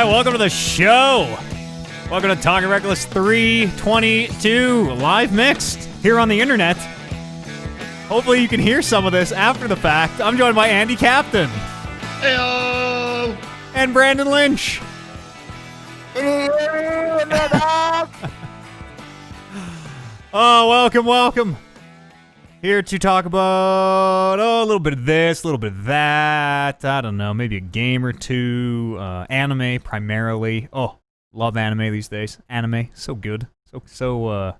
Hi, welcome to the show. Welcome to Talking Reckless 322, live mixed here on the internet. Hopefully you can hear some of this after the fact. I'm joined by Andy Captain. Heyo! And Brandon Lynch. Oh, welcome. Here to talk about, a little bit of this, a little bit of that. I don't know, maybe a game or two. Anime, primarily. Oh, love anime these days. Anime, so good. So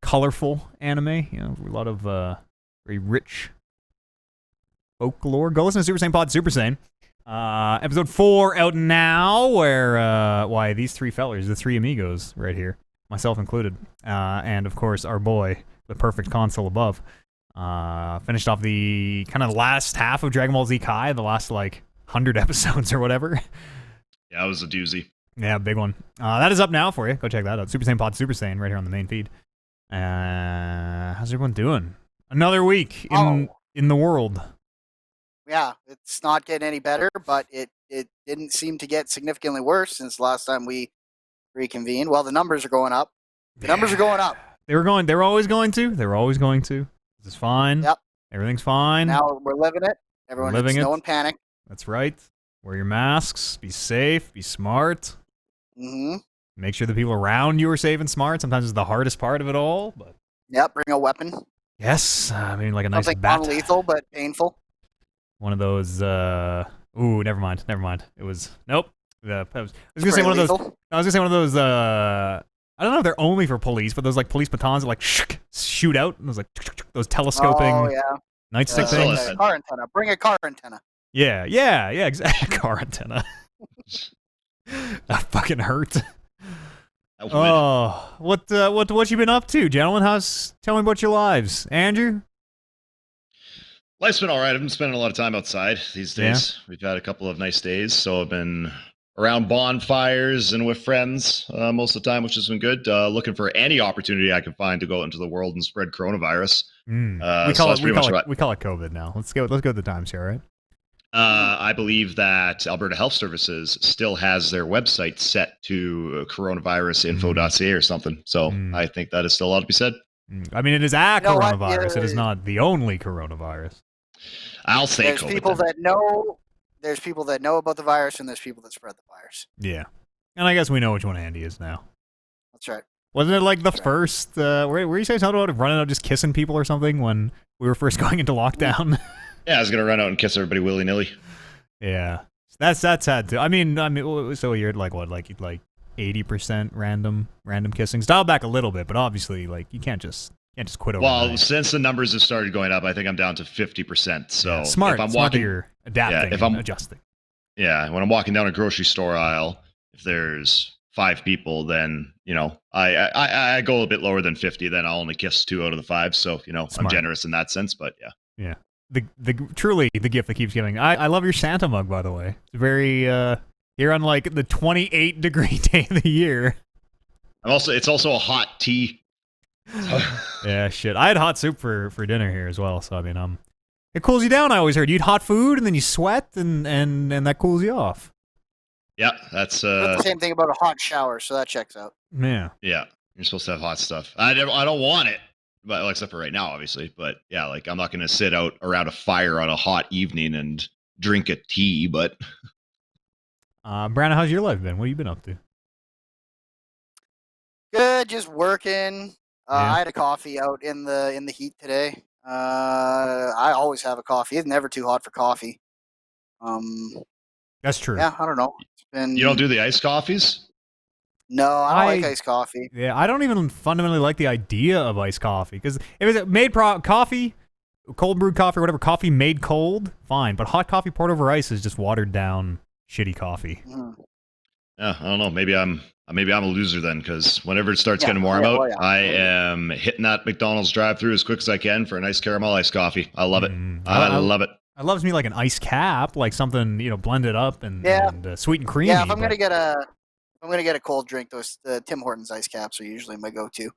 colorful anime. You know, a lot of very rich folklore. Go listen to Super Saiyan Pod Super Saiyan. Episode 4 out now, where, these three fellers, the three amigos right here, myself included, and of course our boy, the perfect console above, finished off the kind of last half of Dragon Ball Z Kai, the last, 100 episodes or whatever. Yeah, it was a doozy. Yeah, big one. That is up now for you. Go check that out. Super Saiyan Pod Super Saiyan right here on the main feed. How's everyone doing? Another week in the world. Yeah, it's not getting any better, but it didn't seem to get significantly worse since the last time we reconvened. Well, the numbers are going up. The numbers are going up. They were always going to. This is fine. Yep. Everything's fine. Now we're living it. Everyone needs no one panic. That's right. Wear your masks. Be safe. Be smart. Mm-hmm. Make sure the people around you are safe and smart. Sometimes it's the hardest part of it all. But yep, bring a weapon. Yes. I mean, like a nice Something bat. non-lethal but painful. One of those, never mind. It was, nope. I was going to say one of those, I don't know if they're only for police, but those, police batons that, shoot out. And those telescoping nightstick things. Car antenna. Bring a car antenna. Yeah, exactly. Car antenna. That fucking hurt. Oh, what you been up to, gentlemen? Tell me about your lives. Andrew? Life's been all right. I've been spending a lot of time outside these days. Yeah. We've had a couple of nice days, so I've been around bonfires and with friends most of the time, which has been good. Looking for any opportunity I can find to go out into the world and spread coronavirus. We call it COVID now. Let's go the times here, right? I believe that Alberta Health Services still has their website set to coronavirusinfo.ca or something. So I think that is still allowed to be said. I mean, it is a coronavirus. It is not the only coronavirus. I'll say there's COVID. There's people that know about the virus, and there's people that spread the virus. Yeah, and I guess we know which one Andy is now. That's right. Wasn't it the first? Were you saying something about running out just kissing people or something when we were first going into lockdown? Yeah, I was gonna run out and kiss everybody willy nilly. Yeah, that's sad too. I mean, so you're like 80% random kissings. Dial back a little bit, but obviously, you can't just quit overnight. Well, since the numbers have started going up, I think I'm down to 50%. So yeah, smart. If I'm walking, you're adapting, if I'm adjusting. Yeah, when I'm walking down a grocery store aisle, if there's 5 people, then I go a bit lower than 50. Then I'll only kiss 2 out of the 5. So smart. I'm generous in that sense. But yeah. Yeah. Truly the gift that keeps giving. I love your Santa mug, by the way. It's very here on the 28-degree day of the year. It's also a hot tea. Yeah, shit. I had hot soup for dinner here as well. So I mean, it cools you down. I always heard you eat hot food and then you sweat and that cools you off. Yeah, that's the same thing about a hot shower. So that checks out. Yeah. Yeah, you're supposed to have hot stuff. I don't want it. But except for right now, obviously. But yeah, I'm not going to sit out around a fire on a hot evening and drink a tea. But Brandon, how's your life been? What have you been up to? Good, just working. I had a coffee out in the heat today. I always have a coffee. It's never too hot for coffee. That's true. Yeah, I don't know. You don't do the iced coffees? No, I don't like iced coffee. Yeah, I don't even fundamentally like the idea of iced coffee because if it's made coffee, cold brewed coffee, or whatever, coffee made cold, fine. But hot coffee poured over ice is just watered down, shitty coffee. Yeah, I don't know. Maybe I'm a loser then, because whenever it starts getting warm out, I am hitting that McDonald's drive-through as quick as I can for a nice caramel iced coffee. I love it. I love it. It loves me like an ice cap, like something blended up and sweet and creamy. Yeah, if I'm gonna get a cold drink, those Tim Hortons ice caps are usually my go-to.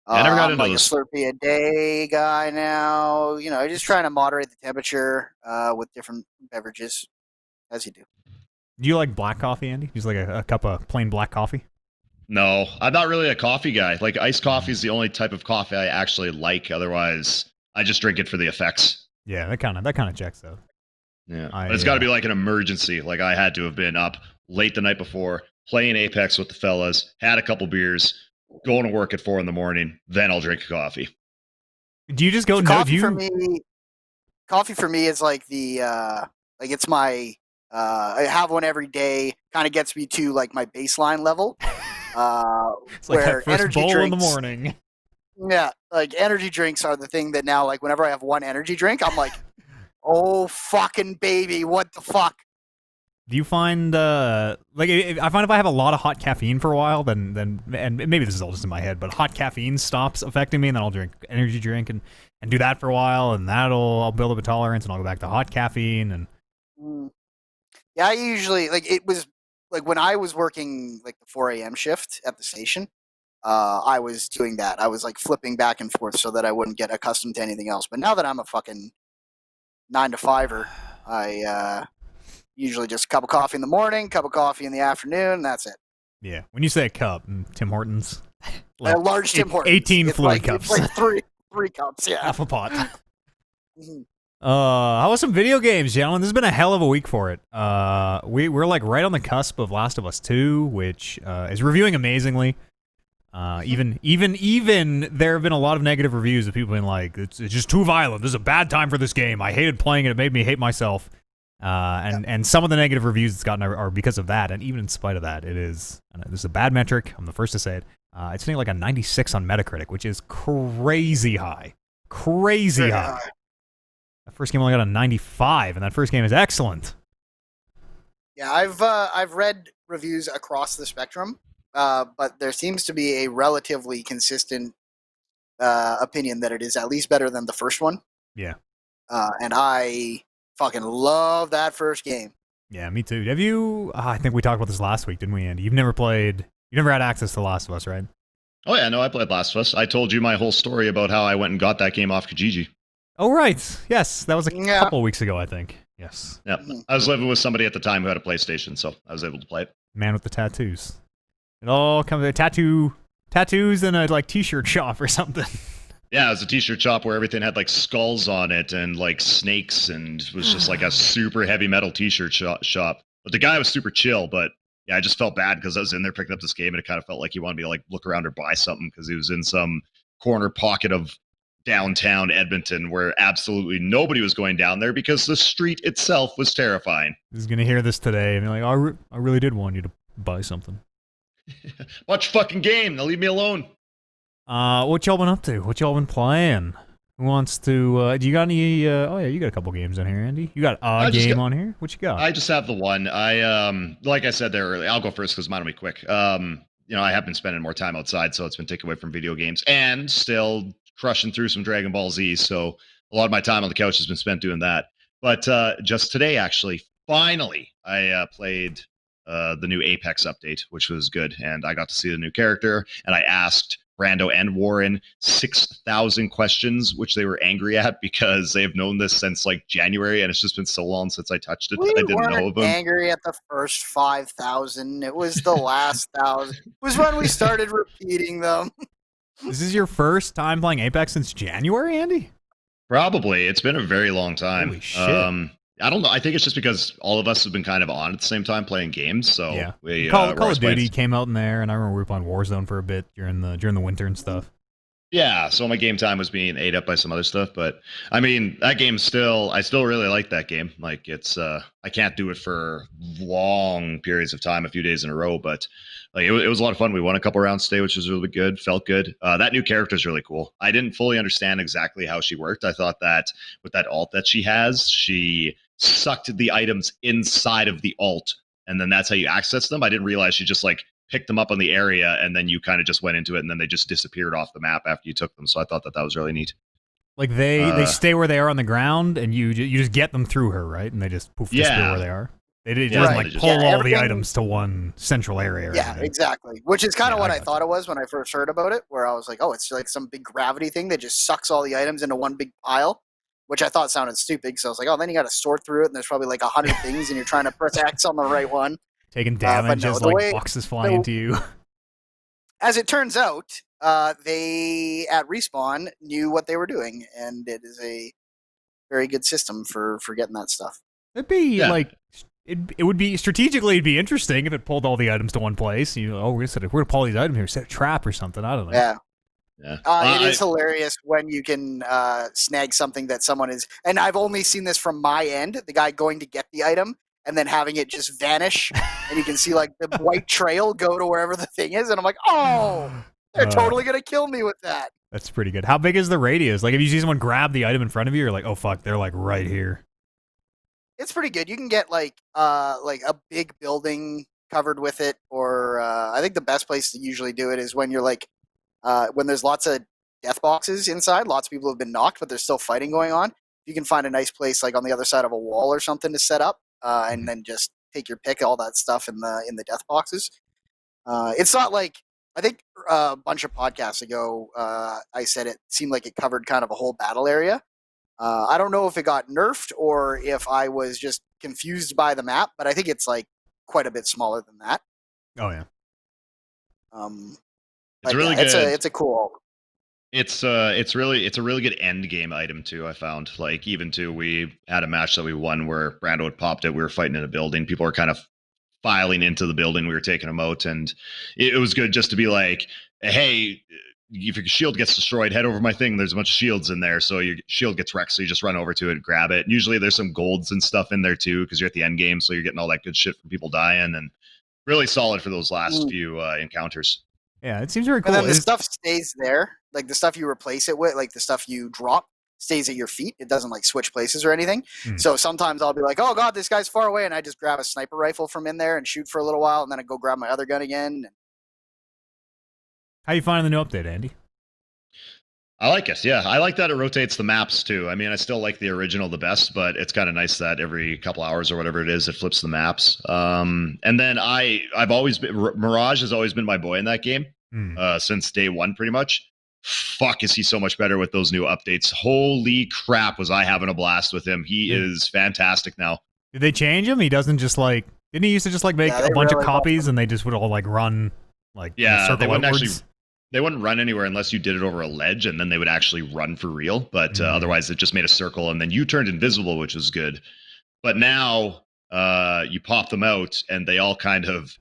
I never got into I'm those. a Slurpee a day guy now. Just trying to moderate the temperature with different beverages, as you do. Do you like black coffee, Andy? Just like a cup of plain black coffee? No, I'm not really a coffee guy. Like iced coffee is the only type of coffee I actually like. Otherwise, I just drink it for the effects. Yeah, that kind of checks though. Yeah, but it's got to be like an emergency. Like I had to have been up late the night before, playing Apex with the fellas, had a couple beers, going to work at 4 a.m. Then I'll drink coffee. Do you just go? So No, do you? coffee for me is like like it's my I have one every day. Kind of gets me to like my baseline level. It's like Where that first energy bowl drinks, in the morning. Yeah, like energy drinks are the thing that now, like whenever I have one energy drink, I'm like, oh fucking baby, what the fuck? Do you find I find if I have a lot of hot caffeine for a while, then and maybe this is all just in my head, but hot caffeine stops affecting me, and then I'll drink energy drink and do that for a while, and I'll build up a tolerance, and I'll go back to hot caffeine and. Mm. Yeah, I usually like it was like when I was working like the 4 a.m. shift at the station. I was doing that. I was like flipping back and forth so that I wouldn't get accustomed to anything else. But now that I'm a fucking 9 to 5er, I usually just a cup of coffee in the morning, cup of coffee in the afternoon. That's it. Yeah, when you say a cup, Tim Hortons, A large Tim Hortons. 18 It's fluid like, cups, It's like three cups. Yeah. half a pot. Mhm. How was some video games, gentlemen? This has been a hell of a week for it. We're like right on the cusp of Last of Us 2, which is reviewing amazingly. Even there have been a lot of negative reviews of people being like, it's just too violent. This is a bad time for this game. I hated playing it. It made me hate myself. And some of the negative reviews it's gotten are because of that. And even in spite of that, this is a bad metric. I'm the first to say it. It's sitting like a 96 on Metacritic, which is crazy high. Crazy high. That first game only got a 95, and that first game is excellent. Yeah, I've read reviews across the spectrum, but there seems to be a relatively consistent opinion that it is at least better than the first one. Yeah. And I fucking love that first game. Yeah, me too. Have you? I think we talked about this last week, didn't we, Andy? You never had access to Last of Us, right? Oh yeah, no, I played Last of Us. I told you my whole story about how I went and got that game off Kijiji. Oh, right. Yes, that was a couple weeks ago, I think. Yes. Yeah, I was living with somebody at the time who had a PlayStation, so I was able to play it. Man with the tattoos. It all comes with tattoos and a like t-shirt shop or something. Yeah, it was a t-shirt shop where everything had like skulls on it and like snakes, and was just like a super heavy metal t-shirt shop. But the guy was super chill, but yeah, I just felt bad because I was in there picking up this game, and it kind of felt like he wanted me to like look around or buy something because he was in some corner pocket of downtown Edmonton where absolutely nobody was going down there because the street itself was terrifying. He's gonna hear this today and be like, I really did want you to buy something. Watch fucking game. Now leave me alone. What y'all been up to? What y'all been playing? Who wants to, do you got any, oh yeah, you got a couple games on here, Andy. You got a game on here? What you got? I just have the one. Like I said there earlier, I'll go first because mine will be quick. I have been spending more time outside, so it's been taken away from video games and still crushing through some Dragon Ball Z. So a lot of my time on the couch has been spent doing that. But just today, actually, finally, I played the new Apex update, which was good. And I got to see the new character, and I asked Brando and Warren 6,000 questions, which they were angry at because they've known this since like January, and it's just been so long since I touched it that I didn't know of them. Angry at the first 5,000. It was the last 1,000. It was when we started repeating them. This is your first time playing Apex since January, Andy? Probably. It's been a very long time. Holy shit. I don't know. I think it's just because all of us have been kind of on at the same time playing games. So yeah, Call of Duty came out in there, and I remember we were playing Warzone for a bit during the winter and stuff. Yeah, so my game time was being ate up by some other stuff, but I mean that game I still really like that game. Like it's I can't do it for long periods of time, a few days in a row, but like it was a lot of fun. We won a couple rounds today, which was really good. Felt good. That new character is really cool. I didn't fully understand exactly how she worked. I thought that with that alt that she has, she sucked the items inside of the alt, and then that's how you access them. I didn't realize she just like picked them up on the area, and then you kind of just went into it, and then they just disappeared off the map after you took them. So I thought that was really neat. Like they stay where they are on the ground, and you just get them through her, right? And they just disappear where they are. It doesn't like pull all the items to one central area. Yeah, exactly. Which is kind of what I thought it was when I first heard about it, where I was like, oh, it's like some big gravity thing that just sucks all the items into one big pile. which I thought sounded stupid. So I was like, oh, then you got to sort through it, and there's probably like 100 things, and you're trying to press X on the right one. Taking damage no, as the like way- boxes fly into you. As it turns out, they at Respawn knew what they were doing, and it is a very good system for getting that stuff. It'd be Yeah. like it would be strategically it'd be interesting if it pulled all the items to one place. You know, oh, we're gonna pull all these items here, set a trap or something. I don't know. Yeah. Yeah. It is hilarious when you can snag something that someone is, and I've only seen this from my end, the guy going to get the item and then having it just vanish, and you can see like the white trail go to wherever the thing is, and I'm like, oh, they're totally gonna kill me with that. That's pretty good. How big is the radius? Like if you see someone grab the item in front of you, you're like, oh fuck, they're like right here. It's pretty good. You can get like a big building covered with it, or I think the best place to usually do it is when you're like when there's lots of death boxes inside. Lots of people have been knocked, but there's still fighting going on. You can find a nice place like on the other side of a wall or something to set up, and then just take your pick, all that stuff in the death boxes. It's not like I think a bunch of podcasts ago I said it seemed like it covered kind of a whole battle area. I don't know if it got nerfed or if I was just confused by the map, but I think it's like quite a bit smaller than that. Oh yeah. It's really good. It's a cool. It's a really good end game item too. I found like even too we had a match that we won where Brando had popped it. We were fighting in a building. People were kind of filing into the building. We were taking them out, and it was good just to be like, hey, if your shield gets destroyed, head over my thing. There's a bunch of shields in there, so your shield gets wrecked. So you just run over to it and grab it. Usually there's some golds and stuff in there too because you're at the end game, so you're getting all that good shit from people dying, and really solid for those last few encounters. Yeah, it seems very cool. And then the stuff stays there, like the stuff you replace it with, like the stuff you drop stays at your feet. It doesn't like switch places or anything. So sometimes I'll be like, oh god, this guy's far away, and I just grab a sniper rifle from in there and shoot for a little while, and then I go grab my other gun again. How you finding the new update, Andy? I like it. Yeah, I like that it rotates the maps too. I mean, I still like the original the best, but it's kind of nice that every couple hours or whatever it is, it flips the maps. And then I've always been Mirage has always been my boy in that game since day one, pretty much. Fuck, is he so much better with those new updates? Holy crap, was I having a blast with him? He is fantastic now. Did they change him? He doesn't just like didn't he used to just like make a bunch of copies and they just would all like run like they wouldn't outwards? They wouldn't run anywhere unless you did it over a ledge, and then they would actually run for real. But otherwise, it just made a circle, and then you turned invisible, which was good. But now you pop them out, and they all kind of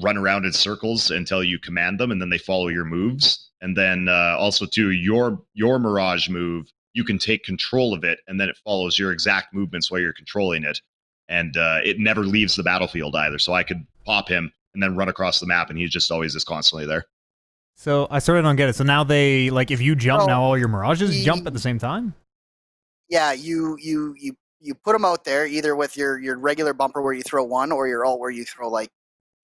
run around in circles until you command them, and then they follow your moves. And then also, too, your Mirage move, you can take control of it, and then it follows your exact movements while you're controlling it. And it never leaves the battlefield either. So I could pop him and then run across the map, and he's just always just constantly there. So I sort of don't get it. So now they like if you jump now, all your Mirages jump at the same time. Yeah, you put them out there either with your regular bumper where you throw one, or your ult where you throw like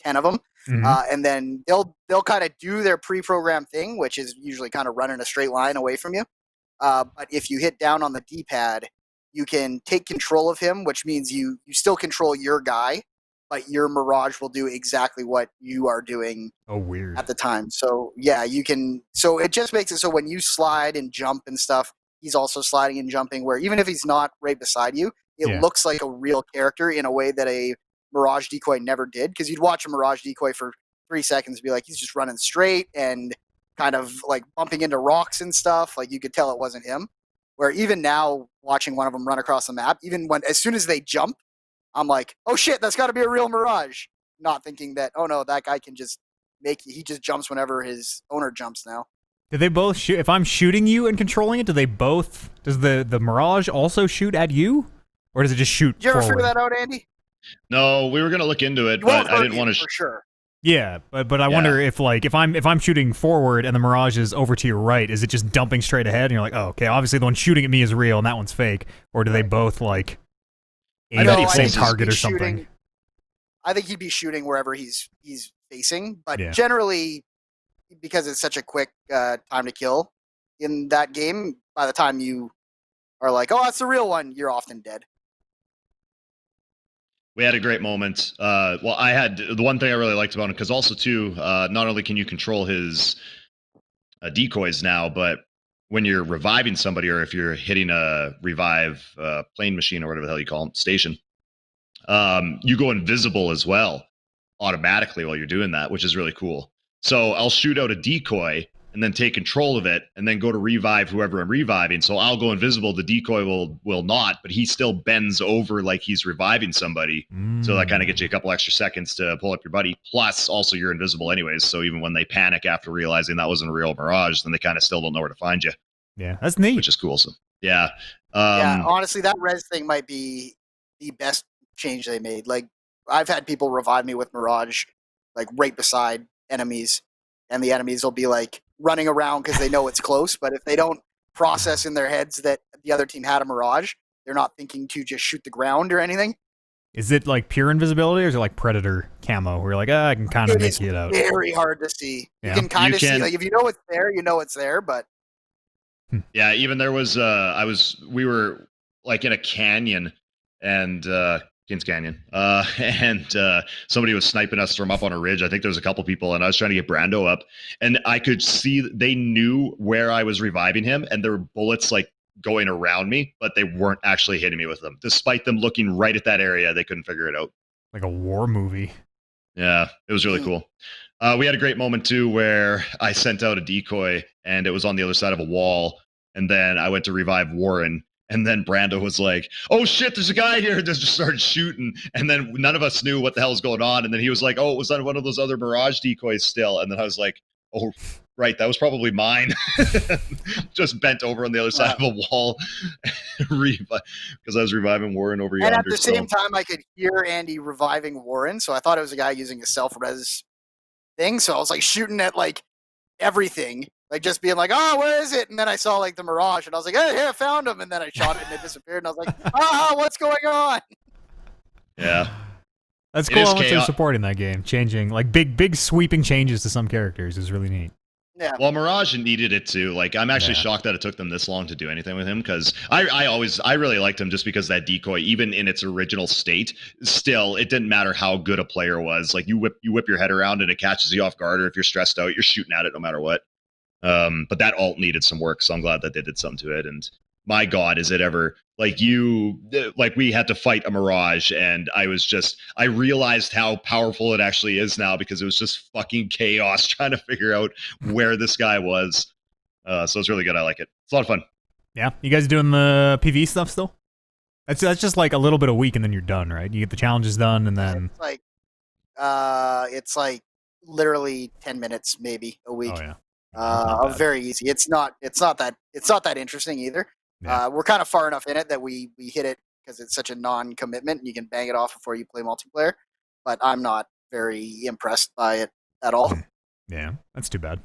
10 of them, and then they'll kind of do their pre-programmed thing, which is usually kind of run in a straight line away from you. But if you hit down on the D-pad, you can take control of him, which means you still control your guy, but your Mirage will do exactly what you are doing at the time. So yeah, you can. So it just makes it so when you slide and jump and stuff, he's also sliding and jumping. Where even if he's not right beside you, it looks like a real character in a way that a Mirage decoy never did. Because you'd watch a Mirage decoy for 3 seconds and be like, he's just running straight and kind of like bumping into rocks and stuff. Like you could tell it wasn't him. Where even now, watching one of them run across the map, even when as soon as they jump, I'm like, oh shit, that's got to be a real Mirage. Not thinking that, oh no, that guy can just he just jumps whenever his owner jumps now. Do they both shoot? If I'm shooting you and controlling it, does the Mirage also shoot at you? Or does it just shoot Did you ever forward? figure that out, Andy? No, we were going to look into it, but I didn't want to... For sure. Yeah, but I wonder if like if I'm shooting forward and the Mirage is over to your right, is it just dumping straight ahead and you're like, oh, okay, obviously the one shooting at me is real and that one's fake, or do they both like aim at the same target or something? I think he'd be shooting wherever he's facing, but generally, because it's such a quick time to kill in that game, by the time you are like, oh, that's the real one, you're often dead. We had a great moment. Well, I had the one thing I really liked about him, because also too, not only can you control his decoys now, but when you're reviving somebody, or if you're hitting a revive plane machine or whatever the hell you call them, station, you go invisible as well automatically while you're doing that, which is really cool. So I'll shoot out a decoy and then take control of it and then go to revive whoever I'm reviving. So I'll go invisible, the decoy will not, but he still bends over like he's reviving somebody. So that kind of gets you a couple extra seconds to pull up your buddy. Plus, also you're invisible anyways. So even when they panic after realizing that wasn't a real mirage, then they kind of still don't know where to find you. Yeah, that's neat. Which is cool. So yeah. Yeah, honestly, that res thing might be the best change they made. Like, I've had people revive me with Mirage, like right beside enemies, and the enemies will be like running around because they know it's close. But if they don't process in their heads that the other team had a Mirage, they're not thinking to just shoot the ground or anything. Is it like pure invisibility, or is it like Predator camo, where you're like, I can kind of make it out? Very hard to see. Yeah. You can kind of see, like, if you know it's there, you know it's there, but yeah, even there was we were like in a canyon, and Kings Canyon, and somebody was sniping us from up on a ridge. I think there was a couple people, and I was trying to get Brando up, and I could see they knew where I was reviving him, and there were bullets like going around me, but they weren't actually hitting me with them. Despite them looking right at that area, they couldn't figure it out. Like a war movie. Yeah, it was really cool. We had a great moment too where I sent out a decoy and it was on the other side of a wall. And then I went to revive Warren. And then Brando was like, oh shit, there's a guy here. Just started shooting. And then none of us knew what the hell was going on. And then he was like, oh, it was on one of those other Mirage decoys still. And then I was like, oh, right, that was probably mine. Just bent over on the other side of a wall because I was reviving Warren over yonder. And at the same time, I could hear Andy reviving Warren. So I thought it was a guy using a self-res thing. So I was like shooting at like everything, like just being like, oh, where is it? And then I saw like the Mirage and I was like, hey, I found him. And then I shot it and it disappeared. And I was like, what's going on? Yeah. That's cool how much they're supporting that game. Changing, like big sweeping changes to some characters is really neat. Yeah. Well, Mirage needed it too. Like, I'm actually shocked that it took them this long to do anything with him, because I really liked him just because that decoy, even in its original state, still it didn't matter how good a player was. Like, you whip your head around and it catches you off guard, or if you're stressed out, you're shooting at it no matter what. But that alt needed some work, so I'm glad that they did something to it. And my God, is it ever like we had to fight a Mirage, and I realized how powerful it actually is now, because it was just fucking chaos trying to figure out where this guy was. So it's really good. I like it. It's a lot of fun. Yeah, you guys doing the PV stuff still? That's just like a little bit a week, and then you're done, right? You get the challenges done, and then it's like literally 10 minutes, maybe a week. Oh yeah. Very easy. It's not that interesting either. Yeah. We're kind of far enough in it that we hit it because it's such a non-commitment and you can bang it off before you play multiplayer. But I'm not very impressed by it at all. Yeah, that's too bad.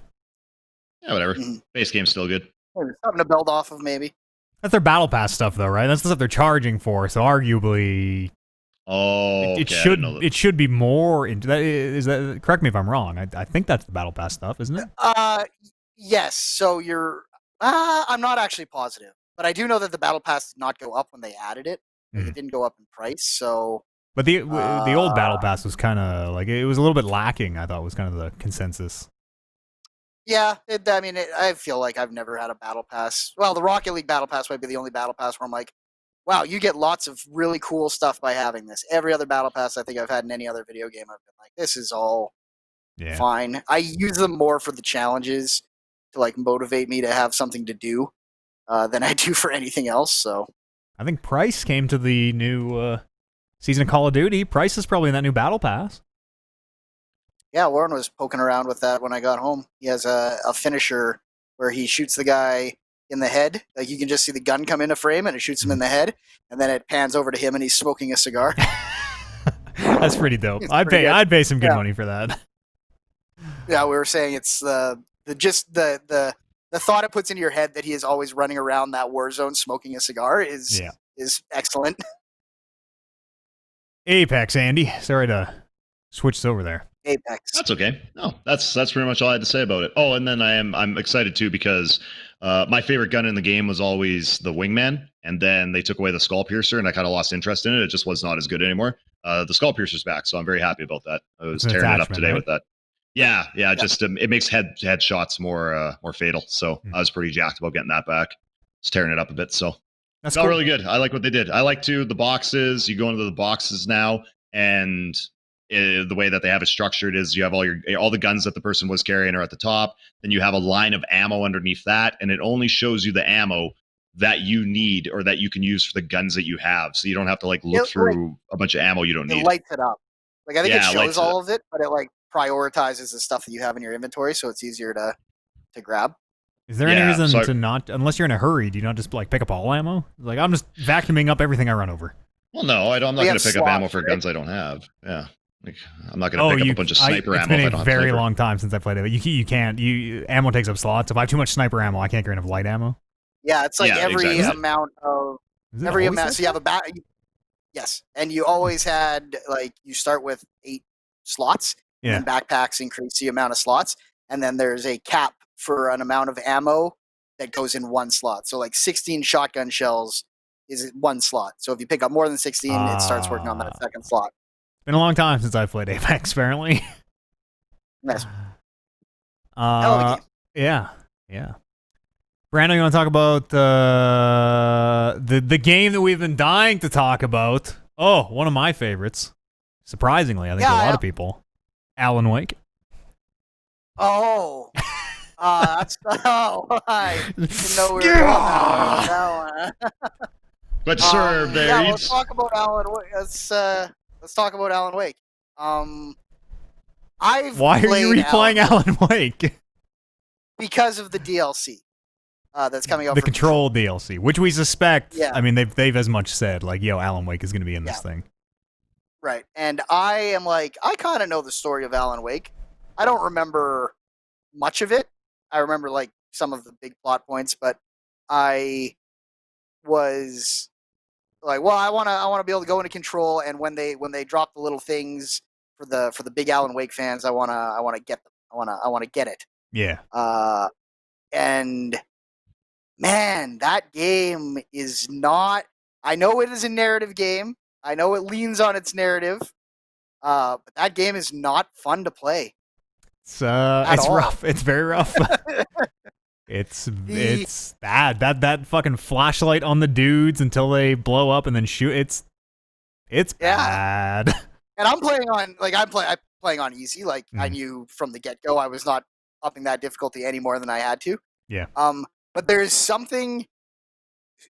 Yeah, whatever. Base game's still good. Something to build off of, maybe. That's their battle pass stuff, though, right? That's the stuff they're charging for. So arguably, it should be more into that. Is that correct me if I'm wrong? I think that's the battle pass stuff, isn't it? Yes. So you're. I'm not actually positive, but I do know that the battle pass did not go up when they added it. It didn't go up in price. So. But the old battle pass was kind of like, it was a little bit lacking. I thought was kind of the consensus. Yeah, I feel like I've never had a battle pass. Well, the Rocket League battle pass might be the only battle pass where I'm like, wow, you get lots of really cool stuff by having this. Every other battle pass I think I've had in any other video game, I've been like, this is all fine. I use them more for the challenges to like motivate me to have something to do than I do for anything else. So I think Price came to the new season of Call of Duty. Price is probably in that new battle pass. Yeah, Warren was poking around with that when I got home. He has a finisher where he shoots the guy in the head. Like, you can just see the gun come into frame and it shoots him in the head, and then it pans over to him and he's smoking a cigar. That's pretty dope. I'd pay some good money for that. Yeah, we were saying it's the thought it puts into your head that he is always running around that war zone smoking a cigar is excellent. Apex, Andy. Sorry to switch this over there. Apex. That's okay. No, that's pretty much all I had to say about it. Oh, and then I'm excited too because my favorite gun in the game was always the Wingman, and then they took away the Skull Piercer, and I kind of lost interest in it. It just was not as good anymore. The Skull Piercer's back, so I'm very happy about that. I was tearing it up today with that. Yeah. Just it makes headshots more fatal. So I was pretty jacked about getting that back. It's tearing it up a bit. So That's felt cool. really good. I like what they did. I like the boxes. You go into the boxes now, and the way that they have it structured is you have all the guns that the person was carrying are at the top. Then you have a line of ammo underneath that, and it only shows you the ammo that you need or that you can use for the guns that you have. So you don't have to like look through a bunch of ammo you don't It need. lights it up. Like I think it Yeah, it shows lights it up. all of it, but it like prioritizes the stuff that you have in your inventory, so it's easier to grab. Is there any Yeah, reason so to not, unless you're in a hurry, do you not just like pick up all ammo? Like I'm just vacuuming up everything I run over. Well, no, I'm not We going have to pick up ammo slots, for right? guns I don't have. Yeah, like I'm not going to pick up a bunch of sniper it's ammo been if I a don't have very sniper. long time since I played it. You can't. Ammo takes up slots. If I have too much sniper ammo, I can't get enough light ammo. Yeah, it's like Yeah, every exactly. amount of Is it every always amount. like So you have a bat. Yes, and you always had like you start with 8 slots, and Yeah. then backpacks increase the amount of slots, and then there's a cap for an amount of ammo that goes in one slot. So like 16 shotgun shells is one slot. So if you pick up more than 16, it starts working on that second slot. Been a long time since I played Apex, apparently. Nice. Hell of a game. Yeah. Brandon, you want to talk about the game that we've been dying to talk about? Oh, one of my favorites. Surprisingly, I think a lot of people. Alan Wake. Oh. That's I didn't know we were going that one. But serve there. Yeah, let's talk about Alan Wake. Let's talk about Alan Wake. Why are you replaying Alan Wake? Because of the DLC that's coming out. The Control DLC, which we suspect. Yeah. I mean, they've as much said like, "Yo, Alan Wake is going to be in this thing." Right, and I am like, I kind of know the story of Alan Wake. I don't remember much of it. I remember like some of the big plot points, but I was like, well, I want to be able to go into Control, and when they drop the little things for the big Alan Wake fans, I want to get them. I want to get it. Yeah. And man, that game is not. I know it is a narrative game. I know it leans on its narrative, but that game is not fun to play. It's rough. It's very rough. It's bad. That fucking flashlight on the dudes until they blow up and then shoot. It's bad. And I'm playing on I'm playing on easy. Like I knew from the get go I was not upping that difficulty any more than I had to. Yeah. But there's something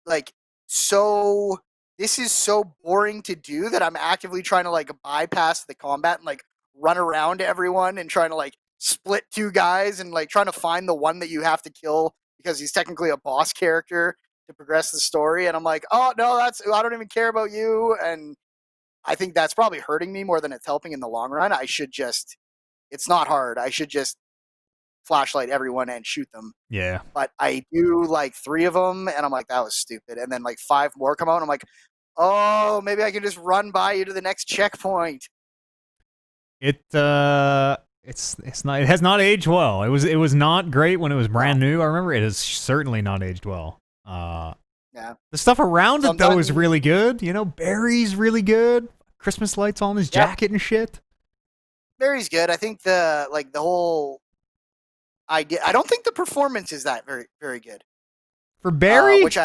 like so. This is so boring to do that I'm actively trying to like bypass the combat and like run around everyone and trying to like split 2 guys and like trying to find the one that you have to kill because he's technically a boss character to progress the story. And I'm like, oh no, I don't even care about you. And I think that's probably hurting me more than it's helping in the long run. It's not hard. I should just flashlight everyone and shoot them. Yeah. But I do like 3 of them, and I'm like, that was stupid. And then like 5 more come out, and I'm like, oh, maybe I can just run by you to the next checkpoint. It's not. It has not aged well. It was not great when it was brand new. I remember it has certainly not aged well. Yeah. The stuff around it though is really good. You know, Barry's really good. Christmas lights on his jacket and shit. Barry's good. I think the whole idea. I don't think the performance is that very very good for Barry. Which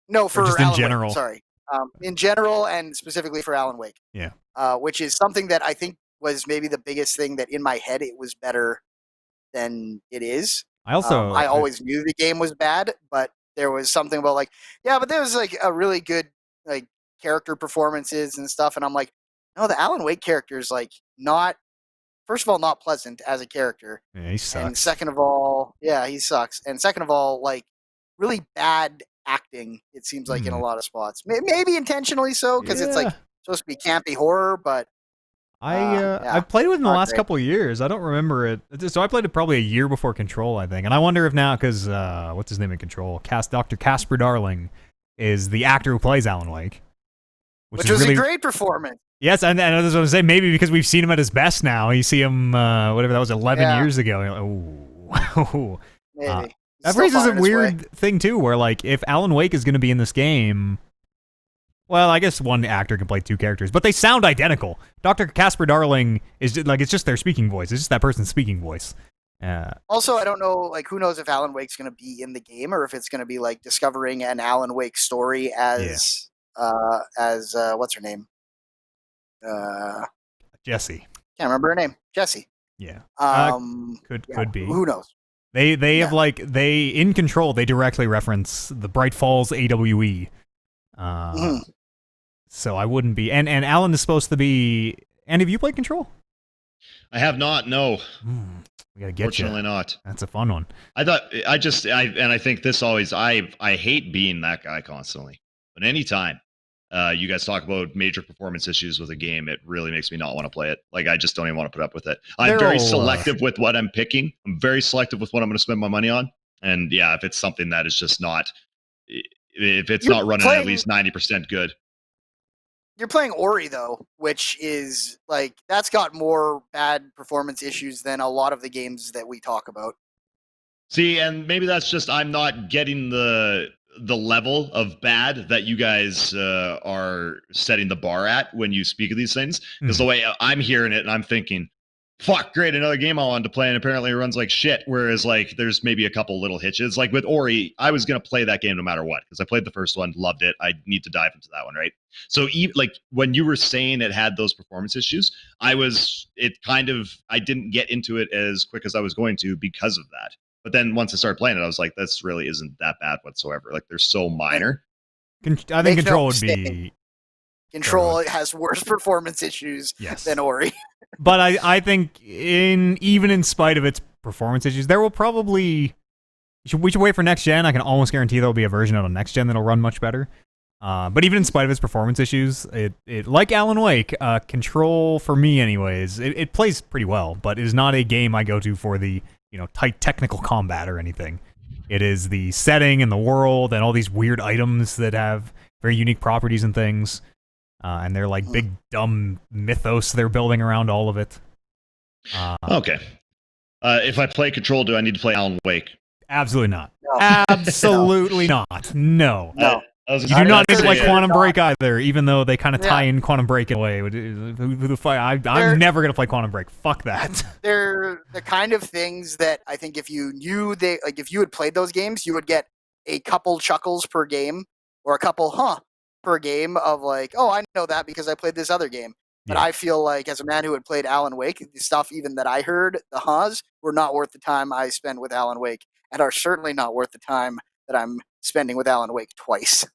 no for just Alan in general. Wake, sorry, in general and specifically for Alan Wake. Yeah. Which is something that I think was maybe the biggest thing that in my head it was better than it is. I always knew the game was bad, but there was something about like, yeah, but there was like a really good like character performances and stuff, and I'm like, no, the Alan Wake character is like not. First of all, not pleasant as a character. Yeah, he sucks. And second of all, yeah, he sucks. And second of all, like really bad acting. It seems like in a lot of spots, maybe intentionally so because it's like supposed to be campy horror, but. I played it within the last couple of years. I don't remember it. So I played it probably a year before Control, I think. And I wonder if now, because what's his name in Control? Dr. Casper Darling is the actor who plays Alan Wake. Which was really a great performance. Yes, and I was going to say, maybe because we've seen him at his best now. You see him, whatever that was, 11 years ago. Oh. Maybe. That raises a weird thing, too, where, like, if Alan Wake is going to be in this game, Well, I guess one actor can play two characters, but they sound identical. Dr. Casper Darling is just, like, it's just their speaking voice. It's just that person's speaking voice. Also, I don't know, like, who knows if Alan Wake's going to be in the game or if it's going to be like discovering an Alan Wake story as what's her name? Jesse. Can't remember her name. Jessie. Yeah. Could be. Who knows? They have in Control, they directly reference the Bright Falls AWE. So I wouldn't be. And Alan is supposed to be. And have you played Control? I have not. No. We gotta get Fortunately you. not. That's a fun one. I think this always. I hate being that guy constantly. But anytime you guys talk about major performance issues with a game, it really makes me not want to play it. Like, I just don't even want to put up with it. I'm very selective with what I'm picking. I'm very selective with what I'm going to spend my money on. And yeah, if it's something that is just not, if it's not running at least 90% good. You're playing Ori, though, which is, like, that's got more bad performance issues than a lot of the games that we talk about. See, and maybe that's just I'm not getting the level of bad that you guys are setting the bar at when you speak of these things. Because the way I'm hearing it, and I'm thinking, fuck, great, another game I wanted to play, and apparently it runs like shit. Whereas, like, there's maybe a couple little hitches. Like with Ori, I was going to play that game no matter what, because I played the first one, loved it. I need to dive into that one, right? So, like, when you were saying it had those performance issues, I didn't get into it as quick as I was going to because of that. But then once I started playing it, I was like, this really isn't that bad whatsoever. Like, they're so minor. I think Control would be... Control has worse performance issues than Ori. But I think even in spite of its performance issues, there will probably... We should wait for next gen. I can almost guarantee there will be a version out on next gen that'll run much better. But even in spite of its performance issues, it like Alan Wake, Control, for me anyways, it plays pretty well, but it is not a game I go to for the tight technical combat or anything. It is the setting and the world and all these weird items that have very unique properties and things. And they're like big, dumb mythos they're building around all of it. Okay. If I play Control, do I need to play Alan Wake? Absolutely not. No. Absolutely not. No. You do not need to play Quantum Break either, even though they kind of tie in Quantum Break in a way. I'm never going to play Quantum Break. Fuck that. They're the kind of things that I think if you knew if you had played those games, you would get a couple chuckles per game or a couple per game of like, oh, I know that because I played this other game. But I feel like as a man who had played Alan Wake, the stuff even that I heard, the ha's, were not worth the time I spent with Alan Wake and are certainly not worth the time that I'm spending with Alan Wake twice.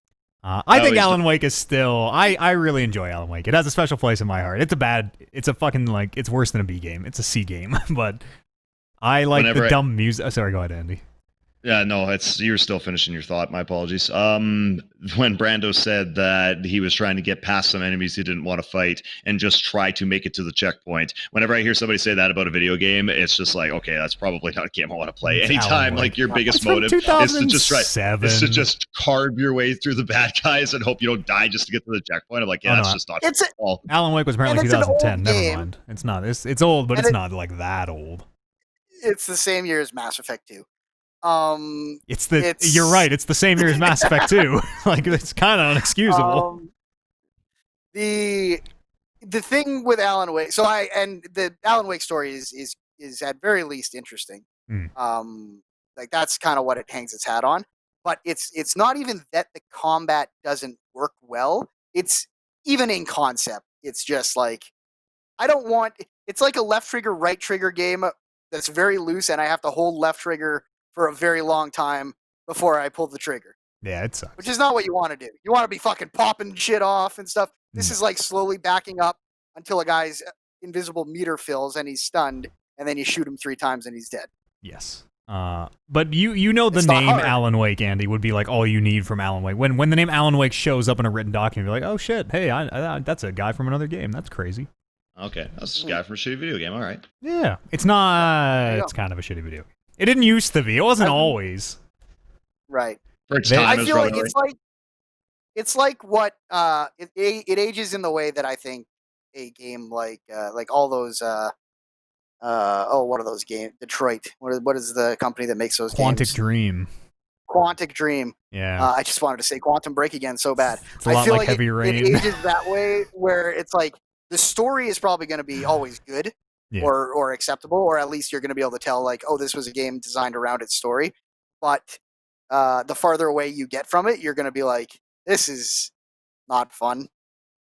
I think Alan Wake is still... I really enjoy Alan Wake. It has a special place in my heart. It's a fucking, like, it's worse than a B game. It's a C game. But I like dumb music... Oh, sorry, go ahead, Andy. Yeah, no, you were still finishing your thought. My apologies. When Brando said that he was trying to get past some enemies he didn't want to fight and just try to make it to the checkpoint, whenever I hear somebody say that about a video game, it's just like, okay, that's probably not a game I want to play. Anytime, like, your biggest motive is to just carve your way through the bad guys and hope you don't die just to get to the checkpoint. I'm like, yeah, that's just not cool. Alan Wake was apparently 2010. Never mind. It's not. It's old, but it's not like that old. It's the same year as Mass Effect 2. You're right. It's the same year as Mass Effect 2. Like, it's kind of unexcusable. The thing with Alan Wake, the Alan Wake story is at very least interesting. Like, that's kind of what it hangs its hat on. But it's not even that the combat doesn't work well. It's even in concept. It's just like, it's like a left trigger, right trigger game that's very loose, and I have to hold left trigger for a very long time before I pull the trigger. Yeah, it sucks. Which is not what you want to do. You want to be fucking popping shit off and stuff. This is like slowly backing up until a guy's invisible meter fills and he's stunned, and then you shoot him 3 times and he's dead. Yes. But you know the name Alan Wake, Andy, would be like all you need from Alan Wake. When the name Alan Wake shows up in a written document, you're like, oh shit, hey, that's a guy from another game. That's crazy. Okay, that's a guy from a shitty video game. All right. Yeah, it's not. It's kind of a shitty video game. It didn't used to be. It wasn't always. Right. For its time, I feel like it's like what it ages in the way that I think a game like all those what are those games? Detroit. What is the company that makes those games? Quantic Dream. Quantic Dream. Yeah. I just wanted to say Quantum Break again so bad. It's a lot I feel like like Heavy it Rain. ages that way where it's like the story is probably going to be always good Yeah. or acceptable, or at least you're going to be able to tell like, oh, this was a game designed around its story. But the farther away you get from it, you're going to be like, this is not fun.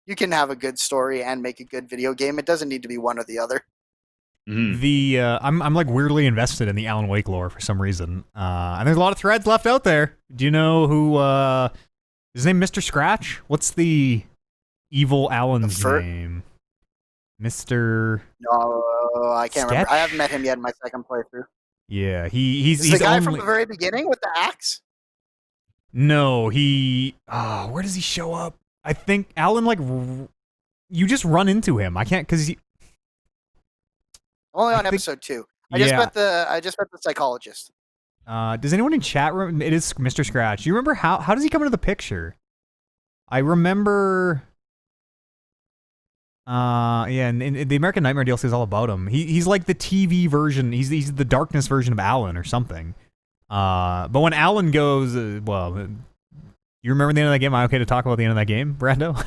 You can have a good story and make a good video game. It doesn't need to be one or the other. I'm like weirdly invested in the Alan Wake lore for some reason, and there's a lot of threads left out there. Do you know who? Is his name Mr. Scratch? What's the evil Alan's name? Mr. No, I can't remember. Sketch? I haven't met him yet in my second playthrough. Yeah, he's the guy only... from the very beginning with the axe. No, he. Where does he show up? I think Alan like you just run into him. I can't because he. Only on episode 2. I just met the psychologist. Does anyone in chat room? It is Mr. Scratch. Do you remember how does he come into the picture? I remember. Yeah, and the American Nightmare DLC is all about him. He's like the TV version. He's the darkness version of Alan or something. But when Alan goes, you remember the end of that game? Am I okay to talk about the end of that game, Brando?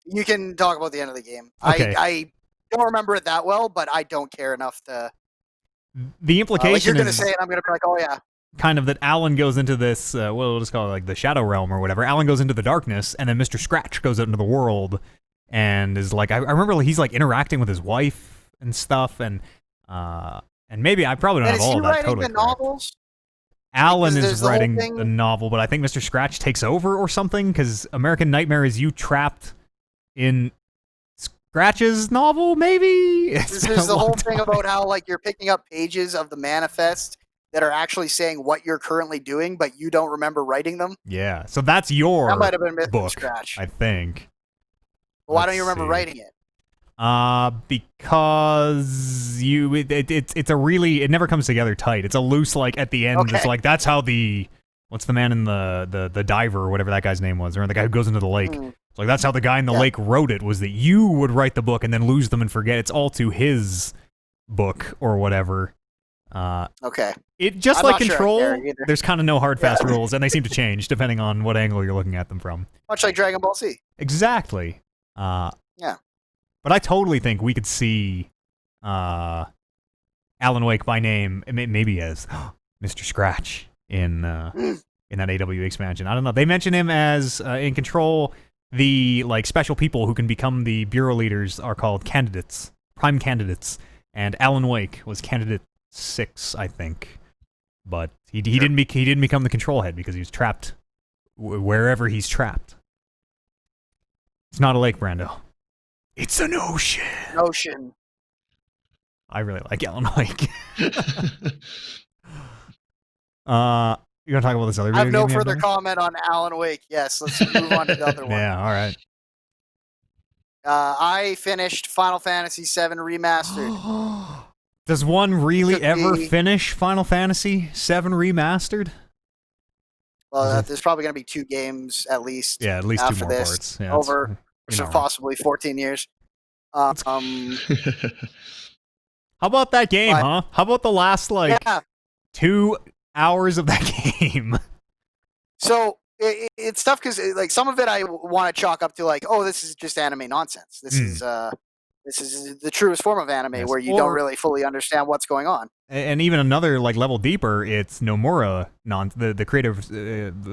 You can talk about the end of the game. Okay. I don't remember it that well, but I don't care enough to. The implication like you're going to is say it, I'm going to be like, oh yeah. Kind of that Alan goes into this, we'll just call it like the Shadow Realm or whatever. Alan goes into the darkness, and then Mr. Scratch goes out into the world and is like, I remember he's like interacting with his wife and stuff, and maybe I probably don't have all of that totally correct. Novels? Alan is writing the novel, but I think Mr. Scratch takes over or something, because American Nightmare is you trapped in Scratch's novel, maybe? There's the whole thing about how like you're picking up pages of the manifest that are actually saying what you're currently doing, but you don't remember writing them. Yeah, so that's your that might have been Mr. book, Scratch. I think. Well, why don't you remember writing it? Because it's a really, it never comes together tight. It's a loose, like, at the end, Okay. It's like, that's how what's the man in the diver, or whatever that guy's name was, or the guy who goes into the lake. It's like, that's how the guy in the lake wrote it, was that you would write the book and then lose them and forget. It's all to his book, or whatever. Okay. It just I'm like not Control, sure I care either. there's kind of no hard, fast rules, and they seem to change depending on what angle you're looking at them from. Much like Dragon Ball Z. Exactly. Yeah. But I totally think we could see Alan Wake by name, maybe as Mr. Scratch in that AW expansion. I don't know. They mention him as in Control. The like special people who can become the bureau leaders are called candidates, prime candidates, and Alan Wake was candidate 6, I think. But he didn't become the Control head because he was trapped wherever he's trapped. It's not a lake, Brando. It's an ocean. Ocean. I really like Alan Wake. You gonna talk about this other video I have no game further comment on Alan Wake. Yes, let's move on to the other one. Yeah, all right. I finished Final Fantasy VII Remastered. Does one really ever me- finish Final Fantasy VII Remastered? Well, there's probably going to be 2 games at least. Yeah, at least 2 after more this, parts. Yeah, over you know, possibly 14 years. How about that game, But- huh? How about the last, like, Yeah. 2 hours of that game? So it's tough because like some of it I want to chalk up to like, oh, this is just anime nonsense. This is the truest form of anime Yes. where you Or- don't really fully understand what's going on. And even another like level deeper, it's Nomura, the creator of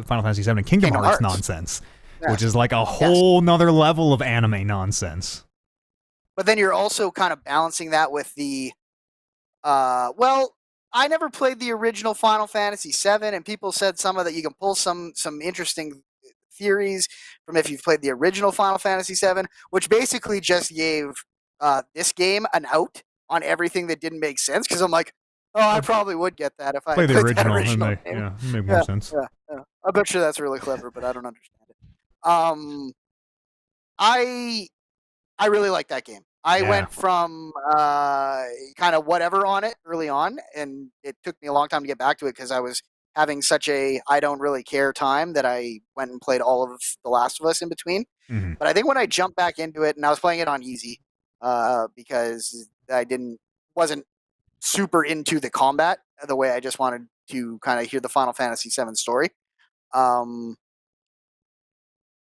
Final Fantasy VII and Kingdom Kingdom Hearts Hearts. nonsense, Yeah. which is like a whole nother level of anime nonsense. But then you're also kind of balancing that with the, well, I never played the original Final Fantasy VII, and people said some of that you can pull some interesting theories from if you've played the original Final Fantasy VII, which basically just gave this game an out on everything that didn't make sense. Because I'm like, oh, I probably would get that if I Play the played that original, original and game. it make more sense. Yeah. I bet you that's really clever, but I don't understand it. I really like that game. I Yeah. went from kind of whatever on it early on, and it took me a long time to get back to it because I was having such a I don't really care time that I went and played all of The Last of Us in between. Mhm. But I think when I jumped back into it, and I was playing it on easy because I wasn't super into the combat the way I just wanted to kind of hear the Final Fantasy VII story.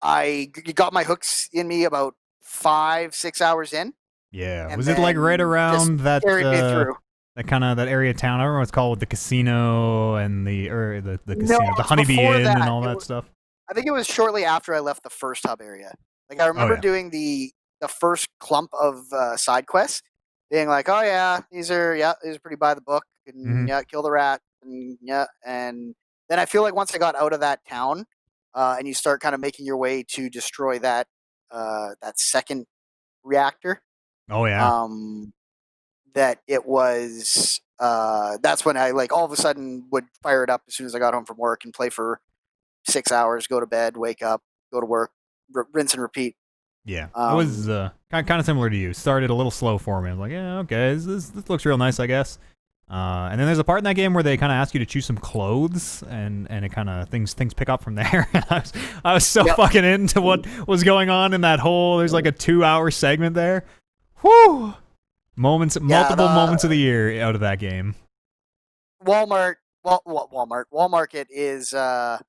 I got my hooks in me about 5-6 hours in, Yeah. and Was it like right then just around that carried me through. that kind of that area of town? I don't know what it's called with the casino and the No, casino, the it's Honeybee before Inn and that. all that stuff. I think it was shortly after I left the first hub area. Like, I remember yeah. doing the first clump of side quests, being like, "Oh yeah, these are pretty by the book, and Mhm. yeah, kill the rat, and yeah." And then I feel like once I got out of that town, and you start kind of making your way to destroy that second reactor, Oh yeah. um, that it was that's when I, like, all of a sudden would fire it up as soon as I got home from work and play for 6 hours, go to bed, wake up, go to work, rinse and repeat. Yeah, I was Um, kind of similar to you. Started a little slow for me. I was like, yeah, okay, this looks real nice, I guess. And then there's a part in that game where they kind of ask you to choose some clothes, and it kind of things pick up from there. I was so Yep. fucking into what was going on in that whole. There's like a 2-hour segment there. Whew. Multiple moments of the year out of that game. Walmart, Wall Market is the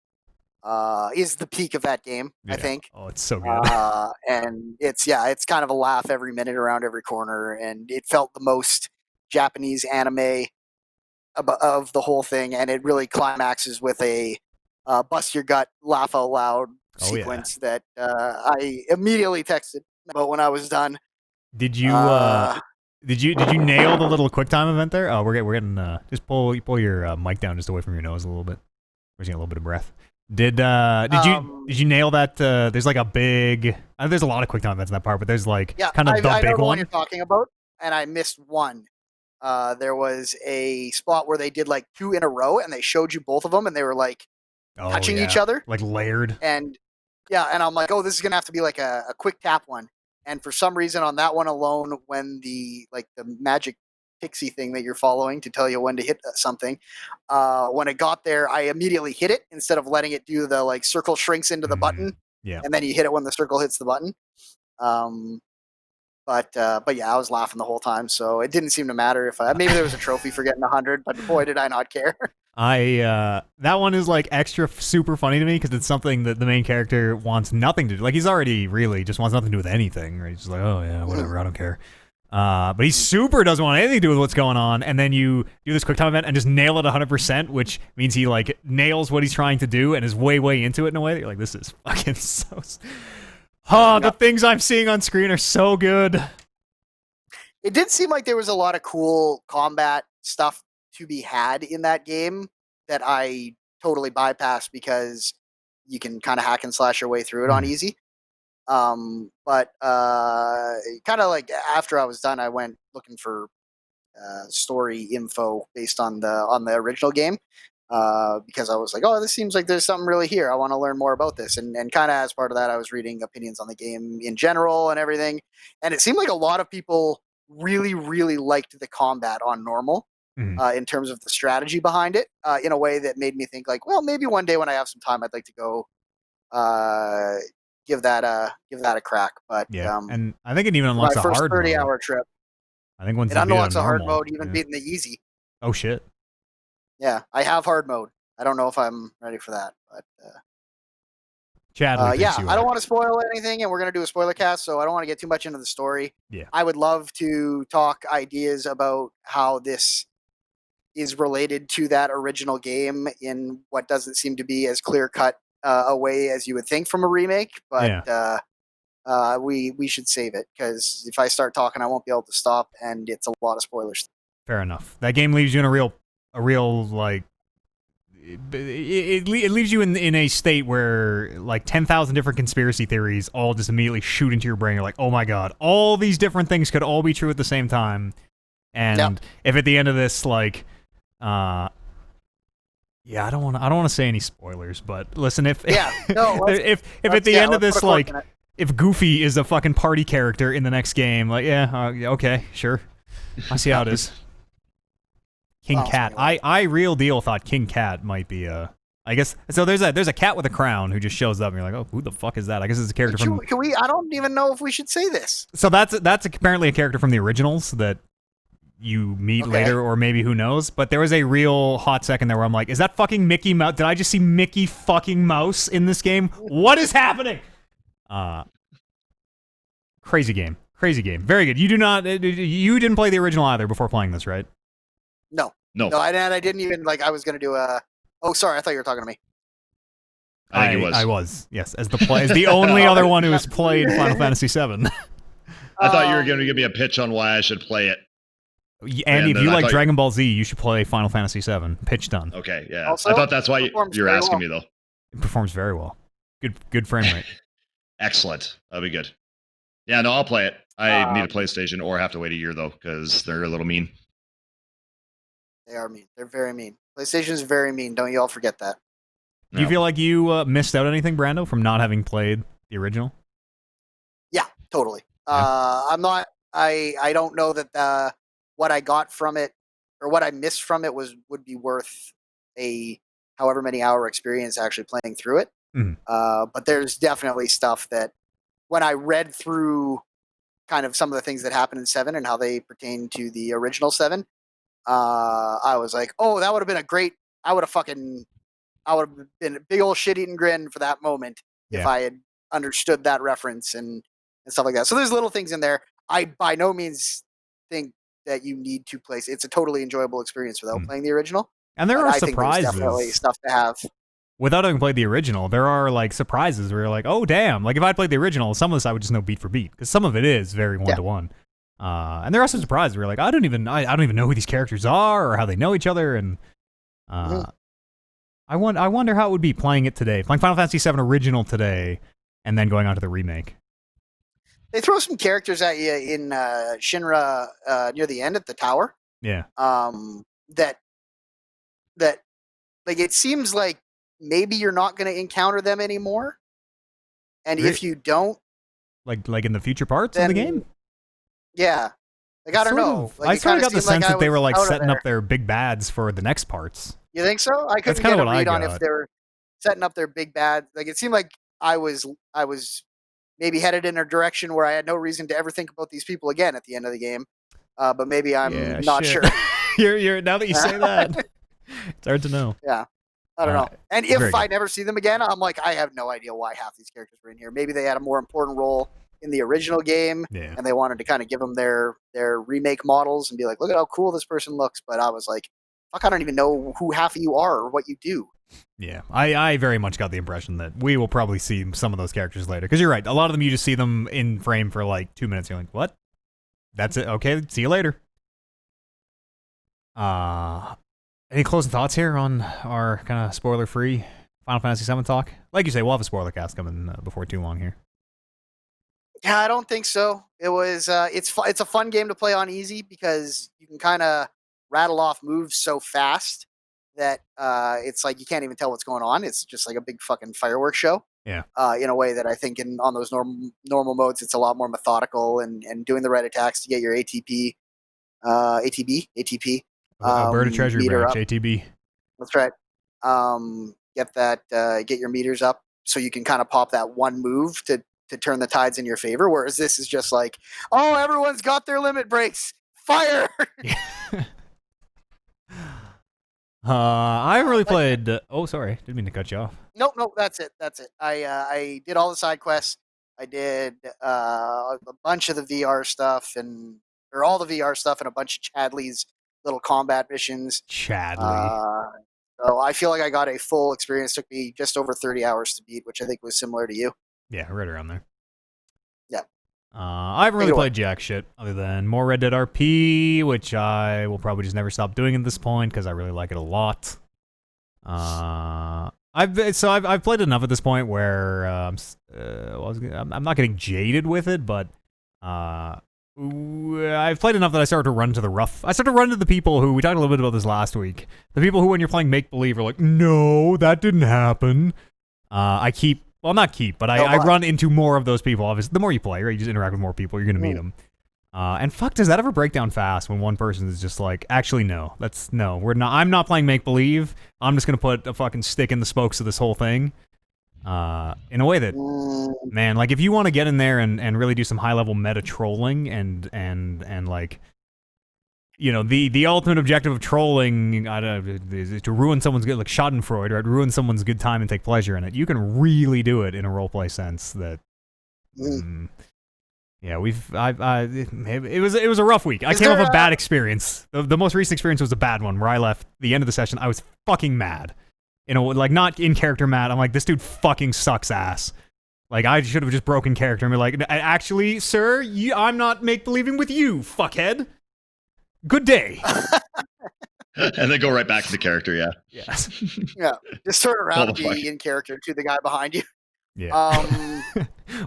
peak of that game, I Yeah. think. Oh, it's so good. And it's kind of a laugh every minute around every corner, and it felt the most Japanese anime of the whole thing, and it really climaxes with a bust your gut, laugh out loud Oh, yeah. sequence that I immediately texted about when I was done. Did you Uh, did you nail the little QuickTime event there? Oh, we're getting just pull your mic down just away from your nose a little bit. We're getting a little bit of breath. Did you nail that? There's like a big. There's a lot of QuickTime events in that part, but there's like yeah, kind of the I know big the one one. you're talking about, and I missed one. There was a spot where they did like 2 in a row, and they showed you both of them, and they were like Oh touching each yeah, other. like layered. And and I'm like, oh, this is gonna have to be like a quick tap one. And for some reason, on that one alone, when the magic pixie thing that you're following to tell you when to hit something, when it got there, I immediately hit it instead of letting it do the like circle shrinks into the button, Yeah. and then you hit it when the circle hits the button. Um, but yeah, I was laughing the whole time, so it didn't seem to matter if maybe there was a trophy for getting 100, but boy, did I not care. That one is like extra super funny to me because it's something that the main character wants nothing to do. Like he's already really just wants nothing to do with anything. Right? He's just like, oh yeah, whatever, I don't care. But he super doesn't want anything to do with what's going on. And then you do this QuickTime event and just nail it 100%, which means he like nails what he's trying to do and is way into it in a way that you're like, this is fucking so. The things I'm seeing on screen are so good. It did seem like there was a lot of cool combat stuff to be had in that game that I totally bypassed because you can kind of hack and slash your way through it on easy. But kind of like after I was done, I went looking for story info based on the original game because I was like, oh, this seems like there's something really here. I want to learn more about this, and kind of as part of that, I was reading opinions on the game in general and everything, and it seemed like a lot of people really liked the combat on normal. In terms of the strategy behind it, in a way that made me think like, well, maybe one day when I have some time, I'd like to go give that a crack. But yeah, and I think it even my unlocks a first hard 30-hour mode. trip, I think once it you beat it on unlocks a hard normal, mode, even beating the easy. Oh shit. Yeah, I have hard mode. I don't know if I'm ready for that, but Chadley thinks you I don't are. want to spoil anything, and we're gonna do a spoiler cast, so I don't want to get too much into the story. Yeah. I would love to talk ideas about how this is related to that original game in what doesn't seem to be as clear cut a way as you would think from a remake, but we should save it because if I start talking, I won't be able to stop, and it's a lot of spoilers. Fair enough. That game leaves you in a real like. It leaves you in a state where like 10,000 different conspiracy theories all just immediately shoot into your brain. You're like, oh my god, all these different things could all be true at the same time. And if at the end of this, like, I don't want to say any spoilers, but listen, if at the end of this, like, if Goofy is a fucking party character in the next game, like, okay, sure, I see how it is. King Cat. I real deal thought King Cat might be I guess so. There's a cat with a crown who just shows up, and you're like, oh, who the fuck is that? I guess it's a character from. Can we? I don't even know if we should say this. So that's apparently a character from the originals that you meet Okay. later, or maybe who knows. But there was a real hot second there where I'm like, is that fucking Mickey Mouse? Did I just see Mickey fucking Mouse in this game? What is happening? Crazy game. Crazy game. Very good. You do not. You didn't play the original either before playing this, right? No. No, I didn't even like. I was gonna do a. Oh, sorry. I thought you were talking to me. I think it was. I was. Yes, as the only other one who has played Final Fantasy VII. I thought you were going to give me a pitch on why I should play it. And if you like thought Dragon Ball Z, you should play Final Fantasy VII. Pitch done. Okay, yeah. Also, I thought that's why performs you were very asking well. me, though. It performs very well. Good frame rate. Excellent. That'll be good. Yeah, no, I'll play it. I need a PlayStation or have to wait a year, though, because they're a little mean. They are mean. They're very mean. PlayStation is very mean. Don't you all forget that. Do you No. feel like you missed out anything, Brando, from not having played the original? Yeah, totally. Yeah. I'm not. I don't know that what I got from it or what I missed from it would be worth a however many hour experience actually playing through it. Mhm. But there's definitely stuff that when I read through kind of some of the things that happened in 7 and how they pertain to the original 7, I was like, oh, that would have been a great. I would have been a big old shit-eating grin for that moment if Yeah. I had understood that reference and stuff like that. So there's little things in there. I by no means think that you need to play. It's a totally enjoyable experience without playing the original. And there But are I think there's surprises. definitely stuff to have. Without having played the original, there are like surprises where you're like, oh damn! Like if I'd played the original, some of this I would just know beat for beat because some of it is very one to one. And there are some surprises where you're like, I don't even know who these characters are or how they know each other, and I wonder how it would be playing it today, playing Final Fantasy VII Original today, and then going on to the remake. They throw some characters at you in Shinra near the end at the tower. Yeah. That like it seems like maybe you're not going to encounter them anymore, and if you don't, like in the future parts of the game. Yeah, like I don't know. Like, I sort of got the sense that they were like out of setting there. up their big bads for the next parts. You think so? I couldn't kinda get a what I read on got. if they were setting up their big bad. Like it seemed like I was maybe headed in a direction where I had no reason to ever think about these people again at the end of the game. But maybe I'm not shit. sure. you're now that you say that, it's hard to know. Yeah. I don't know. And very if I never see them again, I'm like, I have no idea why half these characters were in here. Maybe they had a more important role in the original game, Yeah. and they wanted to kind of give them their remake models and be like, look at how cool this person looks. But I was like, fuck, I don't even know who half of you are or what you do. Yeah, I very much got the impression that we will probably see some of those characters later. Because you're right, a lot of them you just see them in frame for like 2 minutes. You're like, what? That's it? Okay, see you later. Any closing thoughts here on our kind of spoiler-free Final Fantasy VII talk? Like you say, we'll have a spoiler cast coming before too long here. Yeah, I don't think so. It was it's a fun game to play on easy because you can kind of rattle off moves so fast that it's like you can't even tell what's going on. It's just like a big fucking fireworks show. Yeah. In a way that I think on those normal modes it's a lot more methodical and doing the right attacks to get your ATP. Alberta Treasury meter Branch, up. ATB. That's right. Get your meters up so you can kind of pop that one move to turn the tides in your favor. Whereas this is just like, oh, everyone's got their limit breaks. Fire. I haven't really played. Oh, sorry, didn't mean to cut you off. Nope, that's it. I did all the side quests. I did a bunch of the VR stuff or all the VR stuff and a bunch of Chadley's little combat missions. Chadley. So I feel like I got a full experience. Took me just over 30 hours to beat, which I think was similar to you. Yeah, right around there. Yeah. I haven't really played jack shit other than more Red Dead RP, which I will probably just never stop doing at this point because I really like it a lot. I've played enough at this point where I'm not getting jaded with it, but I've played enough that I started to run to the rough. I started to run to the people who we talked a little bit about this last week. The people who, when you're playing make believe, are like, no, that didn't happen. I run into more of those people. Obviously, the more you play, right, you just interact with more people, you're gonna meet them. And fuck, does that ever break down fast when one person is just like, actually, no, we're not. I'm not playing make believe. I'm just gonna put a fucking stick in the spokes of this whole thing. In a way that, man, like if you want to get in there and really do some high level meta trolling and like you know, the ultimate objective of trolling is to ruin someone's good, like Schadenfreude, right? Ruin someone's good time and take pleasure in it. You can really do it in a roleplay sense. That, yeah, it was a rough week. I came off a bad experience. The most recent experience was a bad one where I left the end of the session. I was fucking mad, like not in character mad. I'm like, this dude fucking sucks ass. Like, I should have just broken character and be like, actually, sir, I'm not make-believing with you, fuckhead. Good day. And then go right back to the character, yeah. Yes. Yeah. Just turn around and be in character to the guy behind you. Yeah.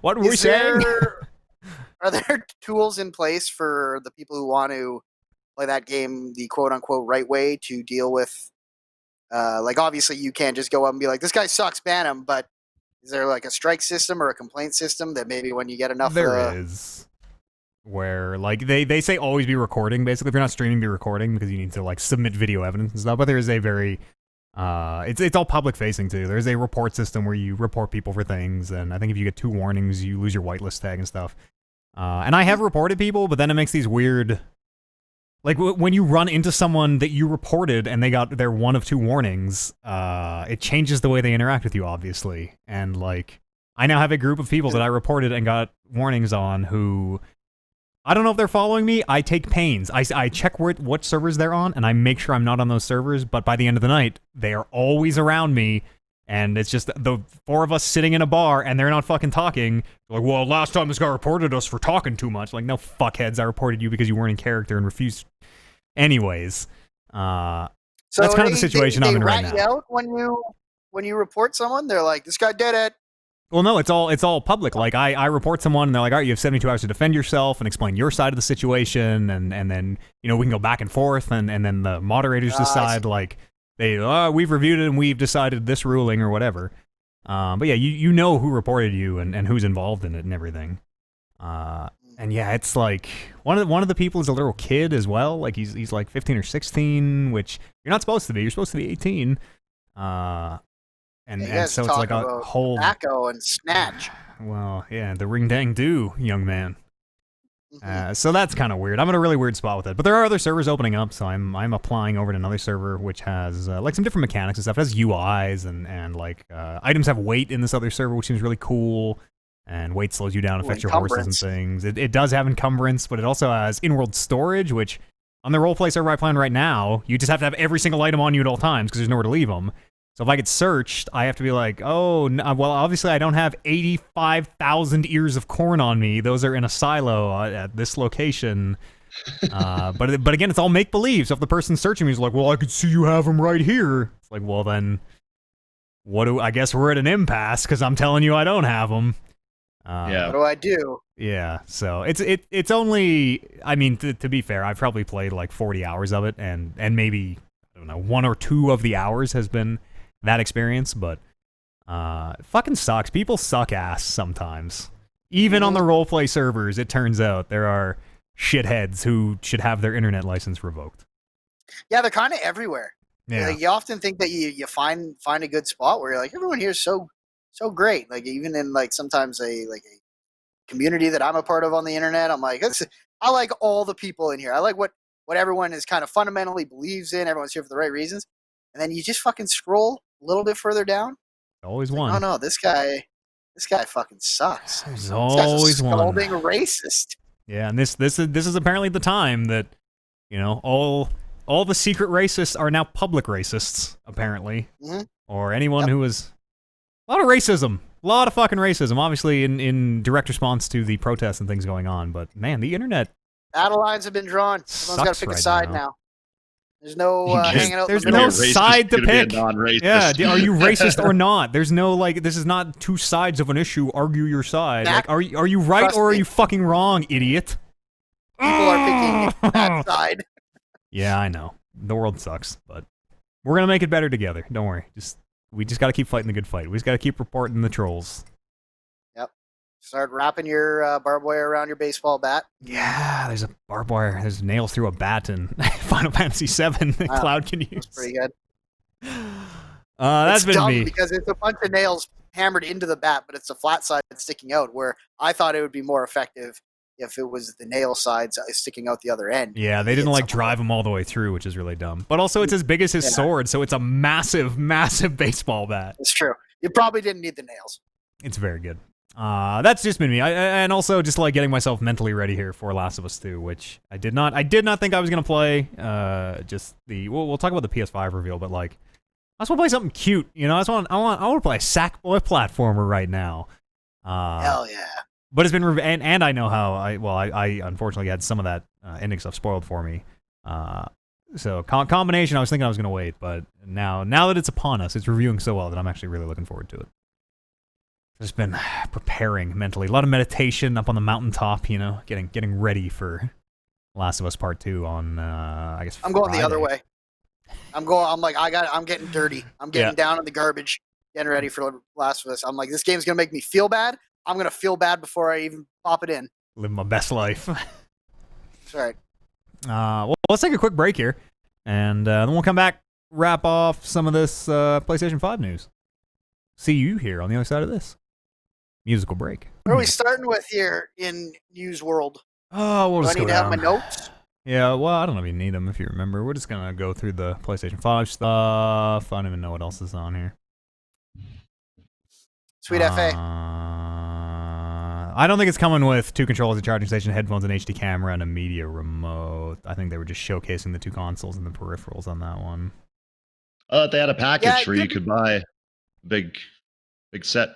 What were we saying? Are there tools in place for the people who want to play that game the quote-unquote right way to deal with, like, obviously you can't just go up and be like, this guy sucks, ban him, but is there like a strike system or a complaint system that maybe when you get enough... There is. Where, like, they say always be recording, basically. If you're not streaming, be recording, because you need to, like, submit video evidence and stuff. But there is a very... it's all public-facing, too. There's a report system where you report people for things, and I think if you get 2 warnings, you lose your whitelist tag and stuff. And I have reported people, but then it makes these weird... Like, when you run into someone that you reported and they got their 1 of 2 warnings, it changes the way they interact with you, obviously. And, like, I now have a group of people that I reported and got warnings on who... I don't know if they're following me. I take pains. I check what servers they're on, and I make sure I'm not on those servers, but by the end of the night, they are always around me, and it's just the 4 of us sitting in a bar, and they're not fucking talking. Like, well, last time this guy reported us for talking too much. Like, no, fuckheads, I reported you because you weren't in character and refused... Anyways, so that's kind of the situation I'm in right now. They rat you out when you report someone? They're like, this guy did it. Well, no, it's all public. Like, I report someone, and they're like, all right, you have 72 hours to defend yourself and explain your side of the situation, and then, you know, we can go back and forth, and then the moderators decide, like, we've reviewed it, and we've decided this ruling, or whatever. But yeah, you know who reported you, and who's involved in it, and everything. And yeah, it's like, one of the people is a little kid as well. Like, he's like 15 or 16, which you're not supposed to be. You're supposed to be 18. And so it's like a whole... tobacco and snatch. Well, yeah, the ring-dang-do, young man. So that's kind of weird. I'm in a really weird spot with it. But there are other servers opening up, so I'm applying over to another server, which has, like, some different mechanics and stuff. It has UIs, and like, items have weight in this other server, which seems really cool. And weight slows you down, affects your horses and things. It does have encumbrance, but it also has in-world storage, which, on the roleplay server I plan right now, you just have to have every single item on you at all times, because there's nowhere to leave them. So if I get searched, I have to be like, oh, no, well, obviously I don't have 85,000 ears of corn on me. Those are in a silo at this location. But again, it's all make-believe. So if the person searching me is like, well, I could see you have them right here. It's like, well, then, I guess we're at an impasse, because I'm telling you I don't have them. Yeah. What do I do? Yeah, so it's only, I mean, to be fair, I've probably played like 40 hours of it, and maybe, I don't know, 1 or 2 of the hours has been that experience, but it fucking sucks. People suck ass sometimes. Even on the roleplay servers, it turns out there are shitheads who should have their internet license revoked. Yeah, they're kind of everywhere. Yeah. Like, you often think that you find a good spot where you're like, everyone here is so great. Like, even in, like, sometimes a community that I'm a part of on the internet, I'm like, I like all the people in here. I like what everyone is kind of fundamentally believes in. Everyone's here for the right reasons. And then you just fucking scroll a little bit further down. Always one. Oh no, this guy fucking sucks. There's always one. Scalding racist. Yeah, and this is apparently the time that, you know, all the secret racists are now public racists, apparently. Mm-hmm. Or anyone who was... A lot of racism. A lot of fucking racism, obviously in direct response to the protests and things going on. But, man, the internet... Battle lines have been drawn. Everyone's got to pick a side now. There's no hanging out. There's no side to pick. Yeah, are you racist or not? There's no, like, this is not 2 sides of an issue. Argue your side. Like, are you right or are you fucking wrong, idiot? People are picking that side. Yeah, I know. The world sucks, but we're gonna make it better together. Don't worry. We just gotta keep fighting the good fight. We just gotta keep reporting the trolls. Yep. Start wrapping your barbed wire around your baseball bat. Yeah, there's a barbed wire. There's nails through a bat in Final Fantasy VII that Cloud can use. That's pretty good. That's it's been me. Because it's a bunch of nails hammered into the bat, but it's a flat side sticking out, where I thought it would be more effective if it was the nail sides sticking out the other end. Yeah, they didn't like drive them all the way through, which is really dumb. But also, it's as big as his sword, so it's a massive, massive baseball bat. It's true. You probably didn't need the nails. It's very good. That's just been me. And also just like getting myself mentally ready here for Last of Us 2, which I did not think I was gonna play. We'll talk about the PS5 reveal, but like I just want to play something cute, you know. I want to play a Sackboy platformer right now. Hell yeah! But it's been and I know how I unfortunately had some of that ending stuff spoiled for me. So combination, I was thinking I was gonna wait, but now that it's upon us, it's reviewing so well that I'm actually really looking forward to it. Just been preparing mentally, a lot of meditation up on the mountaintop, you know, getting ready for Last of Us Part 2 on I guess I'm going Friday. the other way. I'm getting dirty. I'm getting down in the garbage, getting ready for Last of Us. I'm like, this game's gonna make me feel bad. I'm gonna feel bad before I even pop it in. Live my best life. That's right. Well, let's take a quick break here, and then we'll come back, wrap off some of this PlayStation 5 news. See you here on the other side of this musical break. What are we starting with here in News World? Oh, we'll just Do I need to have my notes? Yeah, well, I don't know if you need them if you remember. We're just gonna go through the PlayStation 5 stuff. I don't even know what else is on here. Sweet FA. I don't think it's coming with 2 controllers, a charging station, headphones, an HD camera, and a media remote. I think they were just showcasing the 2 consoles and the peripherals on that one. They had a package where you could buy a big set.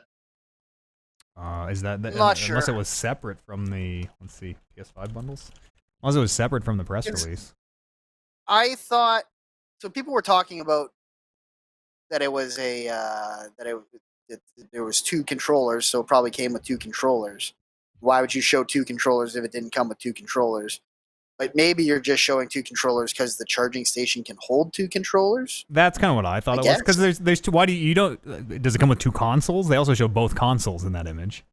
Is that Not sure. Unless it was separate from the PS5 bundles? Unless it was separate from the press release. I thought so. People were talking about that it was that there was 2 controllers, so it probably came with 2 controllers. Why would you show 2 controllers if it didn't come with 2 controllers? But maybe you're just showing 2 controllers because the charging station can hold 2 controllers. That's kind of what I thought it was. Because there's 2. Why do you don't? Does it come with 2 consoles? They also show both consoles in that image.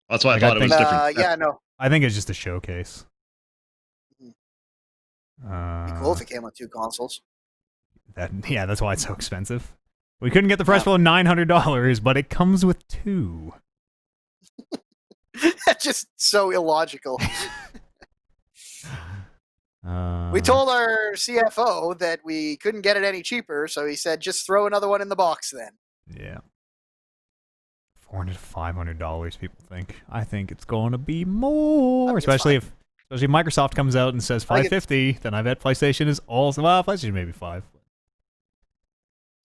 That's why I thought it was different. Yeah, no. I think it's just a showcase. It'd be cool if it came with 2 consoles. That's why it's so expensive. We couldn't get the price for $900, but it comes with 2. That's just so illogical. We told our CFO that we couldn't get it any cheaper, so he said, just throw another one in the box then. Yeah. $400 to $500, people think. I think it's going to be more, especially if Microsoft comes out and says $550. Then I bet PlayStation is also PlayStation maybe $5.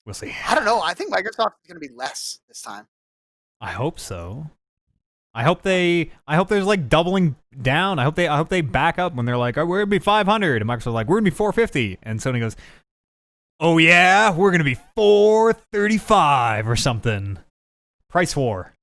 We'll see. I don't know. I think Microsoft is going to be less this time. I hope so. I hope there's like doubling down. I hope they back up when they're like, oh, we're gonna be 500, and Microsoft's like, we're gonna be 450, and Sony goes, oh yeah, we're gonna be 435 or something. Price war.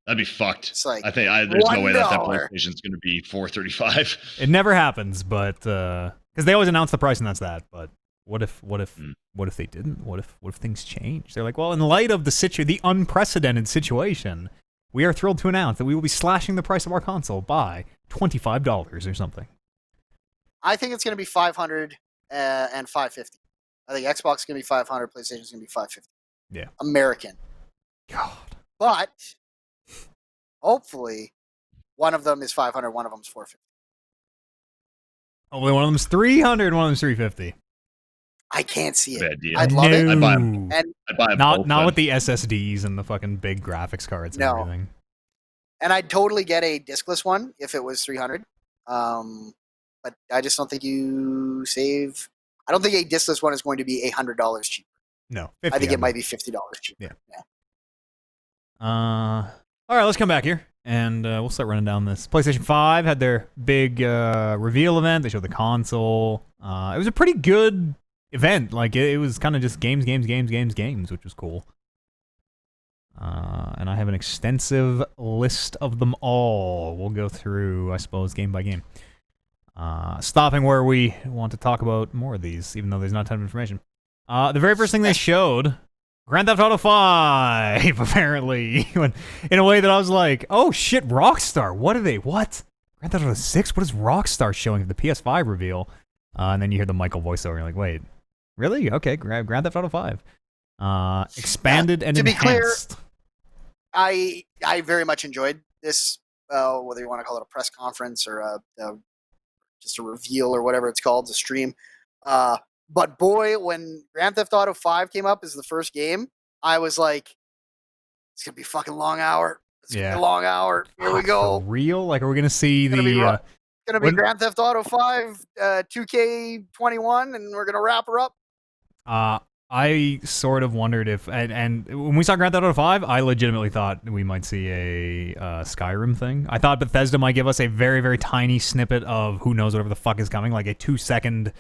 That'd be fucked. It's like I think there's no way that $1. PlayStation's gonna be 435. It never happens, but because they always announce the price and that's that. But what if they didn't? What if things change? They're like, well, in light of the unprecedented situation, we are thrilled to announce that we will be slashing the price of our console by $25 or something. I think it's going to be 500 and 550. I think Xbox is going to be 500, PlayStation is going to be 550. Yeah. American. God. But hopefully one of them is 500, one of them is 450. Hopefully one of them is 300, one of them is 350. I can't see it. Bad idea. I'd love it. I'd buy And them not both, with the SSDs and the fucking big graphics cards and everything. And I'd totally get a discless one if it was 300. But I just don't think you save. I don't think a discless one is going to be $100 cheaper. No, 50, I think it might be $50 cheaper. Yeah. All right, let's come back here and we'll start running down this. PlayStation 5 had their big reveal event. They showed the console. It was a pretty good event. Like it was kind of just games, which was cool. And I have an extensive list of them all. We'll go through, I suppose, game by game. Stopping where we want to talk about more of these, even though there's not a ton of information. The very first thing they showed, Grand Theft Auto 5, apparently, in a way that I was like, oh shit, Rockstar, what? Grand Theft Auto 6? What is Rockstar showing at the PS5 reveal? And then you hear the Michael voiceover, and you're like, wait, really? Okay, Grand Theft Auto 5. Expanded and to enhanced. Be clear, I very much enjoyed this whether you want to call it a press conference or just a reveal or whatever it's called, to stream. But boy, when Grand Theft Auto 5 came up as the first game, I was like, it's going to be a fucking long hour. It's going to be a long hour. Here we go. For real? Like, are we going to see It's going to be Grand Theft Auto 5, 2K21, and we're going to wrap her up. I sort of wondered if, and when we saw Grand Theft Auto 5, I legitimately thought we might see a Skyrim thing. I thought Bethesda might give us a very, very tiny snippet of who knows whatever the fuck is coming, like a 2-second,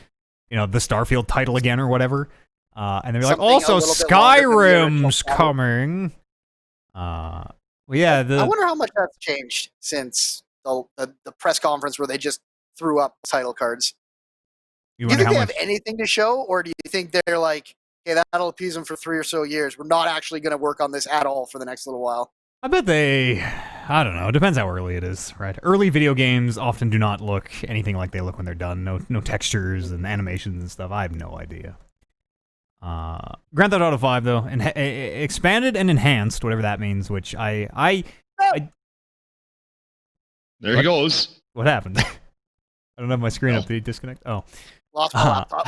the Starfield title again or whatever. And they're like, also Skyrim's coming. Well, yeah. I wonder how much that's changed since the press conference where they just threw up title cards. Do you think they have anything to show, or do you think they're like, okay, that'll appease them for 3 or so years. We're not actually going to work on this at all for the next little while. I bet I don't know. It depends how early it is, right? Early video games often do not look anything like they look when they're done. No textures and animations and stuff. I have no idea. Grand Theft Auto 5, though, expanded and enhanced, whatever that means, which I there he goes. What happened? I don't have my screen up. Did he disconnect? Oh. Lost my laptop.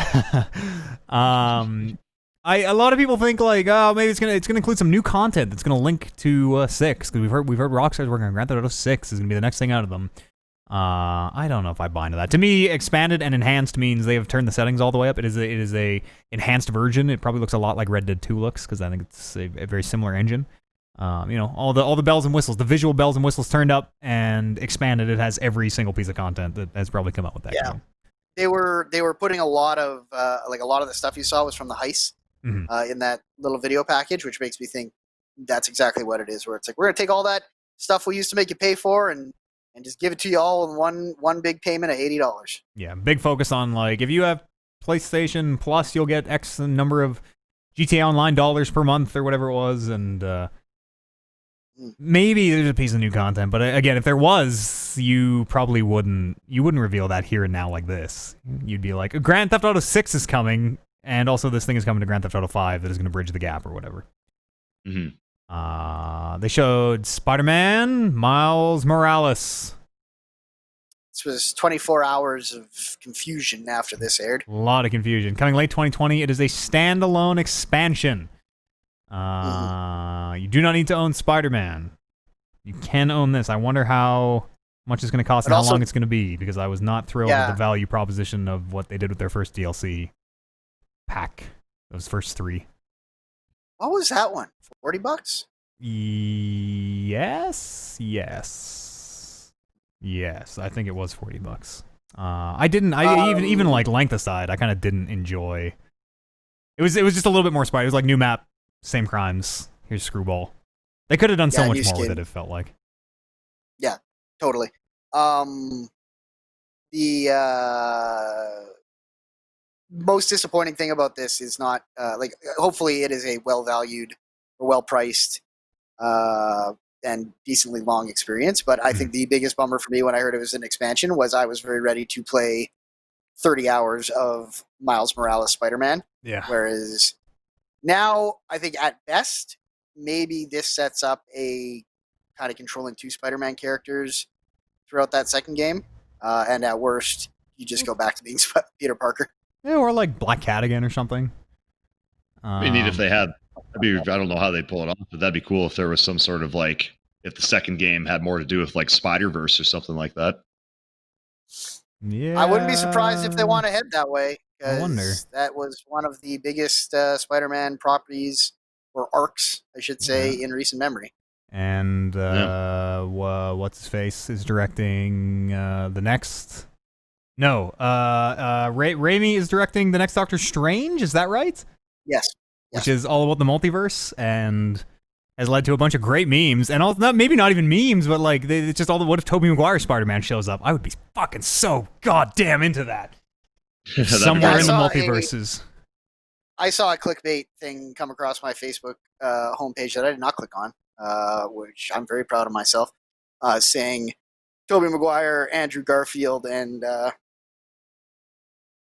A lot of people think like, oh, maybe it's gonna include some new content that's gonna link to 6, because we've heard Rockstar's working on Grand Theft Auto 6 is gonna be the next thing out of them. I don't know if I buy into that. To me, expanded and enhanced means they have turned the settings all the way up. It is a enhanced version. It probably looks a lot like Red Dead 2 looks, because I think it's a very similar engine. All the bells and whistles, the visual bells and whistles turned up, and expanded. It has every single piece of content that has probably come out with that game. They were putting a lot of the stuff you saw was from the heist. Mm-hmm. In that little video package, which makes me think that's exactly what it is, where it's like, we're going to take all that stuff we used to make you pay for and just give it to you all in one big payment of $80. Yeah, big focus on, like, if you have PlayStation Plus, you'll get X number of GTA Online dollars per month or whatever it was, and maybe there's a piece of new content, but again, if there was, you probably wouldn't reveal that here and now like this. You'd be like, Grand Theft Auto 6 is coming, and also this thing is coming to Grand Theft Auto 5 that is going to bridge the gap or whatever. Mm-hmm. They showed Spider-Man, Miles Morales. This was 24 hours of confusion after this aired. A lot of confusion. Coming late 2020, it is a standalone expansion. You do not need to own Spider-Man. You can own this. I wonder how much it's going to cost and how long it's going to be, because I was not thrilled with the value proposition of what they did with their first DLC pack. Those first 3. What was that one? $40? Yes. I think it was $40. I didn't. Even like length aside, I kind of didn't enjoy. It was just a little bit more spicy. It was like new map, same crimes. Here's Screwball. They could have done so much more with it. It felt like. Yeah, totally. The most disappointing thing about this is not hopefully it is a well-valued or well-priced and decently long experience, but I think the biggest bummer for me when I heard it was an expansion was I was very ready to play 30 hours of Miles Morales Spider-Man. Yeah. Whereas now I think at best maybe this sets up a kind of controlling 2 Spider-Man characters throughout that second game, and at worst you just go back to being Peter Parker. Yeah, or like Black Cat again or something. It'd be neat if they had. I don't know how they'd pull it off, but that'd be cool if there was some sort of if the second game had more to do with Spider-Verse or something like that. Yeah, I wouldn't be surprised if they want to head that way. I wonder. That was one of the biggest Spider-Man properties, or arcs, I should say, in recent memory. And what's his face is directing the next. No, Raimi is directing the next Doctor Strange. Is that right? Yes. Which is all about the multiverse and has led to a bunch of great memes, and all maybe not even memes, but it's just all the what if Tobey Maguire Spider-Man shows up? I would be fucking so goddamn into that. Somewhere in the multiverses. I saw a clickbait thing come across my Facebook homepage that I did not click on, which I'm very proud of myself, saying Tobey Maguire, Andrew Garfield, and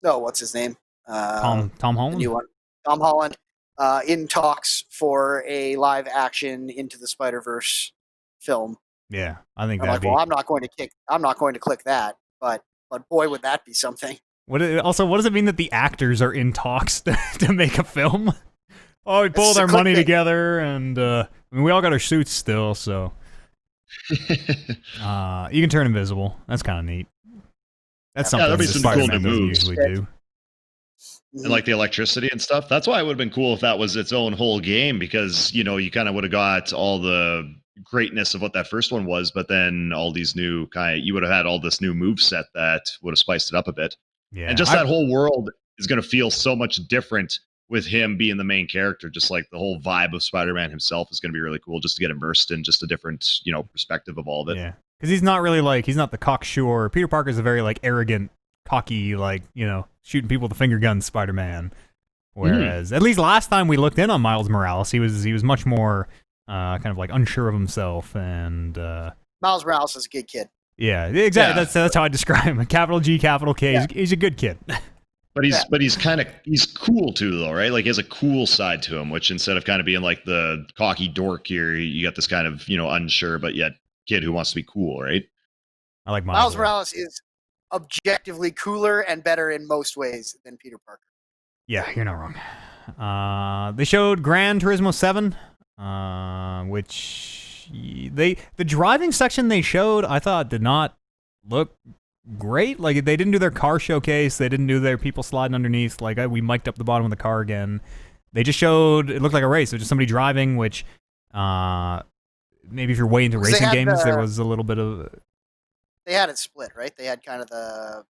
what's his name? Tom Holland. The new one. Tom Holland. In talks for a live action Into the Spider-Verse film. Yeah, I think I'm that'd like, well, be. I'm not going to click that, but boy, would that be something. Also, what does it mean that the actors are in talks to make a film? Oh, we It's pulled a our money clickbait. together, and I mean, we all got our suits still, so you can turn invisible. That's kind of neat. That's Yeah, Yeah, something there'll be that some cool Spider-Man new doesn't moves. usually do. And like the electricity and stuff. That's why it would have been cool if that was its own whole game, because you kind of would have got all the greatness of what that first one was, but then all these new you would have had all this new move set that would have spiced it up a bit. And Yeah, just that whole world is going to feel so much different with him being the main character. Just like the whole vibe of Spider-Man himself is going to be really cool, just to get immersed in just a different perspective of all of it. yeah, because he's not really like he's not the cocksure. Peter Parker's a very like arrogant, cocky, like shooting people with a finger gun Spider-Man. Whereas at least last time we looked in on Miles Morales, he was much more kind of like unsure of himself and. Miles Morales is a good kid. Yeah, exactly. Yeah. That's how I describe him. Capital G, capital K. Yeah. He's a good kid. But he's cool too, though, right? Like he has a cool side to him, which instead of kind of being like the cocky dork here, you got this kind of unsure but yet kid who wants to be cool, right? I like Miles Miles. Morales is objectively cooler and better in most ways than Peter Parker. Yeah, you're not wrong. They showed Gran Turismo 7, which the driving section they showed I thought did not look great. Like they didn't do their car showcase, they didn't do their people sliding underneath. Like we mic'd up the bottom of the car again. They just showed it looked like a race. It was just somebody driving, which maybe if you're way into racing games, there was a little bit of. They had it split, right? They had kind of the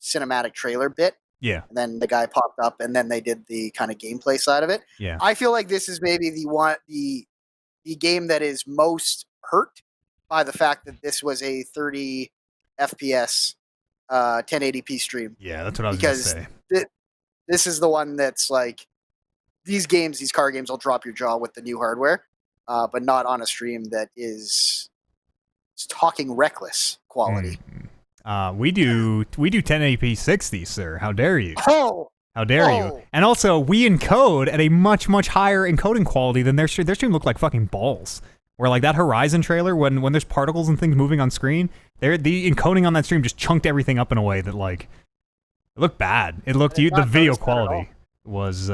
cinematic trailer bit. Yeah. And then the guy popped up, and then they did the kind of gameplay side of it. Yeah. I feel like this is maybe the game that is most hurt by the fact that this was a 30 FPS 1080p stream. Yeah, that's what I was going to say. This is the one that's like these car games will drop your jaw with the new hardware, but not on a stream that is talking reckless quality. We do 1080p 60, sir. How dare you? Oh, how dare you? And also, we encode at a much higher encoding quality than their stream. Their stream looked like fucking balls. Where like that Horizon trailer, when there's particles and things moving on screen, the encoding on that stream just chunked everything up in a way that like it looked bad. It looked the video quality was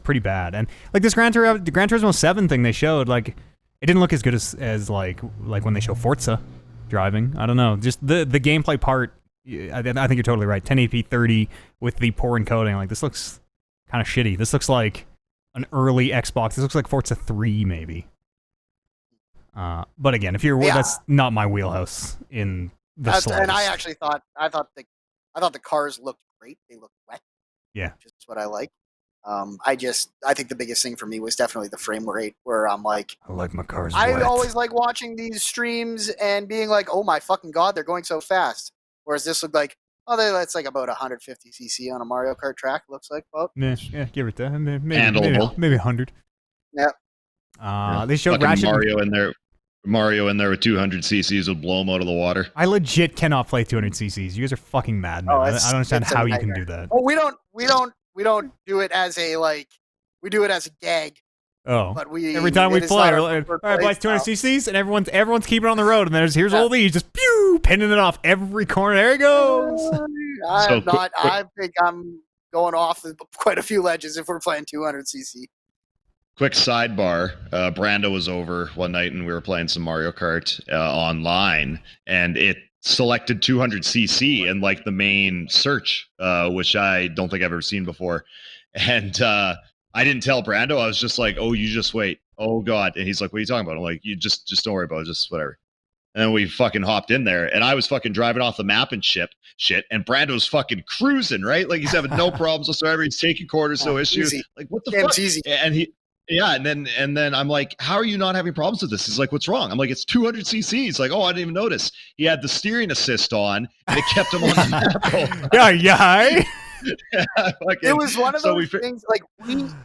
pretty bad. And like this Gran Turismo 7 thing they showed, like it didn't look as good as like when they show Forza driving. I don't know. Just the gameplay part, I think you're totally right. 1080p 30 with the poor encoding. Like this looks kind of shitty. This looks like an early Xbox. This looks like Forza 3 maybe. But again, if you're that's not my wheelhouse in the slightest. And I actually thought the cars looked great. They looked wet. Yeah, which is what I like. I think the biggest thing for me was definitely the frame rate, where I'm like, I like my cars. I always like watching these streams and being like, oh my fucking god, they're going so fast. Whereas this looked like, that's like about 150 cc on a Mario Kart track. Looks like, yeah, give it that. Maybe 100. Yeah. They showed Ratchet Mario in there with 200 cc's would blow him out of the water. I legit cannot play 200 cc's. You guys are fucking mad. I don't understand how you can do that. Well, we don't do it as a we do it as a gag. Oh, but every time we play, we're like, all right, boys, 200 cc's, and everyone's keeping it on the road, and here's old Lee just pinning it off every corner. There he goes. I think I'm going off quite a few ledges if we're playing 200 cc. Quick sidebar, Brando was over one night and we were playing some Mario Kart online, and it selected 200cc in like the main search, which I don't think I've ever seen before. And I didn't tell Brando. I was just like, oh, you just wait. Oh god. And he's like, what are you talking about? I'm like, you just don't worry about it, just whatever. And then we fucking hopped in there, and I was fucking driving off the map and shit, and Brando's fucking cruising, right? Like he's having no problems whatsoever. He's taking corners, no issue. Easy. Like what the fuck? Easy. And then I'm like, how are you not having problems with this? He's like, what's wrong? I'm like, it's 200 cc. He's like, oh, I didn't even notice. He had the steering assist on, and it kept him on the map. Yeah. It was one of those things. Like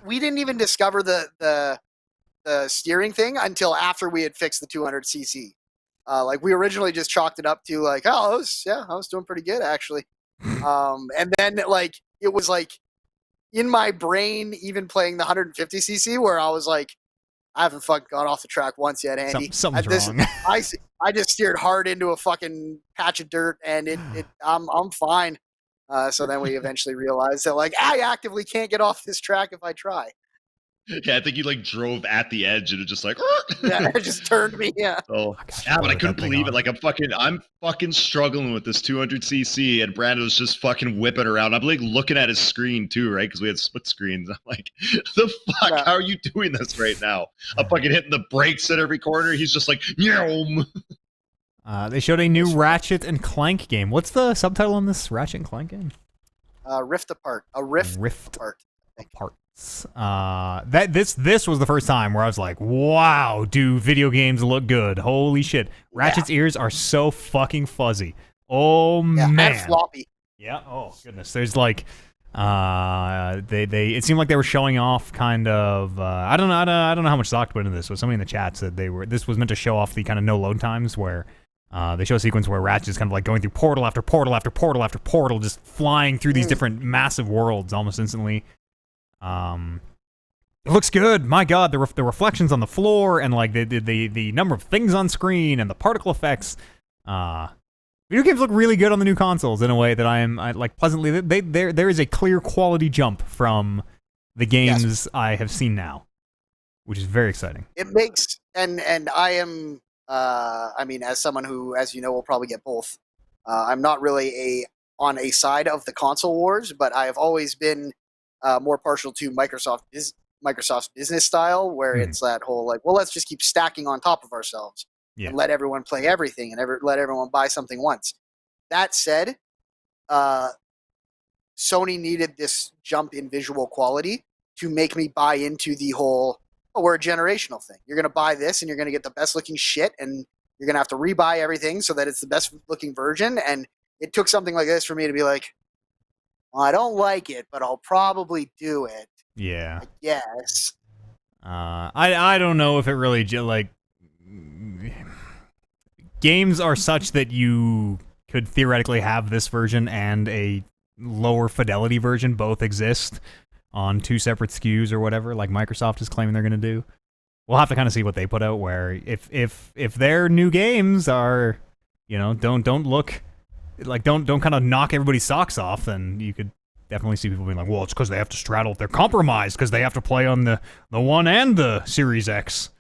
we didn't even discover the steering thing until after we had fixed the 200 cc. Like we originally just chalked it up to like, I was doing pretty good actually. And then like it was like in my brain, even playing the 150cc, where I was like, I haven't fucking got off the track once yet, Andy. Something's wrong. I just steered hard into a fucking patch of dirt, and I'm fine. So then we eventually realized that like I actively can't get off this track if I try. Yeah, I think you like drove at the edge and it just like Yeah, it just turned me. Yeah. Oh, gosh, yeah, but I load couldn't that thing believe it. on. Like I'm fucking struggling with this 200cc, and Brando's just fucking whipping around. I'm like looking at his screen too, right? Because we had split screens. I'm like, the fuck? Yeah. How are you doing this right now? I'm fucking hitting the brakes at every corner. He's just like, Nyom. They showed a new Ratchet and Clank game. What's the subtitle on this Ratchet and Clank game? Rift Apart. A Rift Apart. Parts. This was the first time where I was like, wow, do video games look good? Holy shit. Ratchet's ears are so fucking fuzzy. Oh man. And floppy. Yeah. Oh goodness. There's like it seemed like they were showing off kind of I don't know how much stock to put into this, but somebody in the chat said this was meant to show off the kind of no load times where they show a sequence where Ratchet is kind of like going through portal after portal after portal after portal, just flying through these different massive worlds almost instantly. It looks good. My God, the reflections on the floor and like the number of things on screen and the particle effects. Video games look really good on the new consoles in a way that I like pleasantly. There is a clear quality jump from the games I have seen now, which is very exciting. It makes and I am. I mean, as someone who, as you know, will probably get both. I'm not really on a side of the console wars, but I have always been more partial to Microsoft's business style, where it's that whole like, well, let's just keep stacking on top of ourselves and let everyone play everything and let everyone buy something once. That said, Sony needed this jump in visual quality to make me buy into the whole, oh, we're a generational thing. You're going to buy this and you're going to get the best looking shit, and you're going to have to rebuy everything so that it's the best looking version. And it took something like this for me to be like, well, I don't like it, but I'll probably do it. Yeah. I guess. I don't know if it really like games are such that you could theoretically have this version and a lower fidelity version both exist on two separate SKUs or whatever, like Microsoft is claiming they're going to do. We'll have to kind of see what they put out. Where if their new games are, don't look like don't kind of knock everybody's socks off, then you could definitely see people being like, well, it's because they have to straddle. They're compromised because they have to play on the One and the Series X.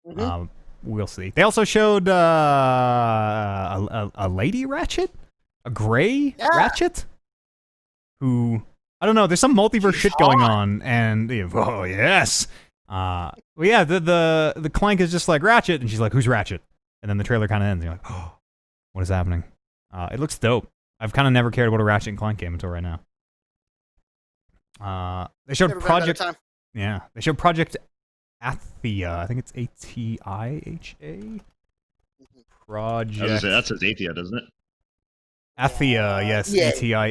We'll see. They also showed a lady Ratchet, a gray Ratchet, who I don't know. There's some multiverse shit going on, and oh yes, well yeah, the Clank is just like Ratchet, and she's like, who's Ratchet? And then the trailer kind of ends. And you're like, oh, what is happening? It looks dope. I've kind of never cared about a Ratchet and Clank game until right now. They showed Project. Yeah, they showed Project Athia. I think it's Atiha. Project. That says Athia, doesn't it? Athia, yes, Atiha.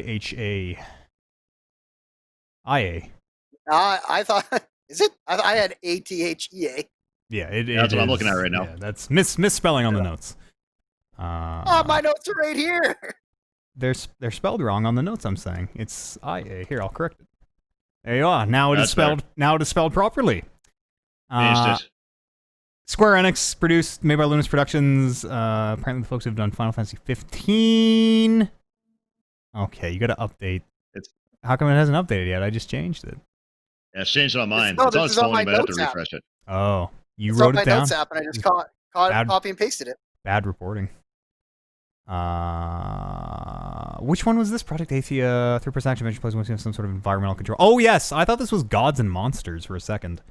IA. I thought, is it? I had Athea. Yeah, that's what I'm looking at right now. Yeah, that's misspelling on the notes. My notes are right here. They're spelled wrong on the notes. I'm saying it's IA. Here, I'll correct it. There you are. Now it is spelled. Fair. Now it is spelled properly. Square Enix produced, made by Lunas Productions. Apparently, the folks who've done Final Fantasy 15. Okay, you got to update. How come it hasn't updated yet? I just changed it. Yeah, it's changed on mine. It's on his phone, but I have to refresh it. Oh, you wrote it down? It's on my notes app, and I just copy and pasted it. Bad reporting. Which one was this? Project Athia, third-person action adventure plays with some sort of environmental control. Oh yes, I thought this was Gods and Monsters for a second.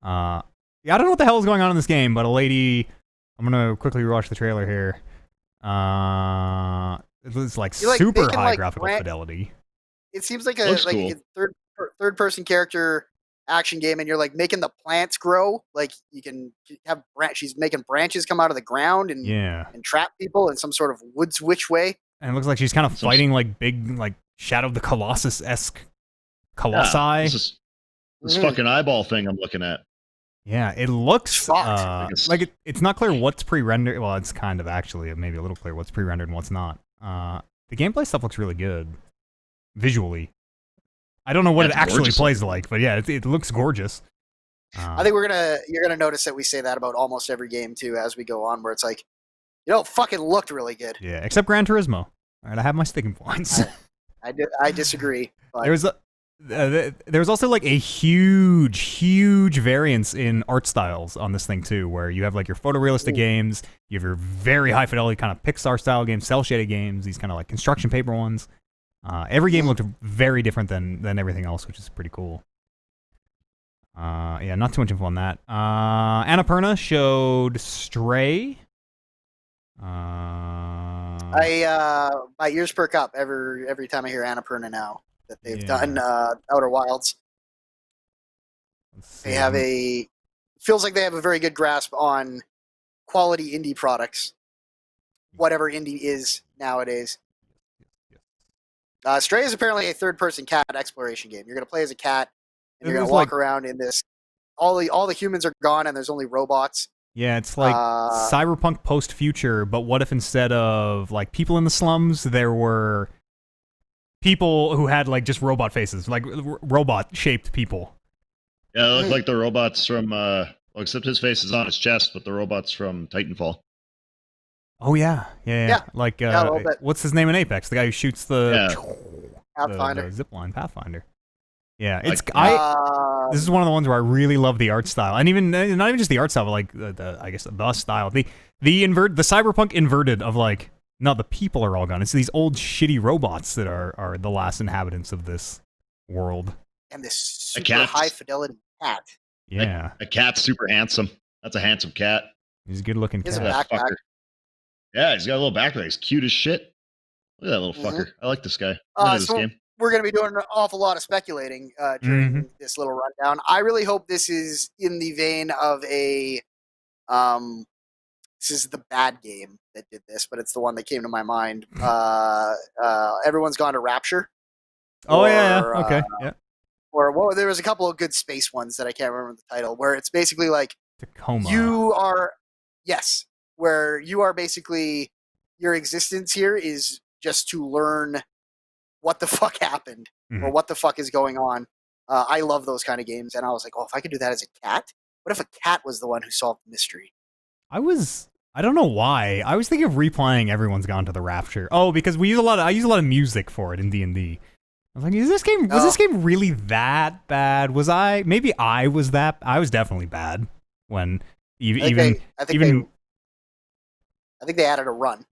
Yeah, I don't know what the hell is going on in this game, but a lady. I'm gonna quickly rewatch the trailer here. It was like super high graphical fidelity. It seems like a cool. third person character action game, and you're like making the plants grow. Like you can have she's making branches come out of the ground and trap people in some sort of woods witch way. And it looks like she's kind of fighting like big like Shadow of the Colossus-esque colossi. Yeah, this fucking eyeball thing I'm looking at. Yeah, it looks like it's not clear what's pre-rendered. Well, it's kind of actually maybe a little clear what's pre-rendered and what's not. The gameplay stuff looks really good visually. I don't know what it actually plays like, but yeah, it looks gorgeous. I think you're gonna notice that we say that about almost every game too as we go on, where it's like, it fucking looked really good. Yeah, except Gran Turismo. All right, I have my sticking points. I disagree. But There was also like a huge variance in art styles on this thing too, where you have like your photorealistic games, you have your very high fidelity kind of Pixar style games, cel shaded games, these kind of like construction paper ones. Every game looked very different than everything else, which is pretty cool. Yeah, not too much info on that. Annapurna showed Stray. My ears perk up every time I hear Annapurna now that they've done Outer Wilds. They have feels like they have a very good grasp on quality indie products, whatever indie is nowadays. Stray is apparently a third-person cat exploration game. You're going to play as a cat, and you're going to walk around in this. All the humans are gone, and there's only robots. Yeah, it's like cyberpunk post-future, but what if instead of like people in the slums, there were people who had like just robot faces, like robot-shaped people. Yeah, they look like the robots from, well, except his face is on his chest, but the robots from Titanfall. Oh yeah. Like what's his name in Apex? The guy who shoots the zipline Pathfinder. Yeah, it's this is one of the ones where I really love the art style, and even not even just the art style, but like I guess the style, the cyberpunk inverted of like, no, the people are all gone. It's these old shitty robots that are the last inhabitants of this world. And this super high fidelity cat. Yeah, a cat's super handsome. That's a handsome cat. He's a good looking cat. He's a backpack. Yeah, he's got a little backpack. He's cute as shit. Look at that little fucker. I like this guy. I this game. We're going to be doing an awful lot of speculating during this little rundown. I really hope this is in the vein of a this is the bad game that did this, but it's the one that came to my mind. Everyone's Gone to Rapture. Okay. Yeah. Or there was a couple of good space ones that I can't remember the title, where it's basically like Tacoma. Where you are basically, your existence here is just to learn what the fuck happened or what the fuck is going on. I love those kind of games, and I was like, if I could do that as a cat, what if a cat was the one who solved the mystery? I don't know why. I was thinking of replaying Everyone's Gone to the Rapture. Oh, because I use a lot of music for it in D&D. I was like, was this game really that bad? Maybe I was definitely bad when I think they added a run.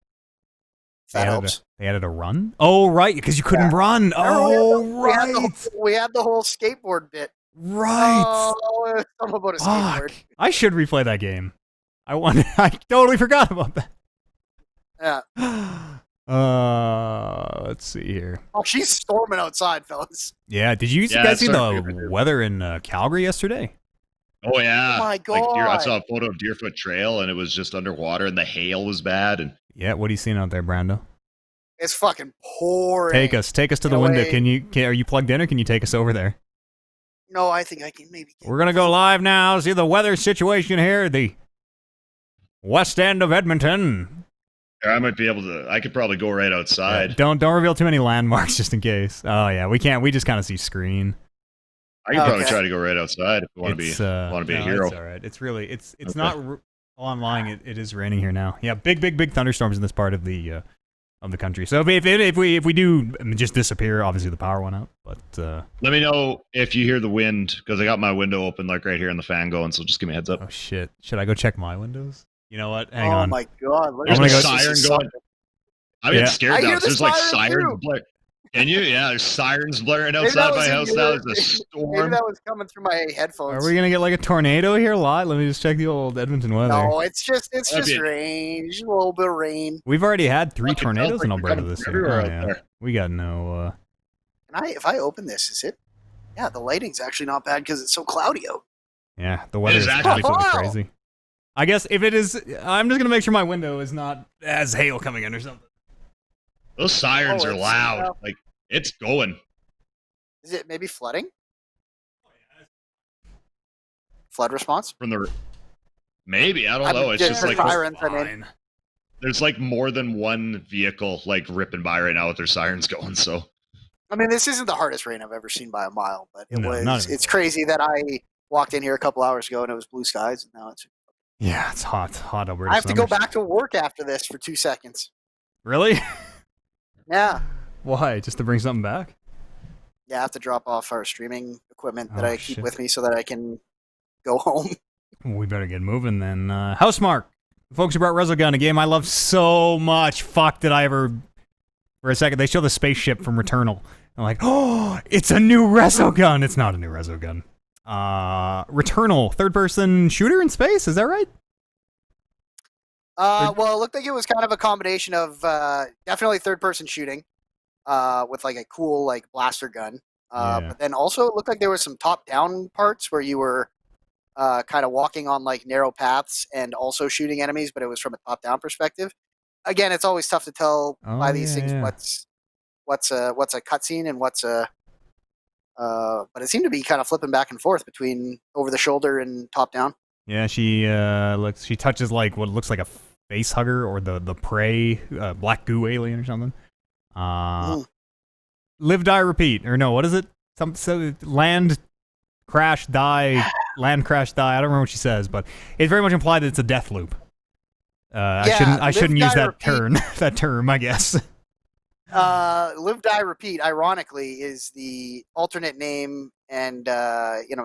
That helps. They added a run? Oh, right, because you couldn't run. Oh, right. We had the whole skateboard bit. Right. Oh, something about a skateboard. I should replay that game. I totally forgot about that. Yeah. Let's see here. Oh, she's storming outside, fellas. Yeah, did you guys see the weather in Calgary yesterday? Oh, yeah. Oh, my God. I saw a photo of Deerfoot Trail, and it was just underwater, and the hail was bad. And yeah, what are you seeing out there, Brando? It's fucking pouring. Take us to the window. Are you plugged in, or can you take us over there? No, I think I can maybe. We're going to go live now, see the weather situation here, the west end of Edmonton. I might be able to. I could probably go right outside. Yeah, don't reveal too many landmarks just in case. Oh yeah, we can't. We just kind of see screen. I can probably try to go right outside if you want to be a hero. It's all right. It's really it's not. Oh, I'm lying. It is raining here now. Yeah, big thunderstorms in this part of the country. So if we do just disappear, obviously the power went out. But let me know if you hear the wind, because I got my window open like right here in the fan going. So just give me a heads up. Oh shit! Should I go check my windows? You know what? Hang on. Oh my God! There's a siren going. I'm getting scared now. There's like sirens blaring. Can you? Yeah, there's sirens blaring outside my house now. There's a storm. Maybe that was coming through my headphones. Are we gonna get like a tornado here live? Let me just check the old Edmonton weather. No, it's just rain. Just a little bit of rain. We've already had 3 tornadoes in Alberta this year. Oh, yeah. We got no. If I open this, is it? Yeah, the lighting's actually not bad because it's so cloudy out. Yeah, the weather is absolutely crazy. I guess if it is, I'm just gonna make sure my window is not as hail coming in or something. Those sirens are loud. Like, it's going. Is it maybe flooding? Flood response? Maybe, I don't know. It's just like sirens. There's like more than one vehicle like ripping by right now with their sirens going. So, I mean, this isn't the hardest rain I've ever seen by a mile, but it's crazy that walked in here a couple hours ago and it was blue skies, and now it's. Yeah, it's hot Alberta I have to go summers. back to work after this for 2 seconds. Really? Yeah. Why? Just to bring something back? Yeah, I have to drop off our streaming equipment that Oh, I keep shit. with me so that I can go home. We better get moving then. Housemark. Folks who brought Resogun, a game I love so much. Fuck, did I ever... For a second, they show the spaceship from Returnal. I'm like, oh, it's a new Resogun. It's not a new Resogun. Returnal, third-person shooter in space, is that right? Well, it looked like it was kind of a combination of definitely third-person shooting with like a cool like blaster gun. Yeah. But then also it looked like there was some top-down parts where you were kind of walking on like narrow paths and also shooting enemies, but it was from a top-down perspective. Again, it's always tough to tell by these things what's a cutscene and what's a. But it seemed to be kind of flipping back and forth between over the shoulder and top-down. Yeah, she she touches like what looks like a face hugger or the prey, black goo alien or something. Live, die, repeat, or no? What is it? Land crash, die, land crash, die. I don't remember what she says, but it's very much implied that it's a death loop. I shouldn't use that term. I guess. Live, die, repeat. Ironically, is the alternate name, and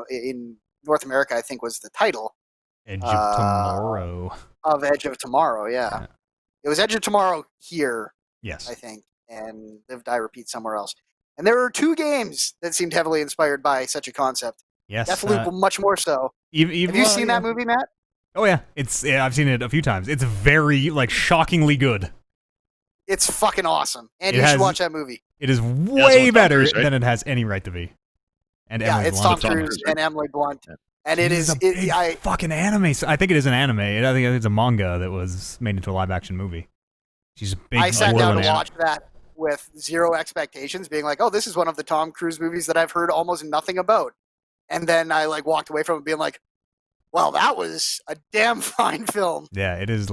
in North America, I think was the title. Edge of Tomorrow. Of Edge of Tomorrow, yeah. It was Edge of Tomorrow here, yes, I think, and Live, Die, Repeat somewhere else. And there are 2 games that seemed heavily inspired by such a concept. Yes, Deathloop much more so. Have you seen that movie, Matt? Oh yeah, I've seen it a few times. It's very shockingly good. It's fucking awesome, and you should watch that movie. It is way better than it has any right to be. And Emily it's Blunt. Tom Cruise and Emily Blunt. Yeah. And it is fucking anime. I think it is an anime. I think it's a manga that was made into a live action movie. She's a big. I sat down to watch that with zero expectations, being like, "Oh, this is one of the Tom Cruise movies that I've heard almost nothing about." And then I walked away from it being like, "Well, that was a damn fine film." Yeah, it is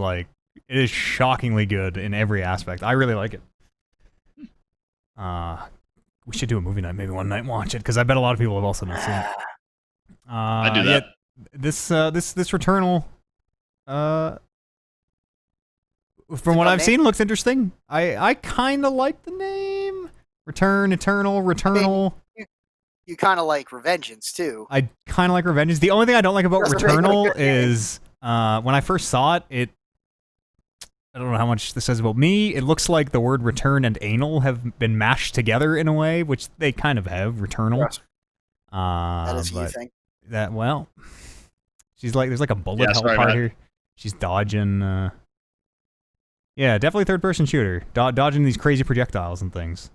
shockingly good in every aspect. I really like it. We should do a movie night maybe one night and watch it, because I bet a lot of people have also not seen it. I do that. This Returnal, from what I've seen, looks interesting. I kind of like the name. Returnal. You kind of like Revengeance, too. I kind of like Revengeance. The only thing I don't like about Returnal is when I first saw it, I don't know how much this says about me. It looks like the word return and anal have been mashed together in a way, which they kind of have. Returnal. Yes. That is you think. She's there's a bullet hell part here. She's dodging. Yeah, definitely third-person shooter. Dodging these crazy projectiles and things.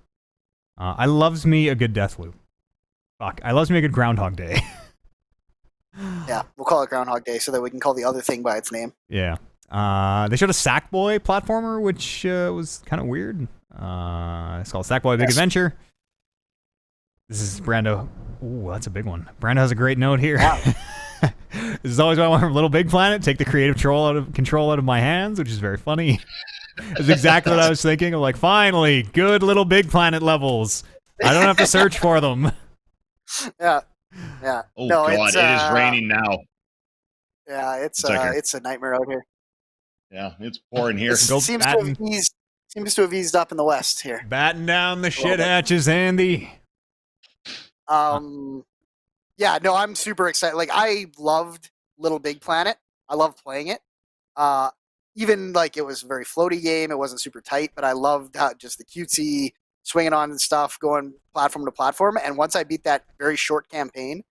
I loves me a good Deathloop. Fuck, I loves me a good Groundhog Day. Yeah, we'll call it Groundhog Day so that we can call the other thing by its name. Yeah. They showed a Sackboy platformer, which was kind of weird. It's called Sackboy Big Adventure. This is Brando. Ooh, that's a big one. Brando has a great note here. Yeah. This is always what I want from Little Big Planet. Take the creative control out of my hands, which is very funny. That's exactly what I was thinking. I'm like, finally, good Little Big Planet levels. I don't have to search for them. Yeah. Oh God, it is raining now. Yeah, it's a nightmare out here. Yeah, it's pouring here. It seems to have eased up in the west here. Batten down the shit hatches, Andy. Yeah, no, I'm super excited. I loved Little Big Planet. I loved playing it. Even it was a very floaty game. It wasn't super tight, but I loved just the cutesy swinging on and stuff, going platform to platform. And once I beat that very short campaign,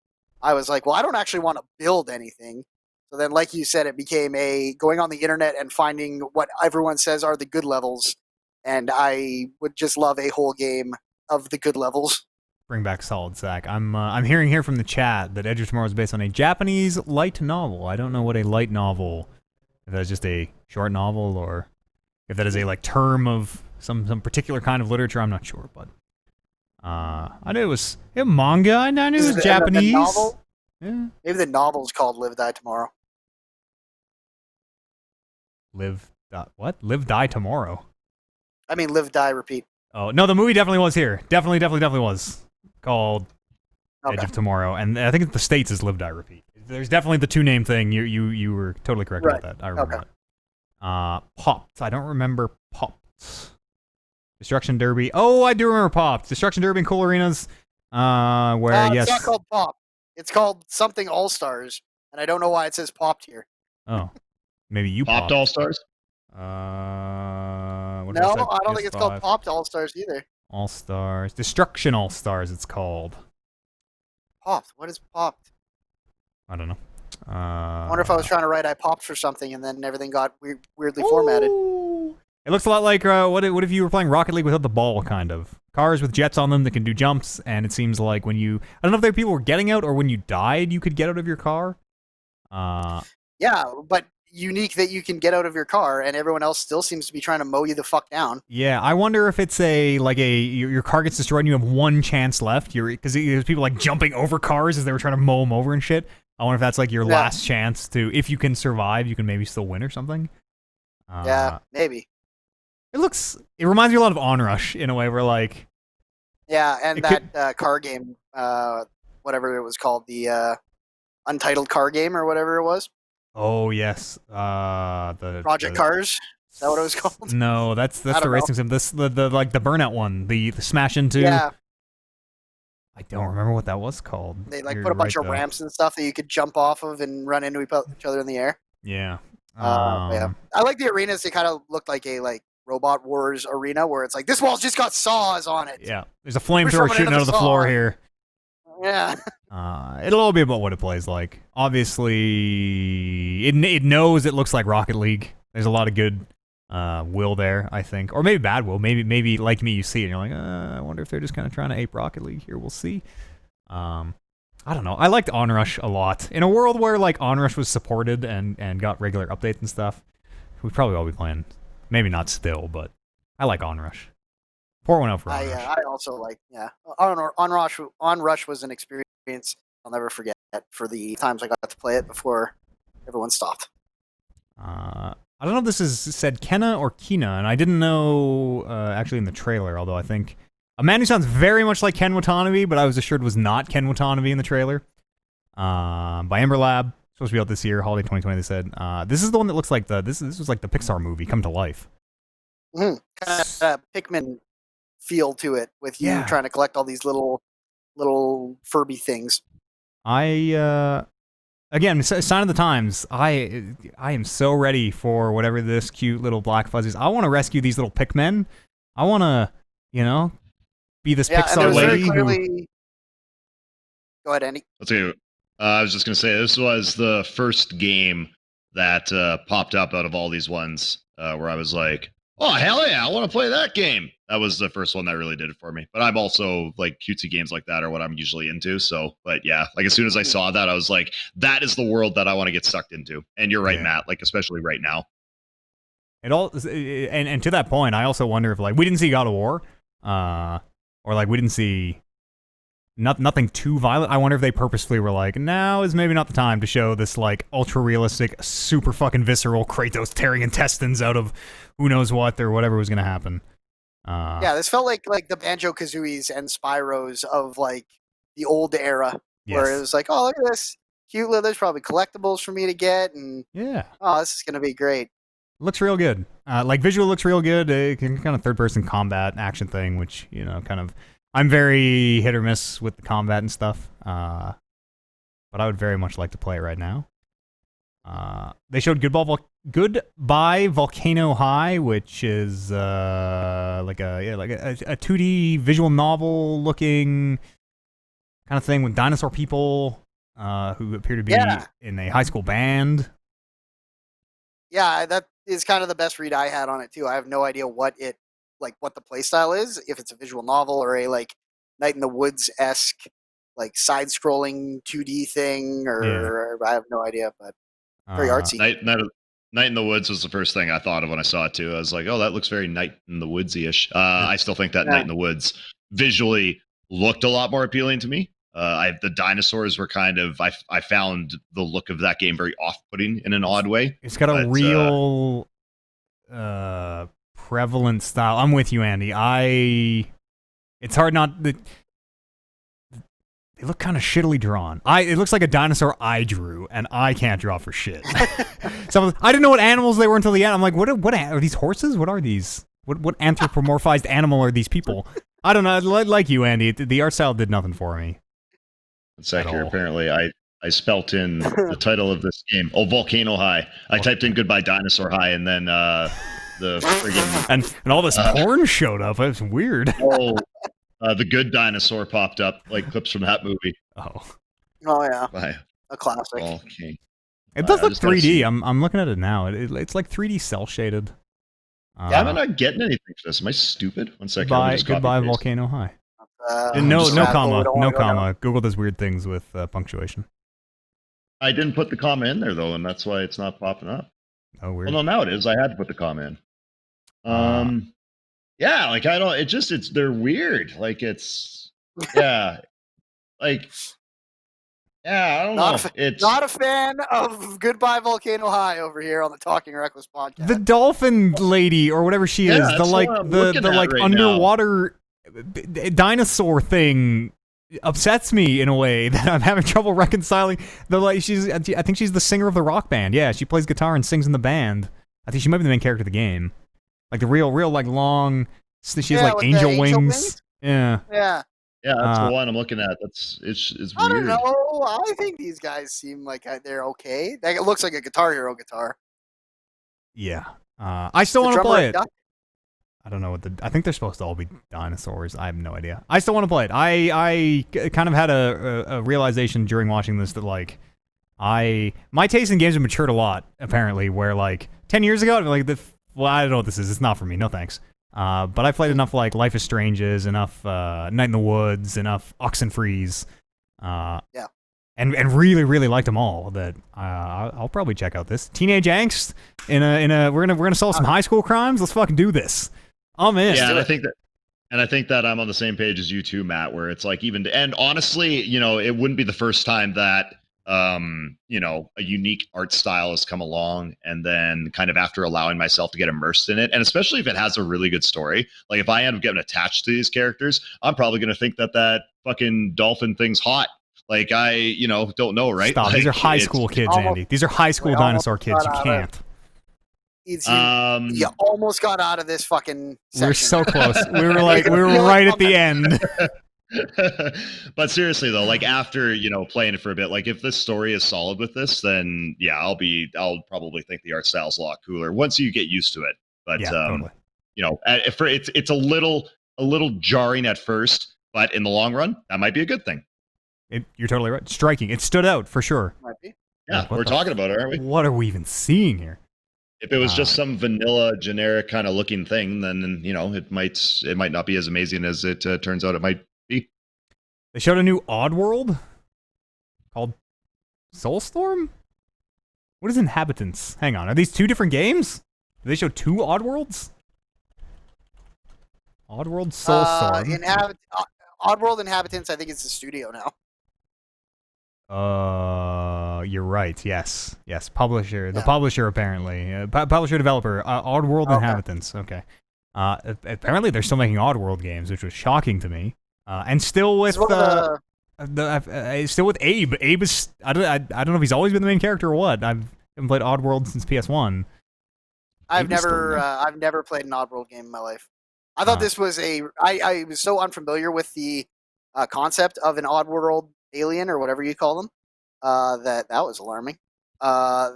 I was like, well, I don't actually want to build anything. So then, like you said, it became going on the internet and finding what everyone says are the good levels. And I would just love a whole game of the good levels. Bring back Solid Sack. I'm hearing here from the chat that Edge of Tomorrow is based on a Japanese light novel. I don't know what a light novel, if that's just a short novel or if that is a term of some particular kind of literature. I'm not sure, but I knew it was manga. I knew it was Japanese. The novel? Yeah. Maybe the novel's called Live, Die, Tomorrow. Live, Die Tomorrow. I mean, Live, Die, Repeat. Oh no, the movie definitely was here. Definitely was called. Edge Okay. of Tomorrow, and I think the States is Live Die Repeat. There's definitely the two name thing. You were totally correct Right. about that. I remember Okay. that. Popped. I don't remember Popped. Destruction Derby. Oh, I do remember Popped. Destruction Derby and Cool Arenas. Where yes. It's not called Pop. It's called something All Stars, and I don't know why it says Popped here. Oh, maybe you Popped All Stars. What No, was that? I don't think it's called PS5? Popped All Stars either. All Stars. Destruction All Stars. It's called. Popped. What is Popped? I don't know. I wonder if I was trying to write I popped for something and then everything got weirdly formatted. It looks a lot like what if you were playing Rocket League without the ball, kind of. Cars with jets on them that can do jumps, and it seems like when you... I don't know if there people were getting out, or when you died, you could get out of your car. Yeah, but unique that you can get out of your car, and everyone else still seems to be trying to mow you the fuck down. Yeah, I wonder if it's your car gets destroyed and you have one chance left. Because there's people like jumping over cars as they were trying to mow them over and shit. I wonder if that's like your last chance to... If you can survive, you can maybe still win or something. Yeah, maybe. It reminds me a lot of Onrush in a way where like... Yeah, and that car game, whatever it was called, the Untitled car game or whatever it was. Oh yes, the Project Cars. Is that what it was called? No, that's the racing sim. The like the Burnout one, the Smash Into. Yeah. I don't remember what that was called. They like put a bunch of ramps and stuff that you could jump off of and run into each other in the air. Yeah. Yeah. I like the arenas. They kind of looked like a Robot Wars arena where it's like this wall's just got saws on it. Yeah. There's a flamethrower shooting out of the floor here. Yeah. It'll all be about what it plays like. Obviously, it knows it looks like Rocket League. There's a lot of good will there, I think, or maybe bad will. Maybe like me, you see it and you're like, I wonder if they're just kind of trying to ape Rocket League here. We'll see. I don't know. I liked Onrush a lot. In a world where like Onrush was supported and got regular updates and stuff, we'd probably all be playing. Maybe not still, but I like Onrush. Pour one out for Onrush. I also like, Onrush was an experience I'll never forget for the times I got to play it before everyone stopped. I don't know if this is said Kenna or Kina, and I didn't know actually in the trailer, although I think a man who sounds very much like Ken Watanabe, but I was assured was not Ken Watanabe in the trailer. By Ember Lab. Supposed to be out this year, holiday 2020, they said. This is the one that looks like this was like the Pixar movie come to life. Mm-hmm. Kind of Pikmin feel to it with you trying to collect all these little Furby things. Again, sign of the times. I am so ready for whatever this cute little black fuzz is. I want to rescue these little Pikmin. I want to, be this Pixar lady who... Go ahead, Andy. Let's see. I was just going to say, this was the first game that popped up out of all these ones where I was like, oh, hell yeah, I want to play that game. That was the first one that really did it for me. But I'm also, like, cutesy games like that are what I'm usually into. So, but yeah, like, as soon as I saw that, I was like, that is the world that I want to get sucked into. And you're right, Matt, like, especially right now. And to that point, I also wonder if, like, we didn't see God of War, or, like, we didn't see... nothing too violent. I wonder if they purposefully were like, now is maybe not the time to show this like ultra realistic, super fucking visceral Kratos tearing intestines out of who knows what or whatever was gonna happen. Yeah, this felt like the Banjo-Kazooies and Spyros of like the old era, where it was like, oh, look at this cute little. There's probably collectibles for me to get, and oh, this is gonna be great. Looks real good. Like visual looks real good. Kind of third-person combat action thing, which kind of. I'm very hit or miss with the combat and stuff, but I would very much like to play it right now. They showed Goodbye Volcano High, which is like a 2D visual novel looking kind of thing with dinosaur people who appear to be in a high school band. Yeah, that is kind of the best read I had on it too. I have no idea what the play style is, if it's a visual novel or a like Night in the Woods-esque like side-scrolling 2D thing, or I have no idea, but very artsy. Night in the Woods was the first thing I thought of when I saw it too. I was like, oh, that looks very Night in the Woodsy-ish. I still think that Night in the Woods visually looked a lot more appealing to me. The dinosaurs were kind of, I found the look of that game very off-putting in an odd way. It's got a real prevalent style. I'm with you, Andy. It's hard not they look kind of shittily drawn. It looks like a dinosaur I drew, and I can't draw for shit. I didn't know what animals they were until the end. I'm like, what are these horses? What are these? What anthropomorphized animal are these people? I don't know. Like you, Andy, the art style did nothing for me. It's accurate. Apparently, I spelt in the title of this game. Oh, Volcano High. I typed in Goodbye Dinosaur High, and then the friggin' and all this porn showed up. It's weird. The Good Dinosaur popped up, like clips from that movie. Oh yeah, a classic. Okay. It does look 3D. I'm looking at it now. It's like 3D cell shaded. Yeah, I'm not getting anything for this. Am I stupid? One second. Goodbye Volcano High. No comma. Google does weird things with punctuation. I didn't put the comma in there though, and that's why it's not popping up. Oh, weird. Well, no, now it is. I had to put the comma in. Yeah, like I don't. They're weird. Like it's yeah, like yeah. I don't know. It's not a fan of Goodbye Volcano High over here on the Talking Reckless podcast. The dolphin lady or whatever she is, the right underwater dinosaur thing upsets me in a way that I'm having trouble reconciling. I think she's the singer of the rock band. Yeah, she plays guitar and sings in the band. I think she might be the main character of the game. Like the real like long. She has like angel wings. Yeah. Yeah. Yeah, that's the one I'm looking at. It's weird. I don't know. I think these guys seem like they're okay. It looks like a Guitar Hero guitar. Yeah. I still want to play it. I don't know I think they're supposed to all be dinosaurs. I have no idea. I still want to play it. I kind of had a realization during watching this that like my taste in games have matured a lot apparently. Where like 10 years ago, I'd be like, well, I don't know what this is. It's not for me. No thanks. But I played enough like Life is Strange's, enough Night in the Woods, enough Oxenfreeze, yeah, and really really liked them all. That I'll probably check out this Teenage Angst we're gonna solve some high school crimes. Let's fucking do this. I'm in. Yeah, and I think that I'm on the same page as you too, Matt. Where it's like and honestly, it wouldn't be the first time that a unique art style has come along, and then kind of after allowing myself to get immersed in it, and especially if it has a really good story, like if I end up getting attached to these characters, I'm probably going to think that fucking dolphin thing's hot. Like I, don't know, right? Stop. Like, these are high school kids, Andy. These are high school dinosaur kids. You can't. You almost got out of this fucking section. We're so close. We were right at the end. But seriously though, like after playing it for a bit, like if this story is solid with this, then yeah, I'll probably think the art style's a lot cooler once you get used to it. But yeah, totally. It's a little jarring at first, but in the long run, that might be a good thing. You're totally right. Striking. It stood out for sure. Might be. Yeah, we're talking about it, aren't we? What are we even seeing here? If it was just some vanilla, generic kind of looking thing, then it might not be as amazing as it turns out it might be. They showed a new Oddworld called Soulstorm? What is Inhabitants? Hang on, are these two different games? Do they show two Oddworlds? Oddworld Soulstorm. Oddworld Inhabitants, I think it's a studio now. You're right. Yes. Publisher. The publisher apparently. Publisher developer. Oddworld Inhabitants. Okay. Apparently they're still making Oddworld games, which was shocking to me. And still with still with Abe. Abe is I don't know if he's always been the main character or what. I haven't played Oddworld since PS1. I've never played an Oddworld game in my life. I thought this was I was so unfamiliar with the concept of an Oddworld alien or whatever you call them that was alarming. I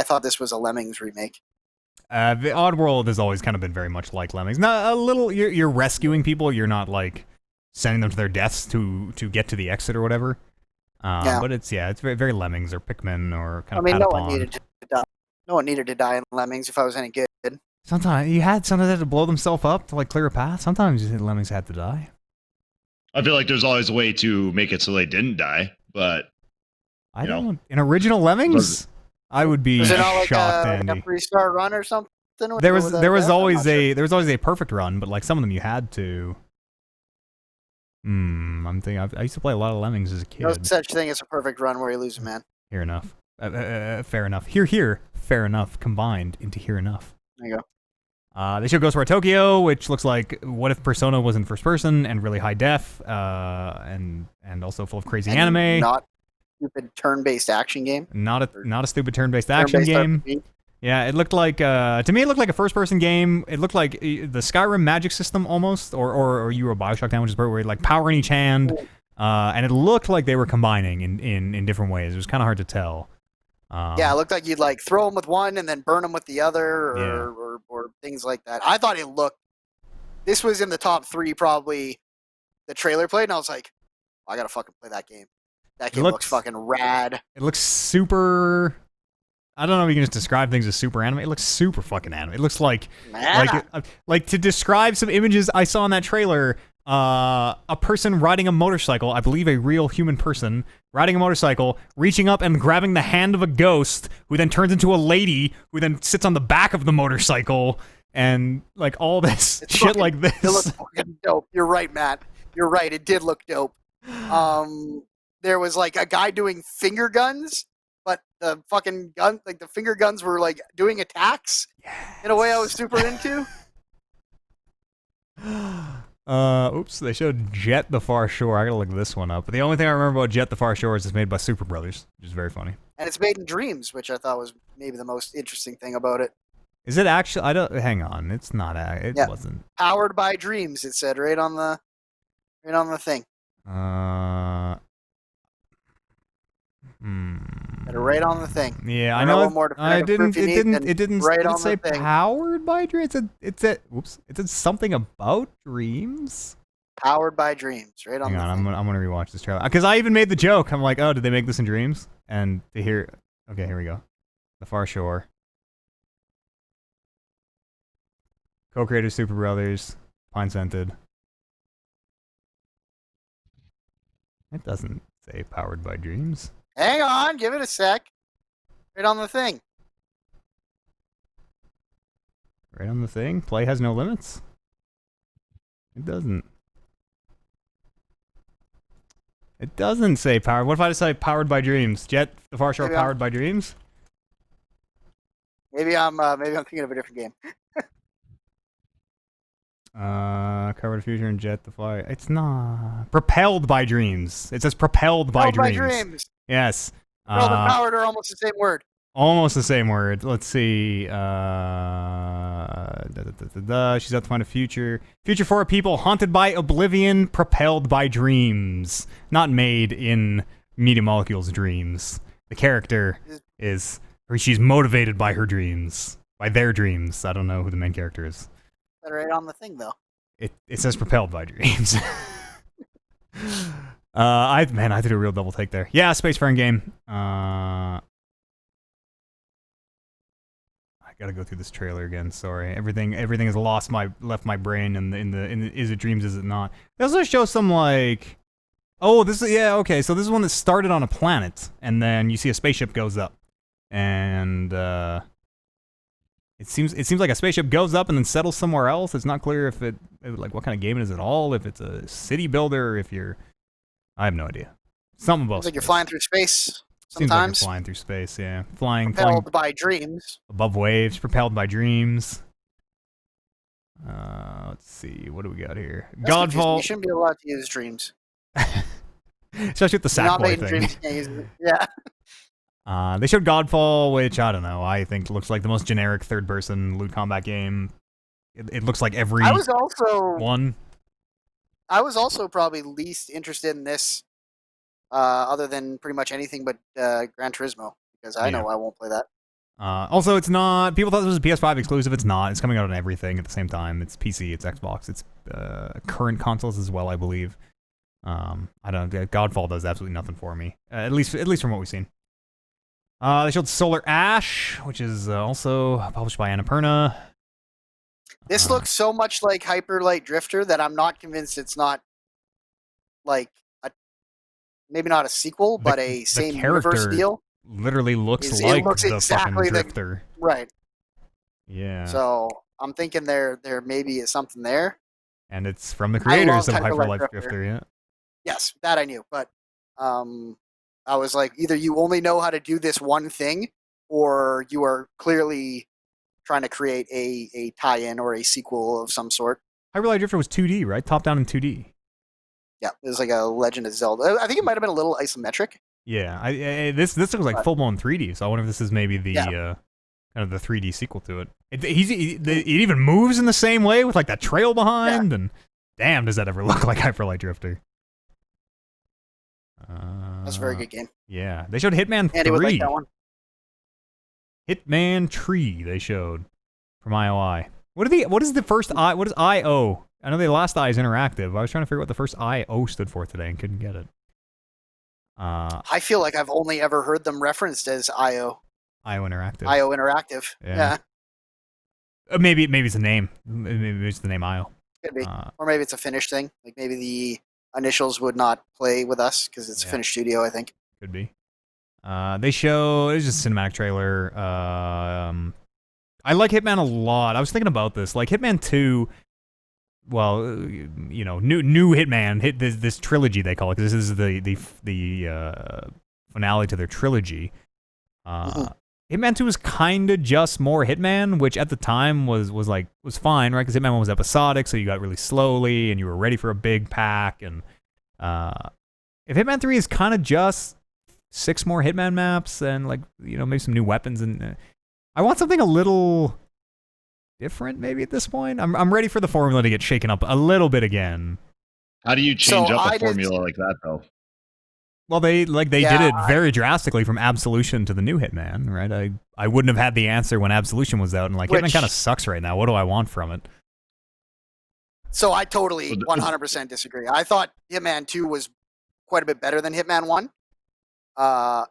thought this was a Lemmings remake. The Oddworld has always kind of been very much like Lemmings. Not a little. You're rescuing people. You're not like sending them to their deaths to get to the exit or whatever. But it's very, very Lemmings or Pikmin or kind of. no one needed to die. No one needed to die in Lemmings if I was any good. Sometimes had to blow themselves up to like clear a path. Sometimes Lemmings had to die. I feel like there's always a way to make it so they didn't die, but I don't know. In original Lemmings, I would be shocked, Andy. Like a 3-star run or something? There was always a perfect run, but like some of them you had to. I'm thinking. I used to play a lot of Lemmings as a kid. No such thing as a perfect run where you lose a man. Here enough. Fair enough. Here. Fair enough. Combined into here enough. There you go. They showed Ghostwire Tokyo, which looks like what if Persona was in first person and really high def, and also full of crazy anime. Not stupid turn-based action game. Not a stupid turn-based action Turn-based game. RPG. Yeah, it looked like to me it looked like a first-person game. It looked like the Skyrim magic system almost, or you were a Bioshock down, which is where you like power in each hand, and it looked like they were combining in different ways. It was kind of hard to tell. Yeah, it looked like you'd like throw them with one and then burn them with the other, or things like that. I thought it looked. This was in the top 3 probably. The trailer played, and I was like, I gotta fucking play that game. That game looks fucking rad. It looks super. I don't know if you can just describe things as super anime. It looks super fucking anime. It looks like to describe some images I saw in that trailer. A person riding a motorcycle, I believe a real human person riding a motorcycle, reaching up and grabbing the hand of a ghost, who then turns into a lady, who then sits on the back of the motorcycle, and like all this shit like this. It looks fucking dope. You're right, Matt. You're right. It did look dope. There was like a guy doing finger guns, but the fucking gun, like the finger guns were like doing attacks in a way I was super into. Oops, they showed Jet the Far Shore. I gotta look this one up. But the only thing I remember about Jet the Far Shore is it's made by Super Brothers, which is very funny. And it's made in dreams, which I thought was maybe the most interesting thing about it. Is it actually? I don't. Hang on, it's not. It wasn't. Powered by dreams. It said right on the thing. Right on the thing. Yeah, I know. It didn't. It didn't say thing. Powered by dreams. It said. Oops. It said something about dreams. Powered by dreams. Right on. Hang on. thing. I'm gonna rewatch this trailer because I even made the joke. I'm like, oh, did they make this in dreams? And to hear. Okay, here we go. The Far Shore. Co-creators Super Brothers. Pine Scented. It doesn't say powered by dreams. Hang on, give it a sec. Right on the thing. Right on the thing? Play has no limits? It doesn't. It doesn't say powered. What if I just say powered by dreams? Jet the Far Shore powered by dreams? Maybe I'm thinking of a different game. Covered Future and Jet the Fly. It's not. Propelled by dreams. It says propelled by dreams. Yes. Well, the powered are almost the same word. Almost the same word. Let's see. She's out to find a future. Future for a people haunted by oblivion, propelled by dreams. Not made in Media Molecule's dreams. The character is, or she's motivated by her dreams. By their dreams. I don't know who the main character is. Right on the thing, though. It says propelled by dreams. I did a real double take there. Yeah, spacefaring game. I gotta go through this trailer again. Sorry, everything has left my brain in the is it dreams, is it not? They also show some like, oh, this is okay. So this is one that started on a planet, and then you see a spaceship goes up, and it seems like a spaceship goes up and then settles somewhere else. It's not clear if it like what kind of game it is at all. If it's a city builder, if you're, I have no idea. Something about. Seems like you're flying through space. Seems Sometimes. like you're flying through space. Yeah, flying by dreams. Above waves, propelled by dreams. Let's see. What do we got here? Godfall. You shouldn't be allowed to use dreams. Especially with the Sackboy thing. Dreams, can't use it. Yeah. They showed Godfall, which I don't know. I think looks like the most generic third-person loot combat game. It looks like every one. I was also probably least interested in this, other than pretty much anything but Gran Turismo, because I know I won't play that. Also, it's not. People thought this was a PS5 exclusive. It's not. It's coming out on everything at the same time. It's PC. It's Xbox. It's current consoles as well, I believe. I don't know. Godfall does absolutely nothing for me. At least from what we've seen. They showed Solar Ash, which is also published by Annapurna. This looks so much like Hyper Light Drifter that I'm not convinced it's not like maybe not a sequel, but a same universe deal. Literally looks like the fucking Drifter. Right. Yeah. So I'm thinking there maybe is something there. And it's from the creators of Hyper Light Drifter, yeah. Yes, that I knew, but I was like, either you only know how to do this one thing, or you are clearly trying to create a tie-in or a sequel of some sort. Hyper Light Drifter was 2D, right? Top down in 2D. Yeah, it was like a Legend of Zelda. I think it might have been a little isometric. Yeah, this looks like full blown 3D. So I wonder if this is maybe the kind of the 3D sequel to it. It even moves in the same way with like that trail behind, and damn, does that ever look like Hyper Light Drifter? That's a very good game. Yeah, they showed Hitman 3. Andy would like that one. Hitman Tree they showed from IOI. What is the first I? What is IO? I know the last I is interactive. I was trying to figure out what the first IO stood for today and couldn't get it. I feel like I've only ever heard them referenced as IO. IO Interactive. IO Interactive. Yeah. Maybe it's a name. Maybe it's the name IO. Could be. Or maybe it's a Finnish thing. Like maybe the initials would not play with us because it's a Finnish studio, I think. Could be. They show, it was just a cinematic trailer. I like Hitman a lot. I was thinking about this. Like Hitman 2, well, you know, new Hitman, this trilogy they call it, because this is the finale to their trilogy. Hitman 2 was kind of just more Hitman, which at the time was fine, right? Because Hitman 1 was episodic, so you got really slowly, and you were ready for a big pack. And if Hitman 3 is kind of just 6 more Hitman maps and like, you know, maybe some new weapons, and I want something a little different maybe at this point. I'm ready for the formula to get shaken up a little bit again. How do you change up a formula like that though? Well, they did it very drastically from Absolution to the new Hitman, right? I wouldn't have had the answer when Absolution was out, and like Hitman kind of sucks right now. What do I want from it? So I totally 100% disagree. I thought Hitman 2 was quite a bit better than Hitman 1.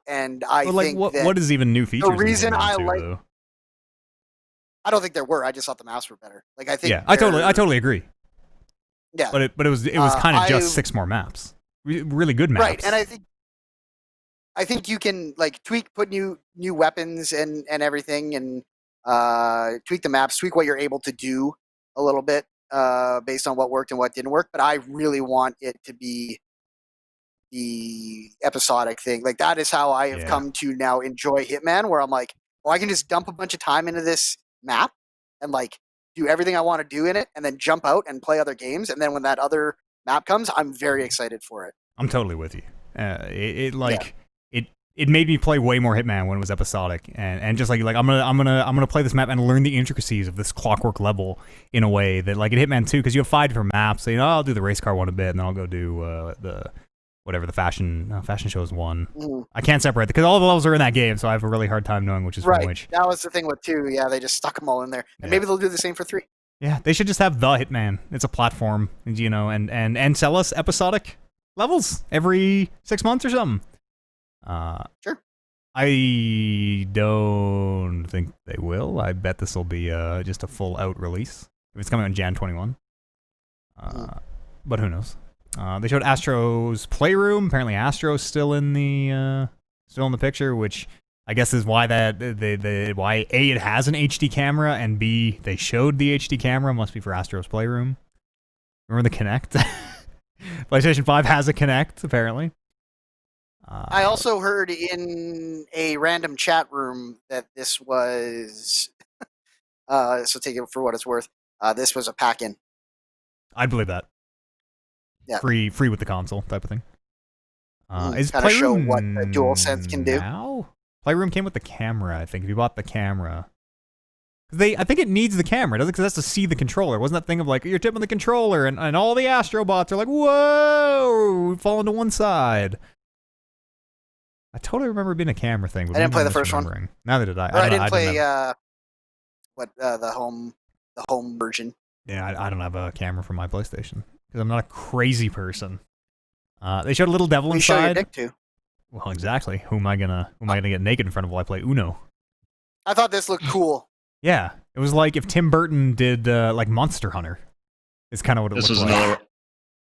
And I think what is even new features? The reason in I 2, like, though? I don't think there were. I just thought the maps were better. Like I think. I totally agree. Yeah, but it was kind of just 6 more maps, really good maps. Right, and I think you can like put new weapons and everything, and tweak the maps, tweak what you're able to do a little bit based on what worked and what didn't work. But I really want it to be the episodic thing. Like that is how I have come to now enjoy Hitman, where I'm like, I can just dump a bunch of time into this map and like do everything I want to do in it, and then jump out and play other games. And then when that other map comes, I'm very excited for it. I'm totally with you. It made me play way more Hitman when it was episodic, and just like I'm gonna play this map and learn the intricacies of this clockwork level in a way that like in Hitman 2, because you have 5 different maps. So I'll do the race car one a bit, and then I'll go do the fashion shows one. I can't separate because all the levels are in that game, so I have a really hard time knowing which is from which. That was the thing with 2. Yeah, they just stuck them all in there, and maybe they'll do the same for 3. Yeah, they should just have the Hitman. It's a platform, you know, and sell us episodic levels every 6 months or something. Sure. I don't think they will. I bet this will be just a full out release if it's coming on Jan 21. But who knows? They showed Astro's Playroom. Apparently, Astro's still in the picture, which I guess is why why A, it has an HD camera, and B, they showed the HD camera. Must be for Astro's Playroom. Remember the Kinect? PlayStation 5 has a Kinect, apparently. I also heard in a random chat room that this was, so take it for what it's worth, this was a pack-in. I'd believe that. Yeah. Free with the console type of thing. Is kind of show Playroom what the DualSense can do. Now? Playroom came with the camera, I think, if you bought the camera. I think it needs the camera, doesn't it? Because it has to see the controller. Wasn't that thing of like, you're tipping the controller, and all the Astrobots are like, whoa, falling to one side. I totally remember it being a camera thing. I didn't play the first one. Neither did I. I didn't play the home version. Yeah, I don't have a camera for my PlayStation because I'm not a crazy person. They showed a little devil inside. You show your dick too. Well, exactly. Who am I gonna get naked in front of while I play Uno? I thought this looked cool. Yeah, it was like if Tim Burton did like Monster Hunter. It's kind of what it looked like.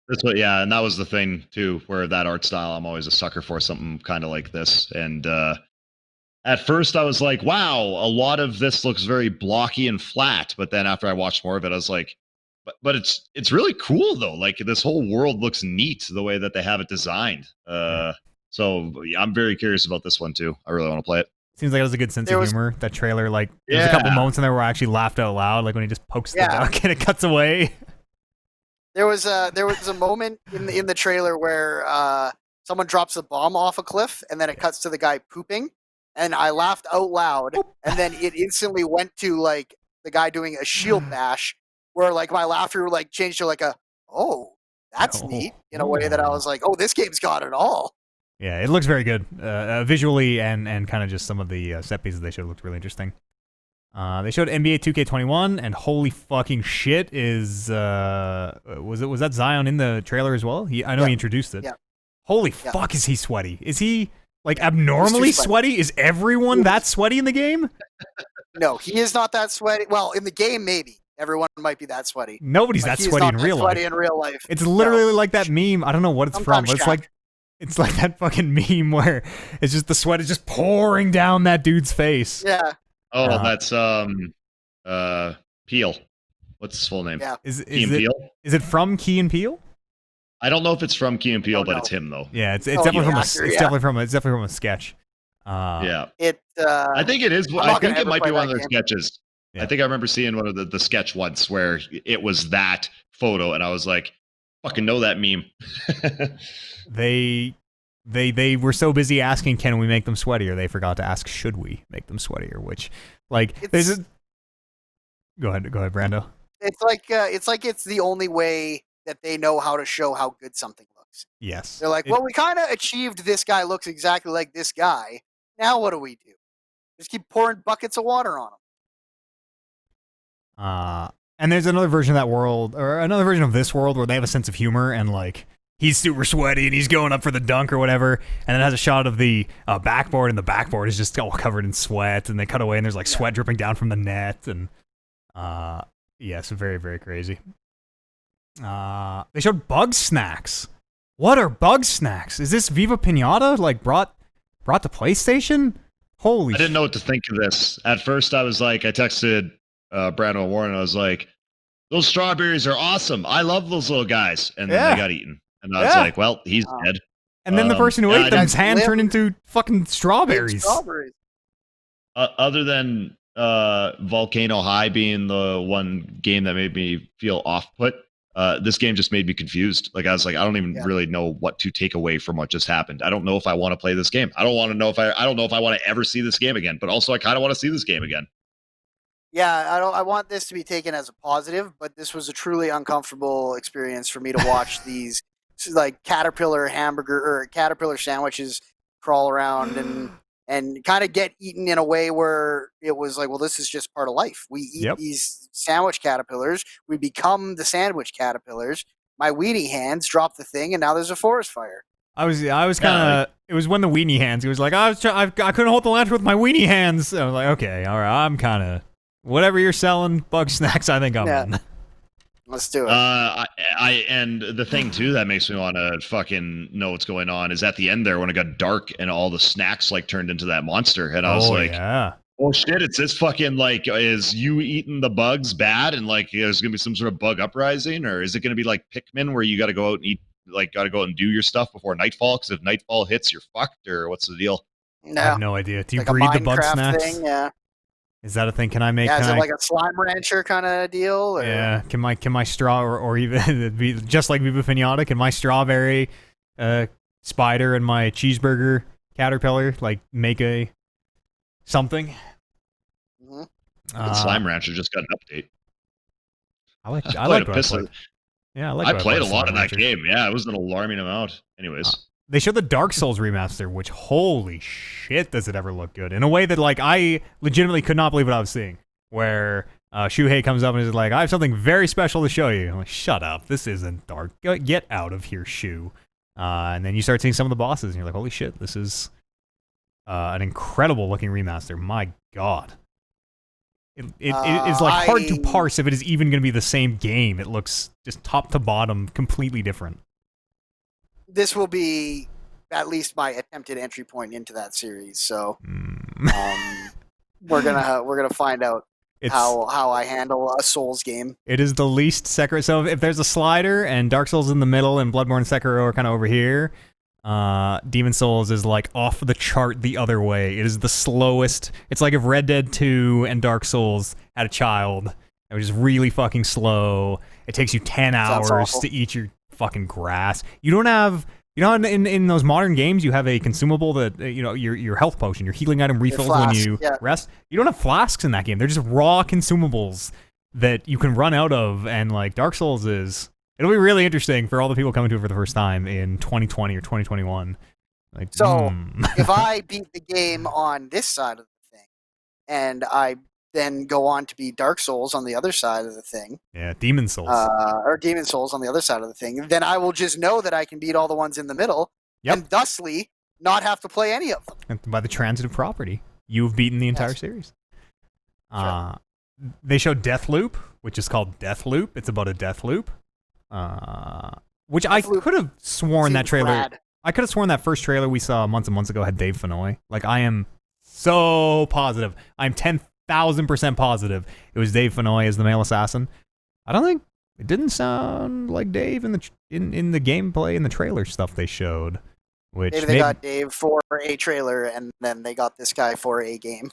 And that was the thing too, where that art style, I'm always a sucker for something kind of like this. And at first I was like, wow, a lot of this looks very blocky and flat. But then after I watched more of it, I was like, but it's really cool though. Like this whole world looks neat the way that they have it designed. So yeah, I'm very curious about this one too. I really want to play it. Seems like it has a good sense of humor. That trailer, like, there's a Yeah. couple moments in there where I actually laughed out loud, like when he just pokes the duck and it cuts away. There was a moment in the trailer where someone drops a bomb off a cliff, and then it cuts to the guy pooping, and I laughed out loud, and then it instantly went to like the guy doing a shield bash, where like my laughter like changed to like a that's neat in a way that I was like, oh, this game's got it all. Yeah, it looks very good visually, and kind of just some of the set pieces they showed looked really interesting. They showed NBA 2K21, and holy fucking shit, was that Zion in the trailer as well? I know he introduced it. Yeah. Holy fuck, is he sweaty? Is he like abnormally sweaty? Is everyone that sweaty in the game? No, he is not that sweaty. Well, in the game, maybe everyone might be that sweaty. Nobody's that sweaty in real life. In real life, it's literally like that meme. I don't know what it's from, but it's like that fucking meme where it's just the sweat is just pouring down that dude's face. Yeah. Oh, that's Peele. What's his full name? Yeah. Key and Peele? Is it from Key and Peele? I don't know if it's from Key and Peele, but it's him though. Yeah, it's definitely from it's definitely from a sketch. Yeah. I think it is. I think it might be one of their game. sketches. Yeah. I think I remember seeing one of the sketch once where it was that photo, and I was like, "Fucking know that meme." They were so busy asking, "Can we make them sweatier?" They forgot to ask, "Should we make them sweatier?" Which, like, there's a. Go ahead, Brando. It's like it's the only way that they know how to show how good something looks. Yes. They're like, well, we kind of achieved this guy looks exactly like this guy. Now what do we do? Just keep pouring buckets of water on him. And there's another version of that world, or another version of this world where they have a sense of humor, and like he's super sweaty and he's going up for the dunk or whatever, and it has a shot of the backboard, and the backboard is just all covered in sweat, and they cut away and there's like sweat dripping down from the net, and so very, very crazy. They showed bug snacks. What are bug snacks? Is this Viva Pinata like brought to PlayStation? Holy! I didn't know what to think of this. At first, I was like, I texted Brando and Warren. I was like, "Those strawberries are awesome. I love those little guys." And then they got eaten, and I was like, "Well, he's dead." And then the person who ate them's hand turned into fucking strawberries. Other than Volcano High being the one game that made me feel off-put. This game just made me confused. Like I was like, I don't even really know what to take away from what just happened. I don't know if I want to play this game. I don't want to know I don't know if I want to ever see this game again. But also, I kind of want to see this game again. Yeah, I want this to be taken as a positive, but this was a truly uncomfortable experience for me to watch these like caterpillar sandwiches crawl around and kind of get eaten in a way where it was like, well, this is just part of life. We eat these sandwich caterpillars. We become the sandwich caterpillars. My weenie hands dropped the thing, and now there's a forest fire. I was kind of. It was when the weenie hands. He was like, I couldn't hold the lantern with my weenie hands. I was like, okay, all right, I'm kind of whatever you're selling, bug snacks. I think I'm in. Let's do it. And the thing too that makes me want to fucking know what's going on is at the end there when it got dark and all the snacks like turned into that monster, and I was like, oh shit, it's this fucking like, is you eating the bugs bad and like there's gonna be some sort of bug uprising, or is it gonna be like Pikmin where you got to go out and eat, like got to go out and do your stuff before nightfall? Because if nightfall hits, you're fucked, or what's the deal? No. I have no idea. Do you like breed the bug snacks? Thing, yeah. Is that a thing? Can I make? Yeah, is it like a slime rancher kind of deal? Or? Yeah. Can my straw or even be just like Viva Pinata? Can my strawberry spider and my cheeseburger caterpillar like make a something? The slime rancher just got an update. I like Yeah, I played a lot of that game. Yeah, it was an alarming amount. Anyways. They showed the Dark Souls remaster, which holy shit does it ever look good. In a way that like I legitimately could not believe what I was seeing. Where Shuhei comes up and is like, I have something very special to show you. I'm like, shut up, this isn't dark. Get out of here, Shu. And then you start seeing some of the bosses and you're like, holy shit, this is an incredible looking remaster. My god. It is like hard to parse if it is even going to be the same game. It looks just top to bottom completely different. This will be at least my attempted entry point into that series. So we're gonna find out how I handle a Souls game. It is the least Sekiro. So if there's a slider and Dark Souls in the middle and Bloodborne and Sekiro are kind of over here, Demon Souls is like off the chart the other way. It is the slowest. It's like if Red Dead 2 and Dark Souls had a child. It was just really fucking slow. It takes you 10 Sounds hours awful. to eat your fucking grass. You don't have, you know, in those modern games, you have a consumable that, you know, your health potion, your healing item refills when flask, you yeah. rest. You don't have flasks in that game. They're just raw consumables that you can run out of, and like Dark Souls is. It'll be really interesting for all the people coming to it for the first time in 2020 or 2021. Like, So if I beat the game on this side of the thing, and I then go on to beat Dark Souls on the other side of the thing, yeah, Demon Souls. or Demon Souls on the other side of the thing, then I will just know that I can beat all the ones in the middle, Yep. and thusly not have to play any of them. And by the transitive property, you've beaten the entire Yes. series. Sure. They showed Deathloop, which is called Deathloop. It's about a death loop. Which I Deathloop could have sworn that Seems trailer. rad. I could have sworn that first trailer we saw months and months ago had Dave Fennoy. Like, I am so positive. I'm 10,000% positive it was Dave Fennoy as the male assassin. I don't think it didn't sound like Dave in the gameplay and the trailer stuff they showed. Which Maybe they got Dave for a trailer, and then they got this guy for a game.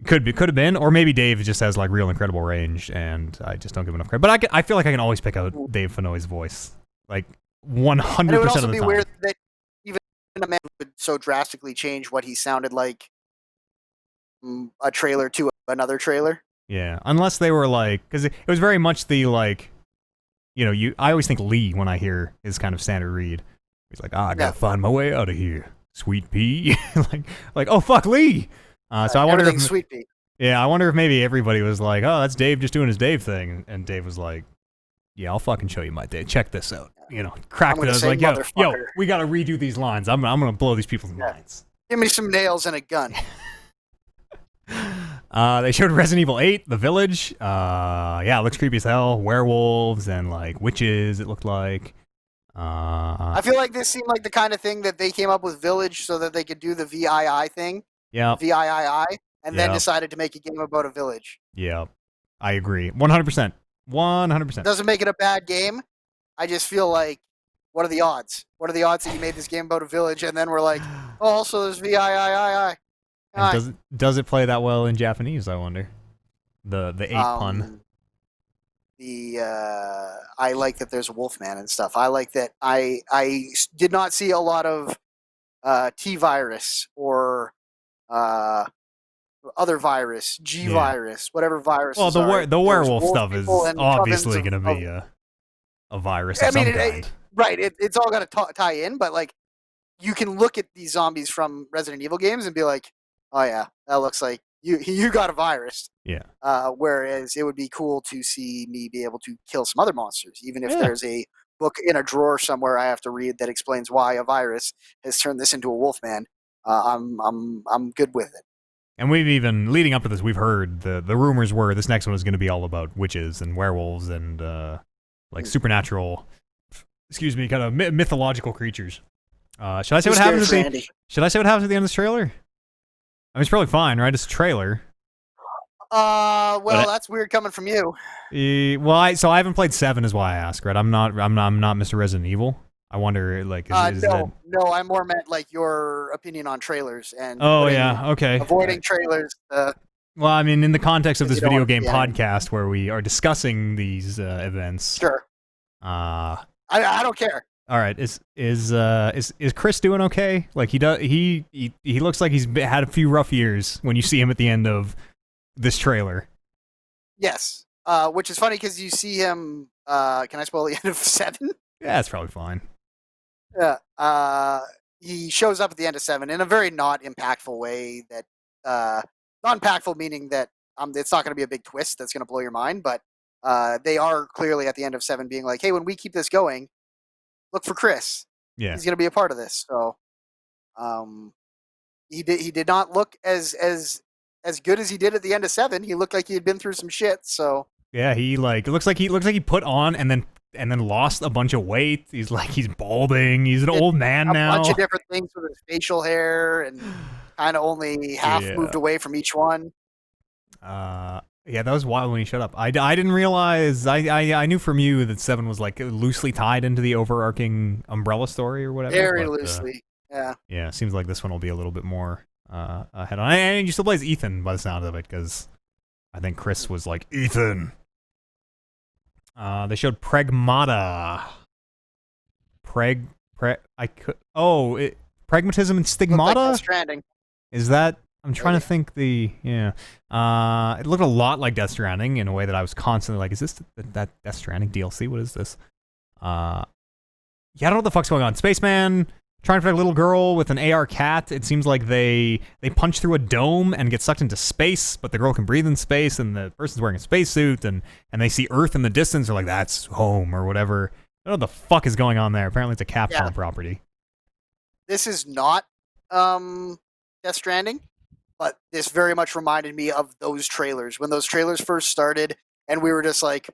could have been, or maybe Dave just has like real incredible range, and I just don't give enough credit. But I feel like I can always pick out Dave Fennoy's voice, like 100% And it would of also the be time. weird that even a man would so drastically change what he sounded like a trailer to another trailer. Yeah, unless they were like, because it was very much the like, you know, I always think Lee when I hear his kind of standard read. He's like, I gotta find my way out of here, sweet pea. like, oh fuck, Lee. So I wonder if, Everything's sweet pea. yeah, I wonder if maybe everybody was like, oh, that's Dave just doing his Dave thing, and Dave was like, yeah, I'll fucking show you my Dave. Check this out. You know, cracked I'm it. gonna I was say like, yo, motherfucker. we gotta redo these lines. I'm gonna blow these people's minds. Give me some nails and a gun. They showed Resident Evil 8, The Village. Yeah, it looks creepy as hell. Werewolves and like witches. It looked like. I feel like this seemed like the kind of thing that they came up with Village so that they could do the VII thing, Yeah, VIII, and then Yeah. decided to make a game about a village. yeah, I agree. 100%. 100%. Doesn't make it a bad game. I just feel like, what are the odds? What are the odds that you made this game about a village, and then we're like, oh, also there's VIII. And does it play that well in Japanese? I wonder. The 8 pun. I like that there's a Wolfman and stuff. I like that did not see a lot of T virus or other virus, G virus, whatever virus. Well, the werewolf stuff is obviously going to be of, a virus of some kind. right. It's all got to tie in, but like you can look at these zombies from Resident Evil games and be like, oh yeah, that looks like you got a virus. Yeah. Whereas it would be cool to see me be able to kill some other monsters, even if Yeah. there's a book in a drawer somewhere I have to read that explains why a virus has turned this into a wolfman. I'm good with it. And we've even, leading up to this, we've heard the rumors were this next one is going to be all about witches and werewolves and like supernatural, kind of mythological creatures. Should I say what happens at the Should I say what happens at the end of this trailer? I mean, it's probably fine, right? It's a trailer. Well, that's weird coming from you. So I haven't played 7, is why I ask, right? I'm not Mr. Resident Evil. I wonder, like, is no, I more meant like your opinion on trailers and okay, avoiding trailers. Well, I mean, in the context of this you don't video want to game see anything. podcast where we are discussing these events, Sure, I don't care. all right, is Chris doing okay? Like he looks like he's had a few rough years when you see him at the end of this trailer. Yes, which is funny because you see him. Can I spoil the end of 7? Yeah, that's probably fine. Yeah. He shows up at the end of 7 in a very not impactful way. That not impactful meaning that it's not going to be a big twist that's going to blow your mind, but they are clearly at the end of 7 being like, hey, when we keep this going, look for Chris. Yeah, He's going to be a part of this. So, he did not look as good as he did at the end of 7. He looked like he had been through some shit. So yeah, he like it looks like he put on and then lost a bunch of weight. He's balding. He's an old man now. A bunch of different things with his facial hair and kind of only half moved away from each one. Yeah, that was wild when he showed up. I didn't realize. I knew from you that 7 was like loosely tied into the overarching umbrella story or whatever. Very but, loosely. Yeah. Yeah, seems like this one will be a little bit more head on. And you still plays Ethan by the sound of it, because I think Chris was like, Ethan. They showed Pragmata. Pragmatism and Looked Stigmata? like Death Stranding. Is that... I'm trying to think yeah. It looked a lot like Death Stranding in a way that I was constantly like, is this that Death Stranding DLC? What is this? Yeah, I don't know what the fuck's going on. Spaceman trying to protect a little girl with an AR cat. It seems like they punch through a dome and get sucked into space, but the girl can breathe in space, and the person's wearing a spacesuit, and they see Earth in the distance. They're like, that's home, or whatever. I don't know what the fuck is going on there. Apparently it's a Capcom property. This is not Death Stranding, but this very much reminded me of those trailers. When those trailers first started, and we were just like,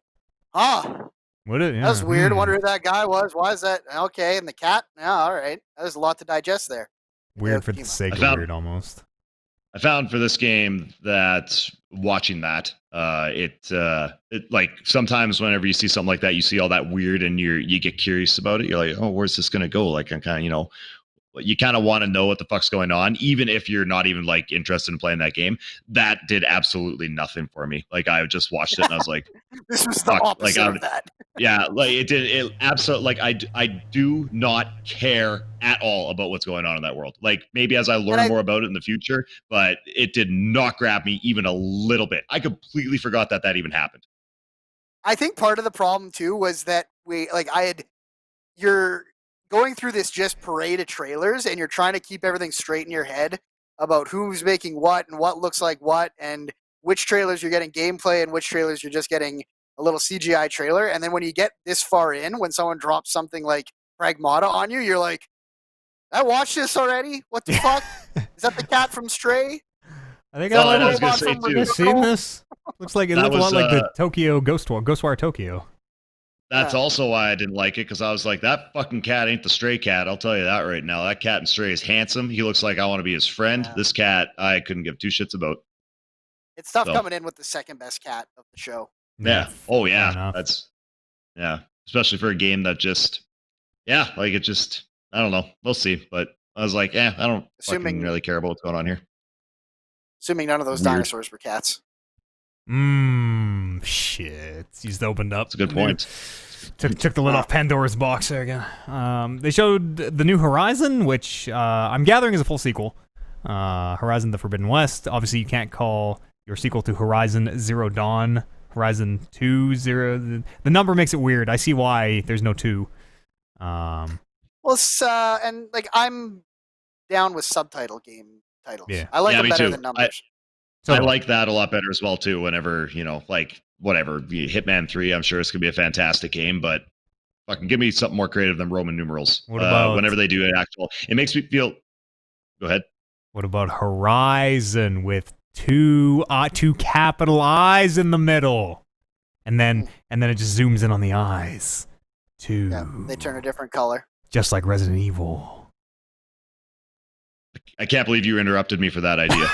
that was weird. Wonder who that guy was. Why is that? Okay, and the cat? Yeah, all right. There's a lot to digest there. Weird for the sake of weird, almost. I found for this game that watching that, it like sometimes whenever you see something like that, you see all that weird and you get curious about it. You're like, oh, where's this gonna go? Like, I'm kind of, you kind of want to know what the fuck's going on, even if you're not even like interested in playing that game. That did absolutely nothing for me. Like, I just watched it and I was like, this was the opposite of that. Yeah, like it absolutely, like I do not care at all about what's going on in that world. Like, maybe as I learn more about it in the future, but it did not grab me even a little bit. I completely forgot that even happened. I think part of the problem too was that you're going through this just parade of trailers, and you're trying to keep everything straight in your head about who's making what and what looks like what, and which trailers you're getting gameplay and which trailers you're just getting a little CGI trailer. And then when you get this far in, when someone drops something like Pragmata on you, you're like, I watched this already? What the fuck? Is that the cat from Stray? I think I was going to say too. I've seen this. Looks like it looked a lot like the Tokyo Ghostwire Tokyo. That's also why I didn't like it, because I was like, that fucking cat ain't the Stray cat. I'll tell you that right now. That cat in Stray is handsome. He looks like I want to be his friend. Yeah. This cat, I couldn't give two shits about. It's tough coming in with the second best cat of the show. Yeah. Oh, yeah. Especially for a game that just, like it just, I don't know. We'll see. But I was like, I don't fucking really care about what's going on here. Assuming none of those dinosaurs were cats. Shit. You just opened up. That's a good point. Took the lid off Pandora's box there again. They showed the new Horizon, which I'm gathering is a full sequel. Horizon the Forbidden West. Obviously, you can't call your sequel to Horizon Zero Dawn Horizon 2 0. The number makes it weird. I see why there's no 2. Well, and like I'm down with subtitle game titles. Yeah. I like them better than numbers. I like that a lot better as well too. Whenever, like whatever, Hitman 3, I'm sure it's gonna be a fantastic game, but fucking give me something more creative than Roman numerals. What about whenever they do it makes me feel. Go ahead. What about Horizon with two capital I's in the middle, and then it just zooms in on the eyes. Yeah, they turn a different color, just like Resident Evil. I can't believe you interrupted me for that idea.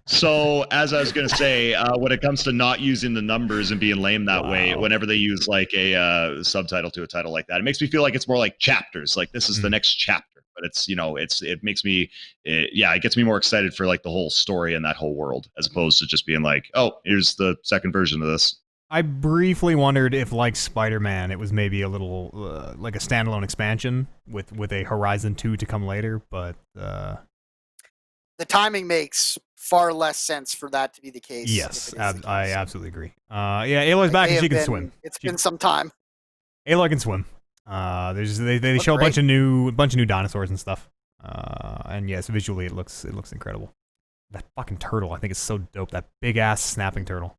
So, as I was going to say, when it comes to not using the numbers and being lame that way, whenever they use like a subtitle to a title like that, it makes me feel like it's more like chapters. Like this is the next chapter, but it makes me, it gets me more excited for like the whole story and that whole world, as opposed to just being like, oh, here's the second version of this. I briefly wondered if, like Spider-Man, it was maybe a little like a standalone expansion with a Horizon 2 to come later, but the timing makes far less sense for that to be the case. Yes, I absolutely agree. Aloy's back and she can swim. It's been some time. Aloy can swim. They show a bunch of new dinosaurs and stuff. And yes, visually it looks incredible. That fucking turtle, I think, is so dope. That big ass snapping turtle.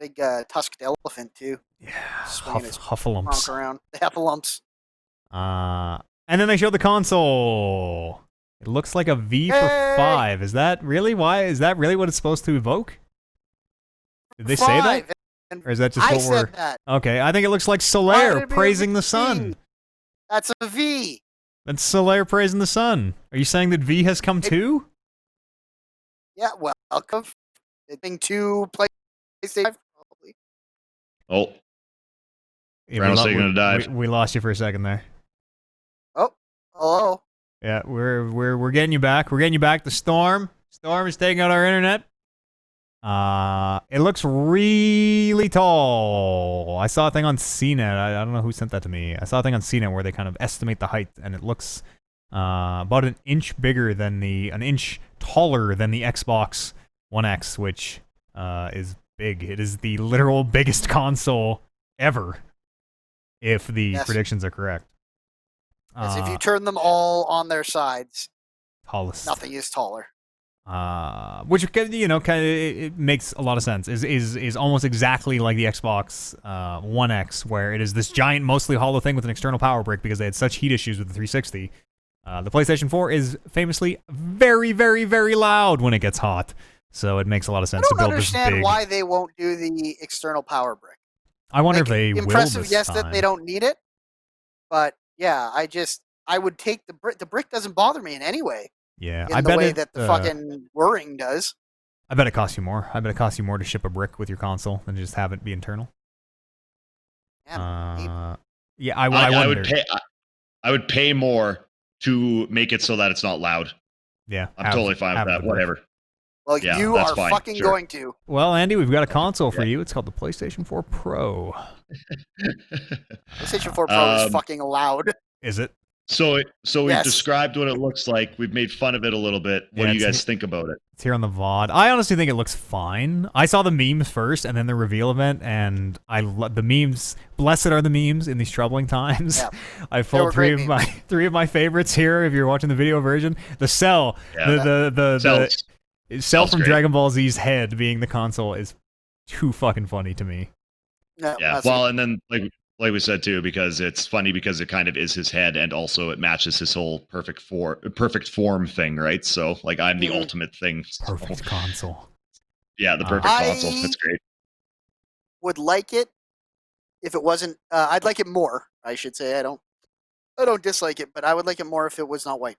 Big tusked elephant too. Yeah, Huffalumps. Around the Huffalumps. And then they showed the console. It looks like a V for 5. Is that really why? Is that really what it's supposed to evoke? Did they say that? Or is that just what we're... That. Okay, I think it looks like Solaire praising the sun. That's a V. That's Solaire praising the sun. Are you saying that V has come too? Yeah, welcome. I think 2 PlayStation 5, probably. Oh, Yeah, Brandon's taking a dive. we lost you for a second there. Oh, hello. Yeah, we're getting you back. We're getting you back. The storm is taking out our internet. It looks really tall. I saw a thing on CNET. I don't know who sent that to me. I saw a thing on CNET where they kind of estimate the height, and it looks about an inch taller than the Xbox One X, which is big. It is the literal biggest console ever, if the predictions are correct. Yes, if you turn them all on their sides, tallest. nothing is taller. Which kind of it makes a lot of sense. Is almost exactly like the Xbox One X, where it is this giant, mostly hollow thing with an external power brick because they had such heat issues with the 360. The PlayStation 4 is famously very, very, very loud when it gets hot, so it makes a lot of sense to build this big. I don't understand why they won't do the external power brick. I wonder if they impressive, will this yes, time. that they don't need it, but yeah, I would take the brick. The brick doesn't bother me in any way. Yeah, I bet the way that the fucking whirring does. I bet it costs you more. I bet it costs you more to ship a brick with your console than just have it be internal. Yeah, I would pay. I would pay more to make it so that it's not loud. Yeah, I'm totally fine with that. Whatever. Well, yeah, you are fine. fucking going to. Well, Andy, we've got a console for you. It's called the PlayStation 4 Pro. PlayStation 4 Pro is fucking loud. Is it? So we've described what it looks like. We've made fun of it a little bit. What do you guys think about it? It's here on the VOD. I honestly think it looks fine. I saw the memes first and then the reveal event, and the memes. Blessed are the memes in these troubling times. Yeah. I pulled three of my favorites here. If you're watching the video version, the Cell, the Cell from Dragon Ball Z's head being the console is too fucking funny to me. Yeah. Well, and then like we said too, because it's funny because it kind of is his head, and also it matches his whole perfect form thing, right? So like I'm the ultimate thing. Perfect console. Yeah, the perfect console. That's great. Would like it if it wasn't. I'd like it more. I should say I don't dislike it, but I would like it more if it was not white.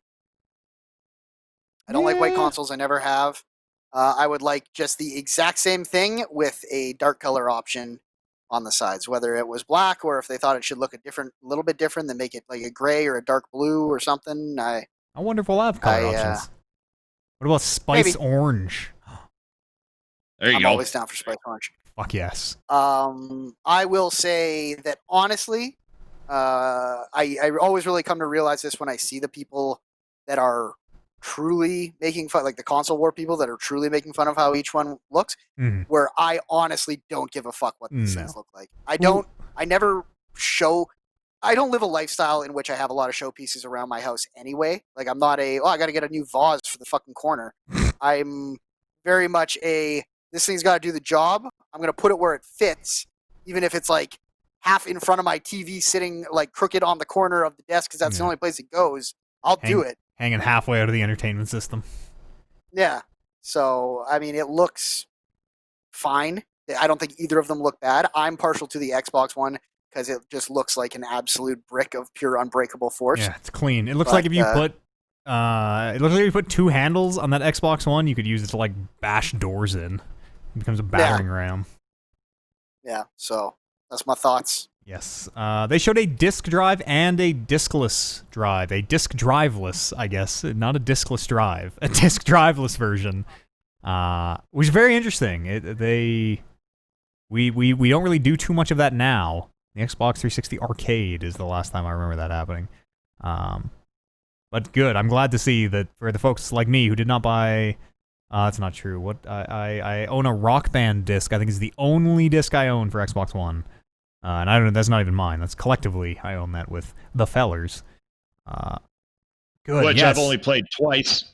I don't like white consoles. I never have. I would like just the exact same thing with a dark color option on the sides, whether it was black or if they thought it should look a little bit different, then make it like a gray or a dark blue or something. I wonder if we'll have color options. What about Spice Orange? There you go. I'm always down for Spice Orange. Fuck yes. I will say that honestly, I always really come to realize this when I see the people that are truly making fun, like the console war people that are truly making fun of how each one looks, where I honestly don't give a fuck what these things look like. I don't live a lifestyle in which I have a lot of showpieces around my house anyway. Like I'm not I gotta get a new vase for the fucking corner. I'm very much this thing's gotta do the job. I'm gonna put it where it fits, even if it's like half in front of my TV sitting like crooked on the corner of the desk because that's the only place it goes. I'll do it. Hanging halfway out of the entertainment system. Yeah. So, I mean, it looks fine. I don't think either of them look bad. I'm partial to the Xbox One because it just looks like an absolute brick of pure unbreakable force. Yeah, it's clean. It looks like if you put two handles on that Xbox One, you could use it to like bash doors in. It becomes a battering ram. Yeah, so that's my thoughts. Yes. They showed a disk drive and a diskless drive. A disk driveless, I guess. Not a diskless drive. A disk driveless version. Which is very interesting. We don't really do too much of that now. The Xbox 360 Arcade is the last time I remember that happening. But good. I'm glad to see that for the folks like me who did not buy... that's not true. I own a Rock Band disc. I think it's the only disc I own for Xbox One. And I don't know, that's not even mine. That's collectively, I own that with the fellers. Good, which I've only played twice.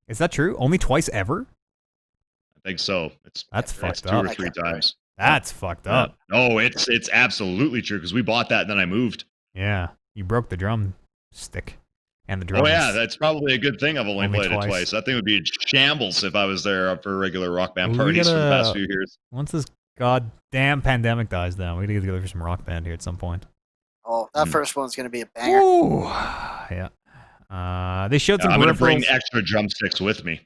Is that true? Only twice ever? I think so. That's fucked up. 2 or 3 times. That's fucked up. No, it's absolutely true, because we bought that and then I moved. Yeah, you broke the drum stick and the drums. Oh yeah, that's probably a good thing I've only played it twice. That thing would be in shambles if I was there for regular Rock Band parties for the past few years. Once this goddamn pandemic dies down, we gotta get together for some Rock Band here at some point. Oh, that first one's gonna be a banger. Ooh, yeah. They showed some. I'm gonna bring extra drumsticks with me.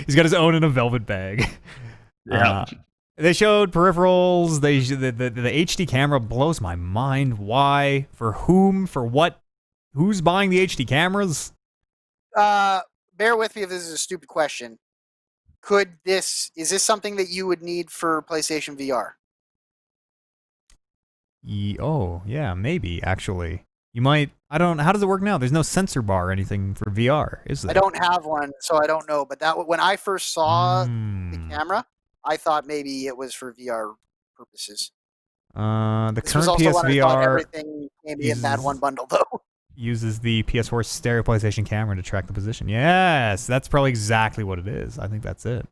He's got his own in a velvet bag. Yeah. They showed peripherals. The HD camera blows my mind. Why? For whom? For what? Who's buying the HD cameras? Bear with me if this is a stupid question. Is this something that you would need for PlayStation VR? Oh, yeah, maybe, actually. You might, how does it work now? There's no sensor bar or anything for VR, is there? I don't have one, so I don't know. But when I first saw the camera, I thought maybe it was for VR purposes. The This was current also when I thought PSVR everything came in that one bundle, though. uses the PS4 stereo PlayStation camera to track the position. Yes, that's probably exactly what it is. I think that's it.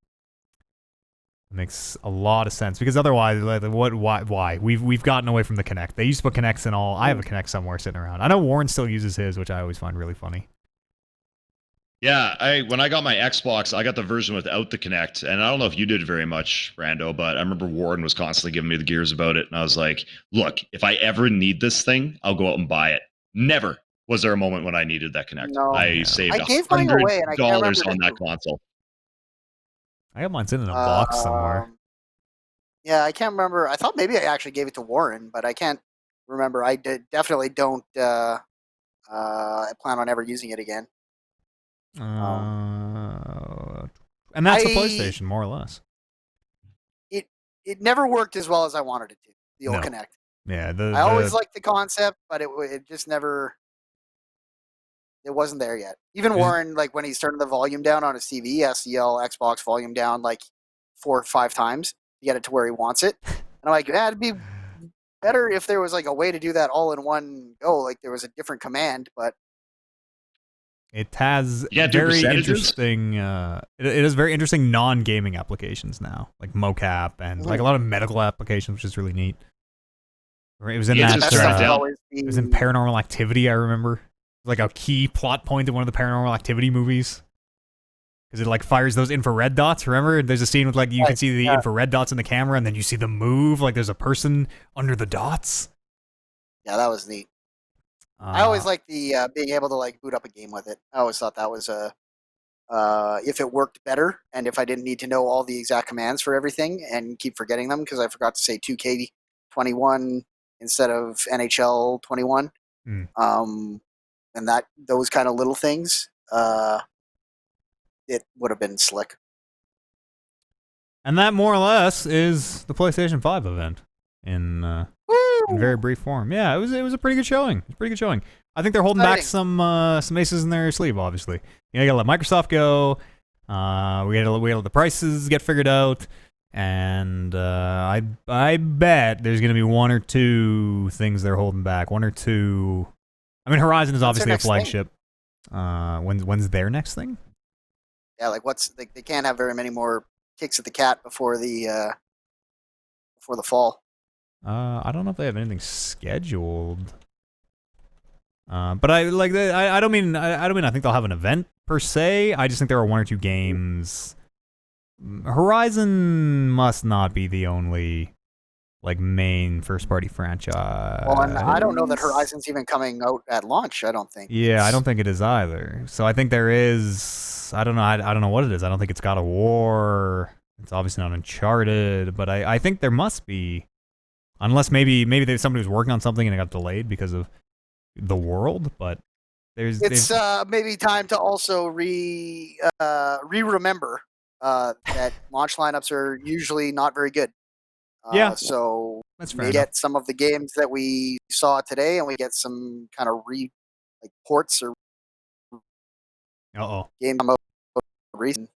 It makes a lot of sense because otherwise, like, why? We've gotten away from the Kinect. They used to put Kinects in all. I have a Kinect somewhere sitting around. I know Warren still uses his, which I always find really funny. Yeah, when I got my Xbox, I got the version without the Kinect, and I don't know if you did very much, Brando, but I remember Warren was constantly giving me the gears about it, and I was like, "Look, if I ever need this thing, I'll go out and buy it." Never was there a moment when I needed that Kinect. No. I saved I gave mine away, and I can't remember $100 on that who. console. I got mine sitting in a box somewhere. Yeah, I can't remember. I thought maybe I actually gave it to Warren, but I can't remember. I definitely don't plan on ever using it again. And that's the PlayStation, more or less. It never worked as well as I wanted it to. The old Kinect. Yeah, I always liked the concept, but it just never. It wasn't there yet. Even Warren, like when he's turning the volume down on his TV, he has to yell Xbox volume down like 4 or 5 times to get it to where he wants it. And I'm like, it'd be better if there was like a way to do that all in one go. Like there was a different command, but it has very interesting. It has very interesting non-gaming applications now, like mocap and like a lot of medical applications, which is really neat. It was in it was in Paranormal Activity. I remember. Like a key plot point in one of the Paranormal Activity movies, because it like fires those infrared dots. Remember, there's a scene with like you can see the infrared dots in the camera, and then you see them move. Like there's a person under the dots. Yeah, that was neat. I always liked the being able to like boot up a game with it. I always thought that was if it worked better, and if I didn't need to know all the exact commands for everything and keep forgetting them because I forgot to say 2K21 instead of NHL 21. And those kind of little things, it would have been slick. And that more or less is the PlayStation 5 event in very brief form. Yeah, it was a pretty good showing. It's a pretty good showing. I think they're holding back some aces in their sleeve. Obviously, you gotta let Microsoft go. We gotta let the prices get figured out, and I bet there's gonna be 1 or 2 things they're holding back. 1 or 2. I mean, Horizon is obviously a flagship. When's their next thing? Yeah, like they can't have very many more kicks at the cat before the fall. I don't know if they have anything scheduled. But I don't mean I think they'll have an event per se. I just think there are 1 or 2 games. Horizon must not be the only like main first party franchise. Well, and I don't know that Horizon's even coming out at launch. I don't think. Yeah, I don't think it is either. So I think there is. I don't know. I don't know what it is. I don't think it's God of War. It's obviously not Uncharted, but I think there must be, unless maybe there's somebody who's working on something and it got delayed because of the world. But there's maybe time to also remember that launch lineups are usually not very good. Yeah, so that's fair we get some of the games that we saw today, and we get some kind of ports or game recent.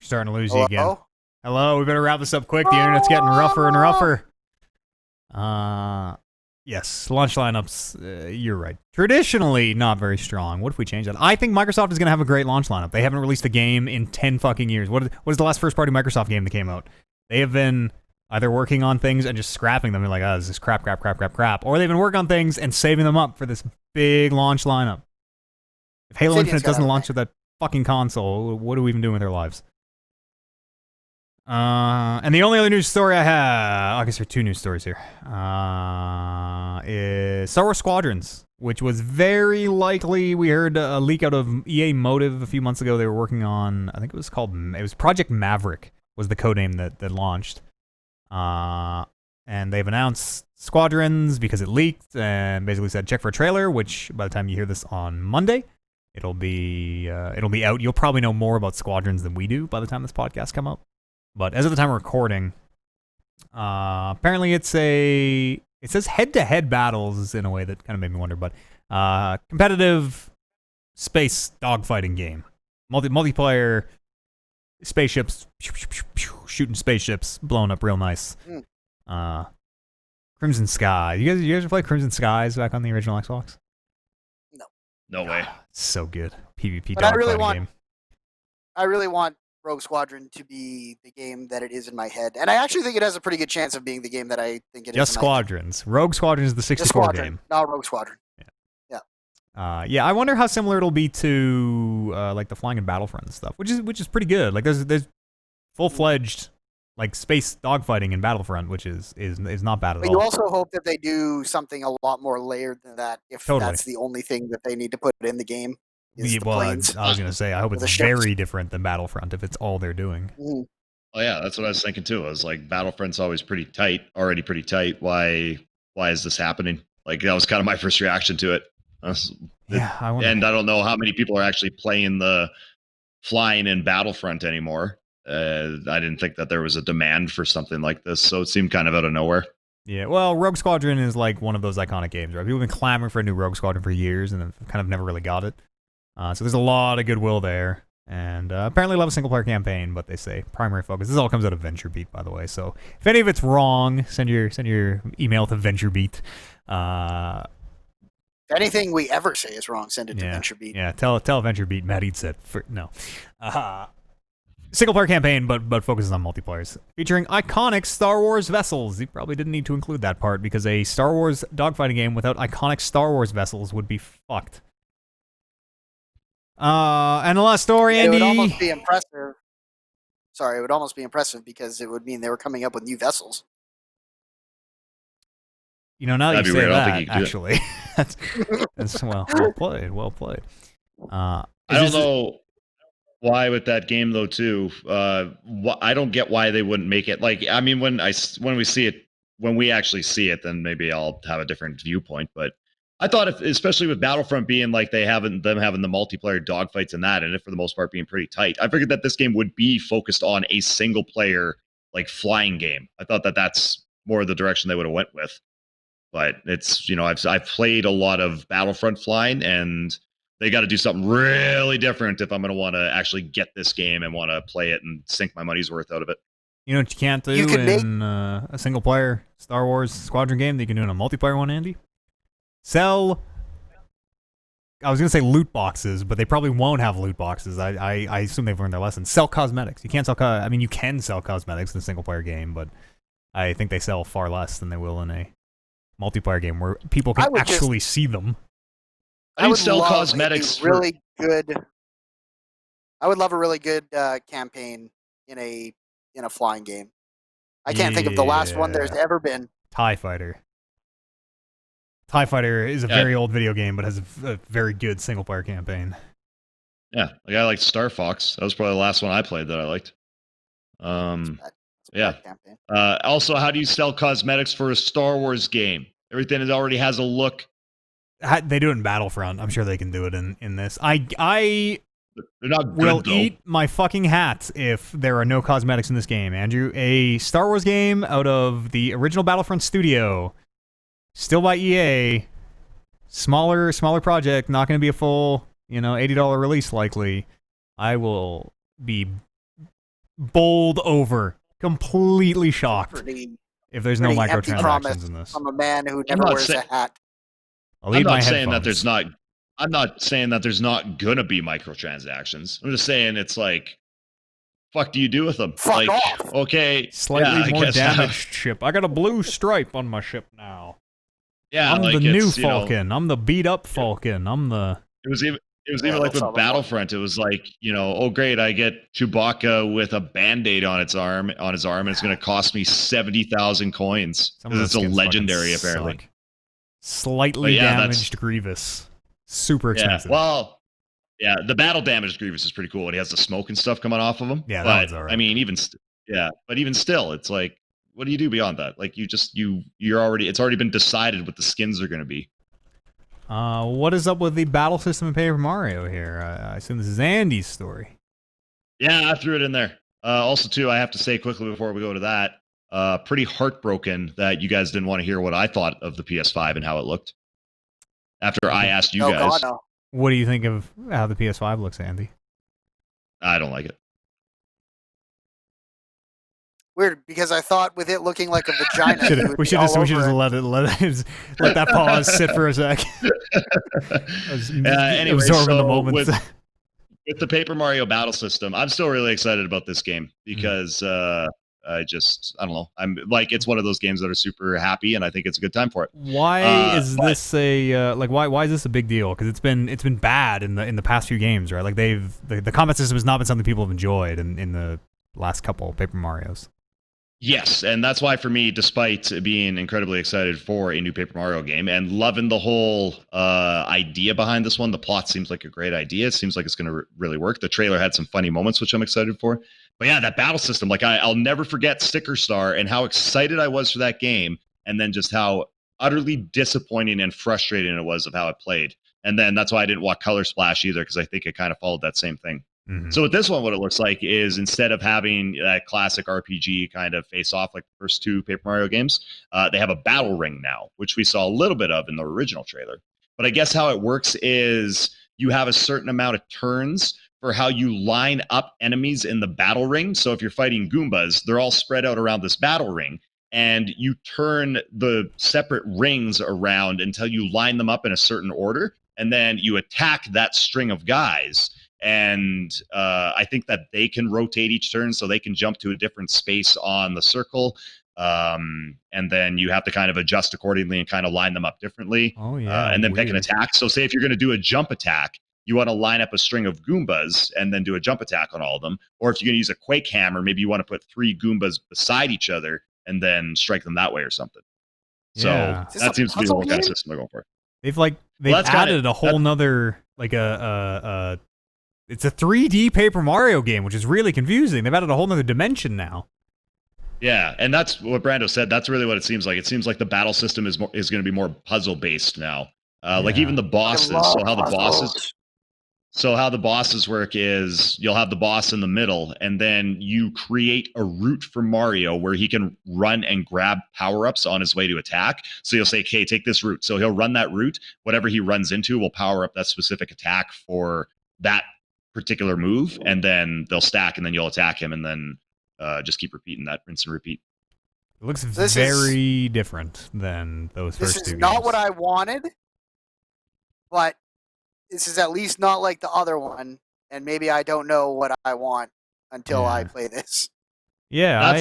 Starting to lose you again. Hello, we better wrap this up quick. The internet's getting rougher and rougher. Yes, launch lineups. You're right. Traditionally, not very strong. What if we change that? I think Microsoft is going to have a great launch lineup. They haven't released a game in 10 fucking years. What is the last first-party Microsoft game that came out? They have been either working on things and just scrapping them. They're like, this is crap. Or they've been working on things and saving them up for this big launch lineup. If Halo Infinite doesn't launch with that fucking console, what are we even doing with our lives? And the only other news story I have, I guess there are two news stories here, is Star Wars Squadrons, which was very likely, we heard a leak out of EA Motive a few months ago. They were working on, I think it was Project Maverick was the codename that launched. And they've announced Squadrons because it leaked and basically said check for a trailer, which by the time you hear this on Monday, it'll be out. You'll probably know more about Squadrons than we do by the time this podcast come out. But as of the time of recording, apparently it says head-to-head battles in a way that kind of made me wonder, but competitive space dogfighting game. Multiplayer spaceships, shooting spaceships, blowing up real nice. Crimson Sky. You guys ever play Crimson Skies back on the original Xbox? No way. So good. PvP But dogfighting game. I really want Rogue Squadron to be the game that it is in my head. And I actually think it has a pretty good chance of being the game that I think it is. Just Squadrons. Rogue Squadron is the 64 game. Not Rogue Squadron. Yeah, I wonder how similar it'll be to like the Flying and Battlefront and stuff, which is pretty good. Like there's full-fledged like space dogfighting in Battlefront, which is not bad at all. But you also hope that they do something a lot more layered than that if that's the only thing that they need to put in the game. Well, I was going to say, I hope it's very different than Battlefront if it's all they're doing. Mm-hmm. Oh yeah, that's what I was thinking too. I was like, Battlefront's always already pretty tight. Why is this happening? Like that was kind of my first reaction to it. I wonder. And I don't know how many people are actually playing the flying in Battlefront anymore. I didn't think that there was a demand for something like this, so it seemed kind of out of nowhere. Yeah, well, Rogue Squadron is like one of those iconic games, right? People have been clamoring for a new Rogue Squadron for years and have kind of never really got it. So there's a lot of goodwill there, and apparently love a single-player campaign, but they say primary focus. This all comes out of VentureBeat, by the way, so if any of it's wrong, send your email to VentureBeat. If anything we ever say is wrong, send it to VentureBeat. Yeah, tell VentureBeat Matt eats it. No. Single-player campaign, but focuses on multiplayers. Featuring iconic Star Wars vessels. You probably didn't need to include that part, because a Star Wars dogfighting game without iconic Star Wars vessels would be fucked. And the last story, Andy. It would almost be impressive. Sorry, it would almost be impressive because it would mean they were coming up with new vessels. You know, now that you say that, actually, that's well played. I don't know why with that game though too. I don't get why they wouldn't make it. Like, I mean, when we actually see it, then maybe I'll have a different viewpoint. But I thought, especially with Battlefront being like them having the multiplayer dogfights and that, and it for the most part being pretty tight, I figured that this game would be focused on a single player like flying game. I thought that that's more the direction they would have went with. But it's, I've played a lot of Battlefront flying, and they got to do something really different if I'm going to want to actually get this game and want to play it and sink my money's worth out of it. You know what you can't do in a single player Star Wars Squadron game that you can do in a multiplayer one, Andy? Sell, I was going to say loot boxes, but they probably won't have loot boxes. I assume they've learned their lesson. Sell cosmetics. You can't sell, you can sell cosmetics in a single player game, but I think they sell far less than they will in a multiplayer game where people can actually see them. I would sell cosmetics. Really good. I would love a really good campaign in a flying game. I can't think of the last one there's ever been. TIE Fighter. TIE Fighter is a very old video game, but has a very good single-player campaign. Yeah, like I liked Star Fox. That was probably the last one I played that I liked. Also, how do you sell cosmetics for a Star Wars game? Everything already has a look. They do it in Battlefront. I'm sure they can do it in this. They're not good, will though. Eat my fucking hat if there are no cosmetics in this game, Andrew. A Star Wars game out of the original Battlefront studio, still by EA, smaller project, not going to be a full, $80 release likely. I will be bowled over, completely shocked if there's no microtransactions in this. I'm a man who never wears a hat. I'm not saying that there's not. I'm not saying that there's not gonna be microtransactions. I'm just saying it's like, fuck do you do with them? Fuck off. Okay, slightly more damaged ship. I got a blue stripe on my ship now. Yeah, I'm the new Falcon. I'm the beat up Falcon. I'm the. It It was Yeah, even like that's with all the fun. Battlefront. It was like, oh great, I get Chewbacca with a Band-Aid on his arm, and it's going to cost me 70,000 coins Some of because those it's a skins fucking legendary apparently. suck. But Slightly yeah, that's damaged Grievous. Super yeah. expensive. Well, yeah, the battle damaged Grievous is pretty cool. And he has the smoke and stuff coming off of him. Yeah, that But one's all I right. mean, but even still, it's like, what do you do beyond that? Like you're already it's already been decided what the skins are going to be. What is up with the battle system in Paper Mario here? I assume this is Andy's story. Yeah, I threw it in there. Also, too, I have to say quickly before we go to that, pretty heartbroken that you guys didn't want to hear what I thought of the PS5 and how it looked after I asked you Oh guys. God, no. What do you think of how the PS5 looks, Andy? I don't like it. Weird, because I thought with it looking like a vagina, you would We be should all just over it. let that pause sit for a sec. Anyway, Absorbing the so moment. with the Paper Mario battle system, I'm still really excited about this game because I don't know. I'm like, it's one of those games that are super happy, and I think it's a good time for it. Why is But- this a why is this a big deal? Because it's been bad in the past few games, right? Like the combat system has not been something people have enjoyed in the last couple Paper Marios. Yes, and that's why for me, despite being incredibly excited for a new Paper Mario game and loving the whole idea behind this one, the plot seems like a great idea. It seems like it's going to really work. The trailer had some funny moments, which I'm excited for. But yeah, that battle system, like I'll never forget Sticker Star and how excited I was for that game, and then just how utterly disappointing and frustrating it was of how it played. And then that's why I didn't want Color Splash either, because I think it kind of followed that same thing. Mm-hmm. So with this one, what it looks like is instead of having that classic RPG kind of face off like the first two Paper Mario games, they have a battle ring now, which we saw a little bit of in the original trailer. But I guess how it works is you have a certain amount of turns for how you line up enemies in the battle ring. So if you're fighting Goombas, they're all spread out around this battle ring, and you turn the separate rings around until you line them up in a certain order, and then you attack that string of guys. And I think that they can rotate each turn, so they can jump to a different space on the circle. And then you have to kind of adjust accordingly and kind of line them up differently. Oh yeah, and then pick an weird. attack. So say if you're going to do a jump attack, you want to line up a string of Goombas and then do a jump attack on all of them. Or if you're going to use a Quake Hammer, maybe you want to put 3 Goombas beside each other and then strike them that way or something. Yeah. So that seems to be the whole kind of system they're going for. They've that's added a whole nother it's a 3D Paper Mario game, which is really confusing. They've added a whole nother dimension now. Yeah, and that's what Brando said. That's really what it seems like. It seems like the battle system is going to be more puzzle based now. Like even the bosses. So how the bosses work is you'll have the boss in the middle, and then you create a route for Mario where he can run and grab power-ups on his way to attack. So you'll say, okay, take this route. So he'll run that route. Whatever he runs into will power up that specific attack for that particular move, and then they'll stack, and then you'll attack him, and then just keep repeating that, rinse and repeat. It looks very different than those first two games. This is not what I wanted, but this is at least not like the other one, and maybe I don't know what I want until I play this. Yeah,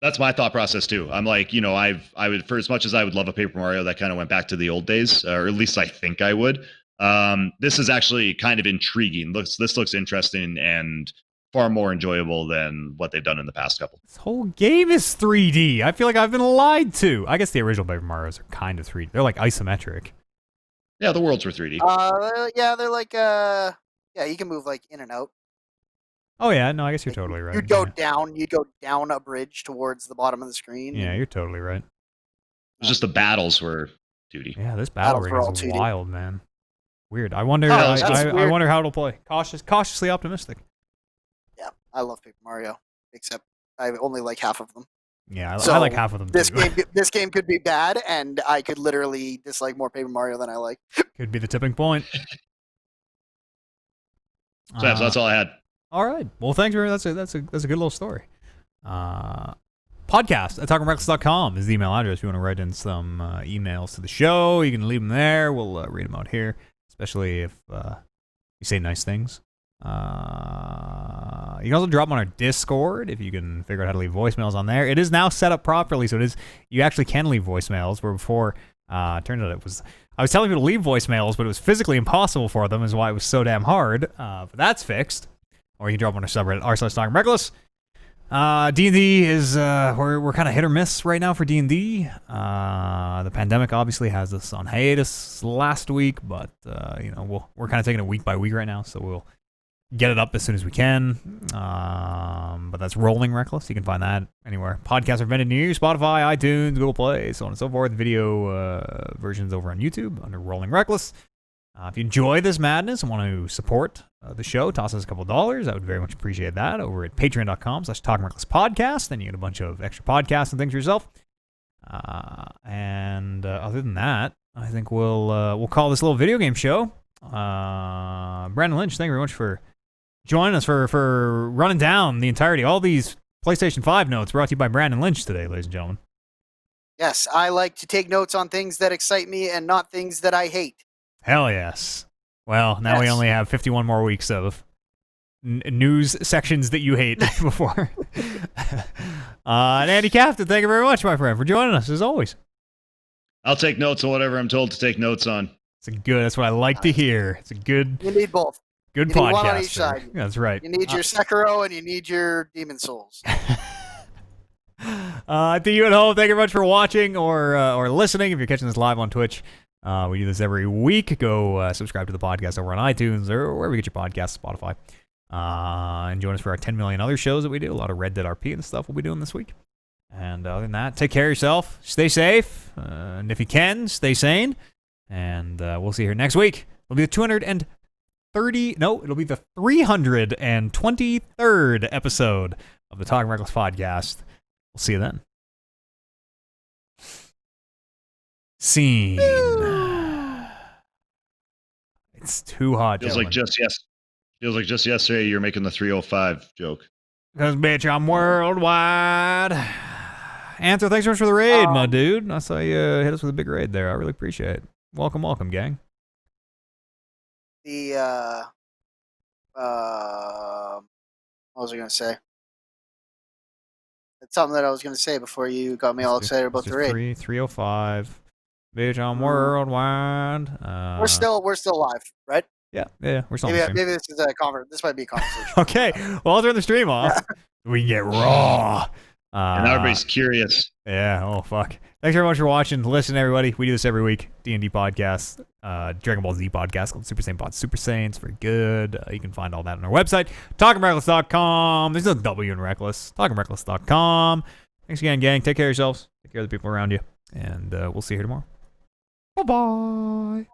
that's my thought process too. I'm like, I would, for as much as I would love a Paper Mario that kind of went back to the old days, or at least I think I would. This is actually kind of intriguing. This looks interesting and far more enjoyable than what they've done in the past couple. This whole game is 3D. I feel like I've been lied to. I guess the original Paper Marios are kind of 3D. They're like isometric. Yeah, the worlds were 3D. Yeah, they're like yeah, you can move like in and out. Oh yeah, no, I guess you're totally right. You'd go down a bridge towards the bottom of the screen. Yeah, you're totally right. It's just the battles were 2D. Yeah, this battle ring is 2D. wild, man. Weird. I wonder. Weird. I wonder how it'll play. Cautiously optimistic. Yeah, I love Paper Mario, except I only like half of them. Yeah, So I like half of them too. This game could be bad, and I could literally dislike more Paper Mario than I like. Could be the tipping point. So that's all I had. All right. Well, thanks very much. That's a good little story. Podcast at talkingreckless.com is the email address. If you want to write in some emails to the show, you can leave them there. We'll read them out here, especially if you say nice things. You can also drop them on our Discord if you can figure out how to leave voicemails on there. It is now set up properly, so you actually can leave voicemails, where before turned out it was I was telling people to leave voicemails, but it was physically impossible for them, is why it was so damn hard. But that's fixed. Or you can drop on our subreddit, r/talkingreckless. D&D is, we're kind of hit or miss right now for D&D. The pandemic obviously has us on hiatus last week, but, we're kind of taking it week by week right now, so we'll get it up as soon as we can. But that's Rolling Reckless. You can find that anywhere. Podcasts are vended near you, Spotify, iTunes, Google Play, so on and so forth. Video versions over on YouTube under Rolling Reckless. If you enjoy this madness and want to support the show, toss us a couple dollars. I would very much appreciate that over at patreon.com/talkingrecklesspodcast. Then you get a bunch of extra podcasts and things for yourself. And other than that, I think we'll call this little video game show. Brandon Lynch, thank you very much for joining us for running down the entirety. All these PlayStation 5 notes brought to you by Brandon Lynch today, ladies and gentlemen. Yes, I like to take notes on things that excite me and not things that I hate. Hell yes. Well, now we only have 51 more weeks of news sections that you hate before. And Andy Captain, thank you very much, my friend, for joining us, as always. I'll take notes on whatever I'm told to take notes on. That's what I like to hear. It's a good... You need both. Good you need podcast. One on each side. That's right. You need your Sekiro and you need your Demon Souls. To you at home, thank you very much for watching or listening. If you're catching this live on Twitch, we do this every week. Go subscribe to the podcast over on iTunes or wherever you get your podcasts, Spotify. And join us for our 10 million other shows that we do. A lot of Red Dead RP and stuff we'll be doing this week. And other than that, take care of yourself. Stay safe. And if you can, stay sane. And we'll see you here next week. It'll be the it'll be the 323rd episode of the Talking Reckless podcast. We'll see you then. Scene. It's too hot. Feels like just yesterday you're making the 305 joke. Because, bitch, I'm worldwide. Anthro, thanks so much for the raid, my dude. I saw you hit us with a big raid there. I really appreciate it. Welcome, gang. What was I going to say? It's something that I was going to say before you got me all excited about the raid. 305. Bitch, I'm worldwide. We're still live, right? Yeah, we're still maybe this is a this might be a conversation. Okay, well, I'll turn the stream off. We can get raw. And now everybody's curious. Yeah, oh, fuck. Thanks very much for watching. Listen, everybody. We do this every week. D&D podcast, Dragon Ball Z podcast called Super Saiyan Pod Super Saiyan. It's very good. You can find all that on our website, talkingreckless.com. There's no W in Reckless. Talkingreckless.com. Thanks again, gang. Take care of yourselves. Take care of the people around you. And we'll see you here tomorrow. Bye-bye.